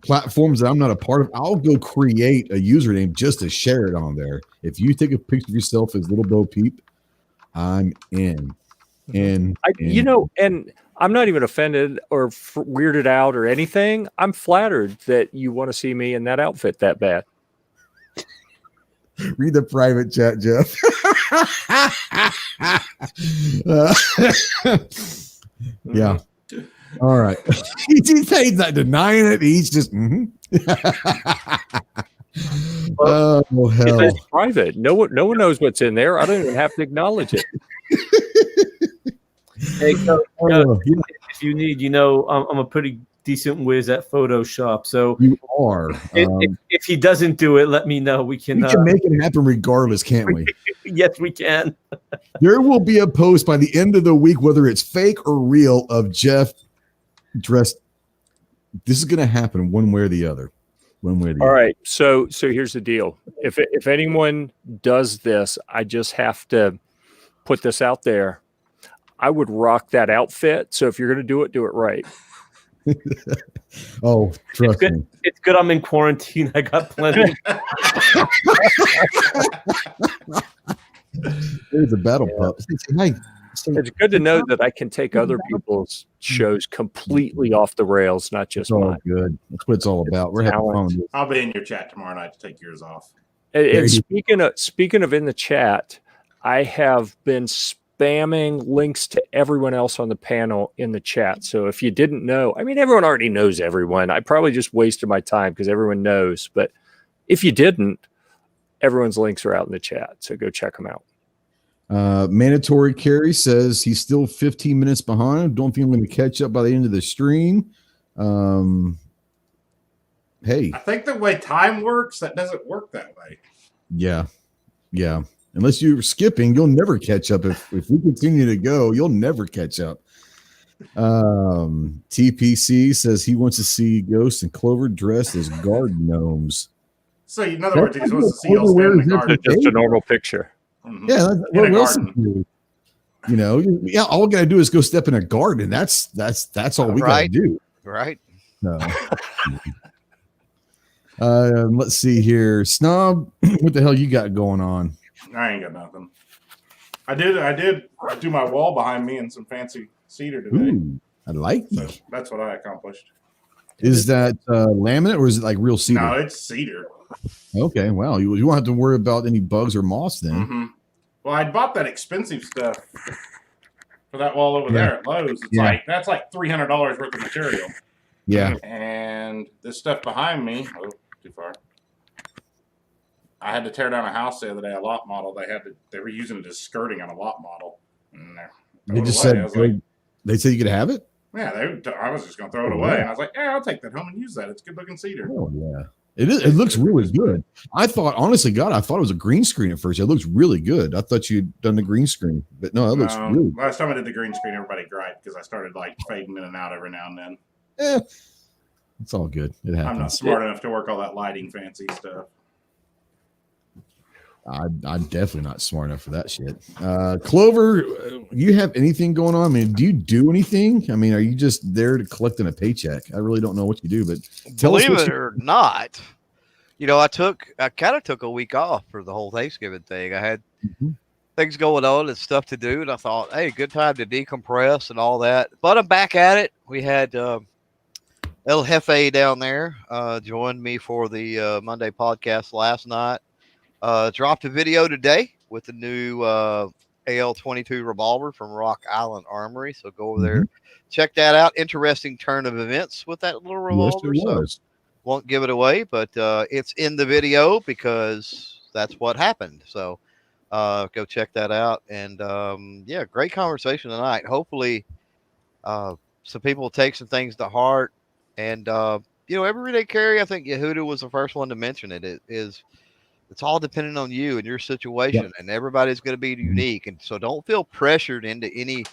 platforms that I'm not a part of. I'll go create a username just to share it on there. If you take a picture of yourself as little Bo Peep, I'm in. And I'm not even offended or weirded out or anything. I'm flattered that you want to see me in that outfit that bad. Read the private chat, Jeff. Yeah. All right. He's not denying it. He's just. Oh hell! It's private. No one knows what's in there. I don't even have to acknowledge it. Hey, if you need, I'm a pretty decent whiz at Photoshop. So you are. If he doesn't do it, let me know. We can make it happen regardless, can't we? Yes, we can. There will be a post by the end of the week, whether it's fake or real, of Jeff dressed. This is going to happen one way or the other. All right. So here's the deal. If anyone does this, I just have to put this out there. I would rock that outfit. So if you're going to do it right. Oh, trust me. It's good I'm in quarantine. I got plenty. There's a battle pup. It's good to know that I can take other people's shows completely off the rails, not just mine. Good. That's what it's all about. We're having fun. I'll be in your chat tomorrow night to take yours off. And speaking of in the chat, I have been spamming links to everyone else on the panel in the chat. So if you didn't know, everyone already knows everyone. I probably just wasted my time because everyone knows. But if you didn't, everyone's links are out in the chat. So go check them out. Mandatory Carry says he's still 15 minutes behind. Don't think I'm going to catch up by the end of the stream. Hey, I think the way time works, that doesn't work that way. Yeah. Unless you're skipping, you'll never catch up. If we continue to go, you'll never catch up. TPC says he wants to see Ghost and Clover dressed as garden gnomes. So in other words, he's supposed to see y'all stand in the garden. Just a normal picture. Mm-hmm. Yeah, what else do? All we gotta do is go step in a garden. That's all we gotta do. Right. No. Let's see here. Snob, what the hell you got going on? I ain't got nothing. I did do my wall behind me in some fancy cedar today. Ooh, I like that. So that's what I accomplished. Is that laminate or is it like real cedar? No, it's cedar. Okay, well, you won't have to worry about any bugs or moss then. Mm-hmm. Well, I bought that expensive stuff for that wall over there at Lowe's. It's that's like $300 worth of material. Yeah. And this stuff behind me, too far. I had to tear down a house the other day, a lot model. They were using it as skirting on a lot model. And they just said they said you could have it? Yeah, I was just going to throw it away. And I was like, yeah, I'll take that home and use that. It's good looking cedar. Oh, yeah. It looks really good. I thought, honestly, God, it was a green screen at first. It looks really good. I thought you'd done the green screen, but no, it looks really good. Last time I did the green screen, everybody griped because I started fading in and out every now and then. It's all good. It happens. I'm not smart enough to work all that lighting fancy stuff. I'm definitely not smart enough for that shit. Clover, you have anything going on? I mean, do you do anything? I mean, are you just there to collecting a paycheck? I really don't know what you do, but believe it or not, I kind of took a week off for the whole Thanksgiving thing. I had things going on and stuff to do, and I thought, hey, good time to decompress and all that. But I'm back at it. We had El Jefe down there joined me for the Monday podcast last night. Dropped a video today with the new AL-22 revolver from Rock Island Armory. So go over there, check that out. Interesting turn of events with that little revolver. Yes, it was. So won't give it away, but it's in the video because that's what happened. So go check that out. And yeah, great conversation tonight. Hopefully some people will take some things to heart. And, everyday carry, I think Yehuda was the first one to mention it. It's all dependent on you and your situation, and everybody's going to be unique. And so don't feel pressured into any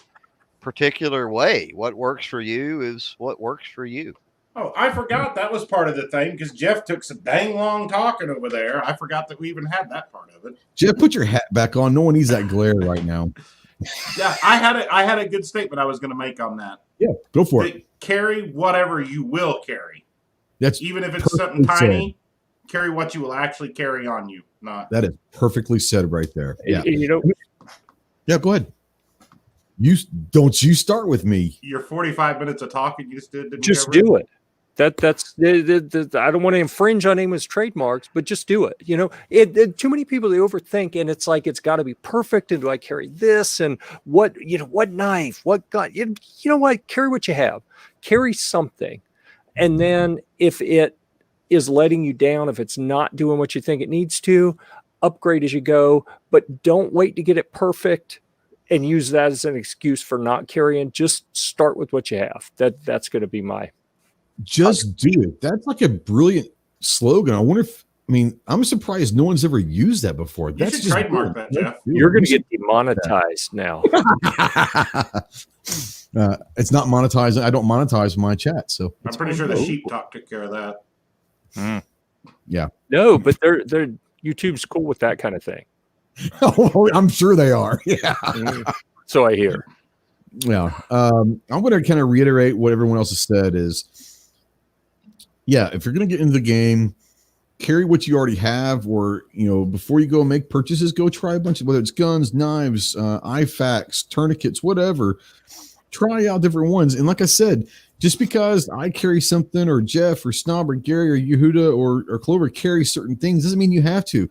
particular way. What works for you is what works for you. Oh, I forgot that was part of the thing because Jeff took some dang long talking over there. I forgot that we even had that part of it. Jeff, put your hat back on. No one needs that glare right now. Yeah, I had a good statement I was going to make on that. Yeah, go for it. Carry whatever you will carry. That's even if it's something tiny. Carry what you will actually carry on you. Not that is perfectly said right there. Yeah, yeah. Go ahead. You start with me. Your 45 minutes of talking you just did. Just do it. That's I don't want to infringe on anyone's trademarks, but just do it. Too many people, they overthink, and it's like it's got to be perfect. And do I carry this? And what knife? What gun? You know what? Carry what you have. Carry something, and then if it is letting you down, if it's not doing what you think it needs to, upgrade as you go. But don't wait to get it perfect and use that as an excuse for not carrying. Just start with what you have. That's going to be my. Just do it. That's like a brilliant slogan. I wonder I'm surprised no one's ever used that before. You should trademark that, Jeff. You're going to get demonetized now. It's not monetized. I don't monetize my chat, so I'm pretty sure the Sheep Talk took care of that. Yeah. No, but they're YouTube's cool with that kind of thing. Oh, I'm sure they are. Yeah. So I hear. Yeah. I'm going to kind of reiterate what everyone else has said is, yeah, if you're going to get into the game, carry what you already have, or, before you go make purchases, go try a bunch of, whether it's guns, knives, IFAKs, tourniquets, whatever, try out different ones. And like I said, just because I carry something, or Jeff or Snob or Gary or Yehuda or Clover carry certain things, doesn't mean you have to.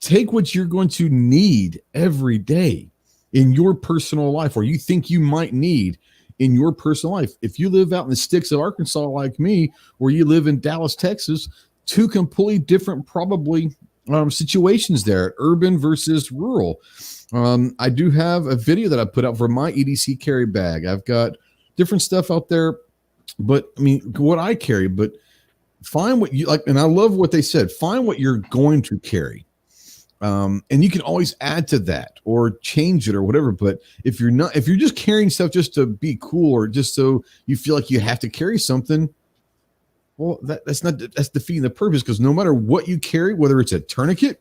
Take what you're going to need every day in your personal life, or you think you might need in your personal life. If you live out in the sticks of Arkansas like me, or you live in Dallas, Texas, two completely different probably situations there, urban versus rural. I do have a video that I put out for my EDC carry bag. I've got different stuff out there, but what I carry, but find what you like. And I love what they said, find what you're going to carry. And you can always add to that or change it or whatever. But if you're just carrying stuff just to be cool, or just so you feel like you have to carry something, well, that's defeating the purpose. Because no matter what you carry, whether it's a tourniquet,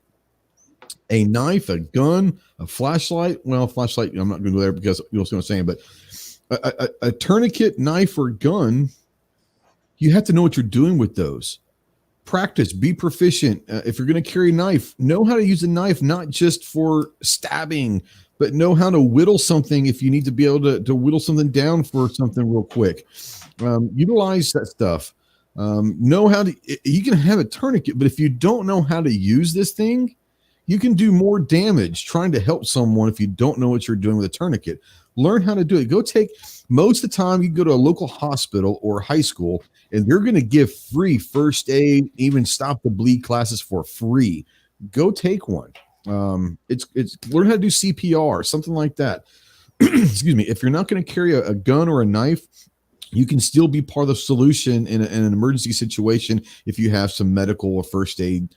a knife, a gun, a flashlight, I'm not going to go there because you'll see what I'm saying, but a tourniquet, knife, or gun, you have to know what you're doing with those. Practice, be proficient. If you're going to carry a knife, know how to use a knife, not just for stabbing, but know how to whittle something if you need to be able to whittle something down for something real quick. Utilize that stuff. Know how to, you can have a tourniquet, but if you don't know how to use this thing, you can do more damage trying to help someone if you don't know what you're doing with a tourniquet. Learn how to do it. Most of the time you go to a local hospital or high school, and they're going to give free first aid, even stop the bleed classes for free. Go take one. It's learn how to do CPR, something like that. Excuse me. If you're not going to carry a gun or a knife, you can still be part of the solution in an emergency situation if you have some medical or first aid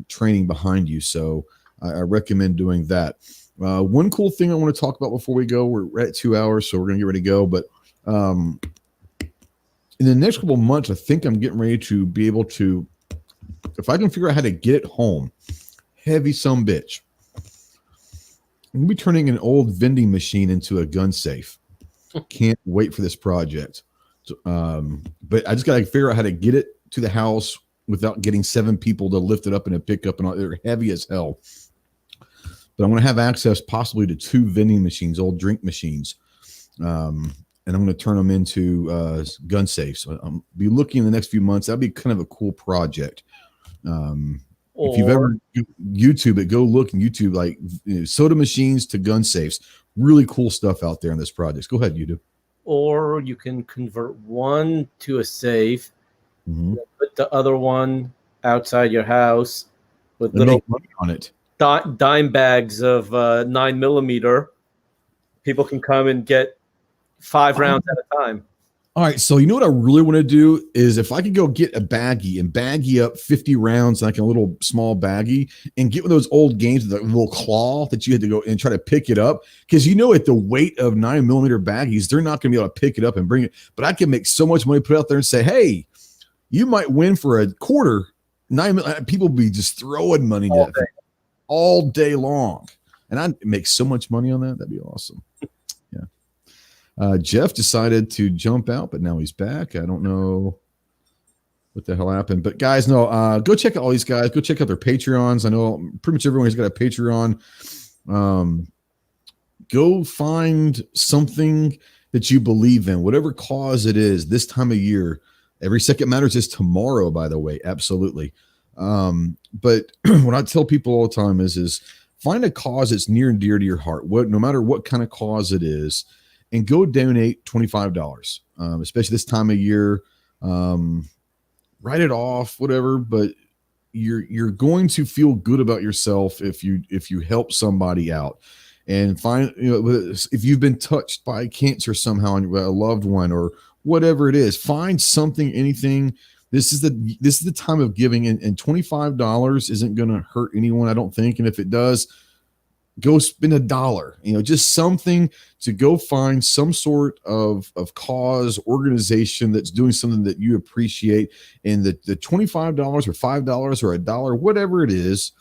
training behind you. So I recommend doing that. One cool thing I want to talk about before we go, we're at 2 hours, so we're going to get ready to go. But in the next couple of months, I think I'm getting ready to be able to, if I can figure out how to get it home, heavy sumbitch. I'm gonna be turning an old vending machine into a gun safe. Can't wait for this project. So, but I just gotta figure out how to get it to the house without getting 7 people to lift it up in a pickup, and all. They're heavy as hell. But I'm gonna have access possibly to 2 vending machines, old drink machines, and I'm gonna turn them into gun safes. So I'll be looking in the next few months. That'd be kind of a cool project. If you've ever YouTube it, go look in YouTube, like soda machines to gun safes. Really cool stuff out there in this project. Go ahead, YouTube. Or you can convert one to a safe, put the other one outside your house with little money on it. Dime bags of 9mm. People can come and get 5 rounds at a time. All right, so you know what I really want to do is if I could go get a baggie and baggie up 50 rounds like a little small baggie and get one of those old games with a little claw that you had to go and try to pick it up, because at the weight of 9mm baggies, they're not going to be able to pick it up and bring it. But I can make so much money, put it out there and say, hey, you might win for a quarter. People will be just throwing money all day long. And I'd make so much money on that. That'd be awesome. Jeff decided to jump out, but now he's back. I don't know what the hell happened. But guys, no, go check out all these guys. Go check out their Patreons. I know pretty much everyone has got a Patreon. Go find something that you believe in, whatever cause it is this time of year. Every Second Matters is tomorrow, by the way. Absolutely. But what I tell people all the time is find a cause that's near and dear to your heart. No matter what kind of cause it is, and go donate $25, especially this time of year. Write it off, whatever, but you're going to feel good about yourself if you help somebody out. And find, if you've been touched by cancer somehow, and a loved one or whatever it is, find something, anything. This is the time of giving, and $25 isn't going to hurt anyone, I don't think. And if it does, go spend $1, just something to go find some sort of cause, organization that's doing something that you appreciate. And the $25 or $5 or $1, whatever it is,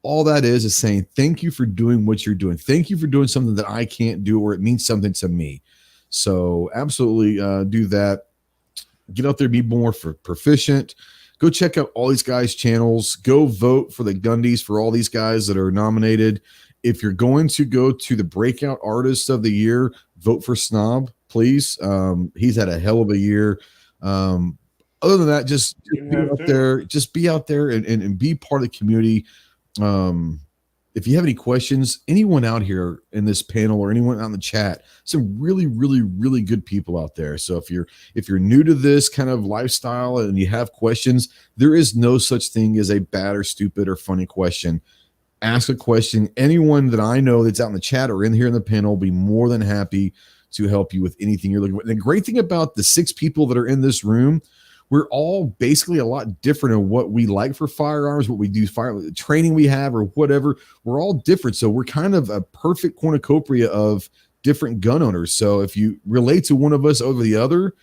all that is saying, thank you for doing what you're doing. Thank you for doing something that I can't do, or it means something to me. So absolutely do that. Get out there, be more proficient. Go check out all these guys' channels. Go vote for the Gundies for all these guys that are nominated. If you're going to go to the Breakout Artist of the Year, vote for Snob, please. He's had a hell of a year. Other than that, just be out there and be part of the community. If you have any questions, anyone out here in this panel or anyone on the chat, some really, really, really good people out there. So if you're new to this kind of lifestyle and you have questions, there is no such thing as a bad or stupid or funny question. Ask a question. Anyone that I know that's out in the chat or in here in the panel will be more than happy to help you with anything you're looking for. And the great thing about the 6 people that are in this room, we're all basically a lot different in what we like for firearms, what we do, training we have, or whatever. We're all different. So we're kind of a perfect cornucopia of different gun owners. So if you relate to one of us over the other,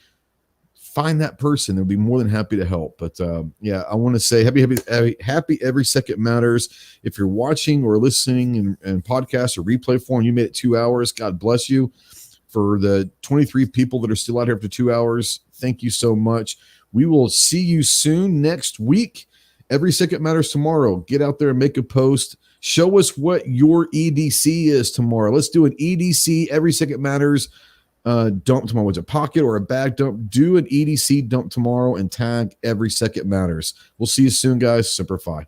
find that person. They'll be more than happy to help. But I want to say happy Every Second Matters. If you're watching or listening in podcast or replay form, you made it 2 hours. God bless you. For the 23 people that are still out here after 2 hours, thank you so much. We will see you soon next week. Every Second Matters tomorrow. Get out there and make a post. Show us what your EDC is tomorrow. Let's do an EDC Every Second Matters dump tomorrow. What's a pocket or a bag dump? Do an EDC dump tomorrow and tag Every Second Matters. We'll see you soon, guys. Semper Fi.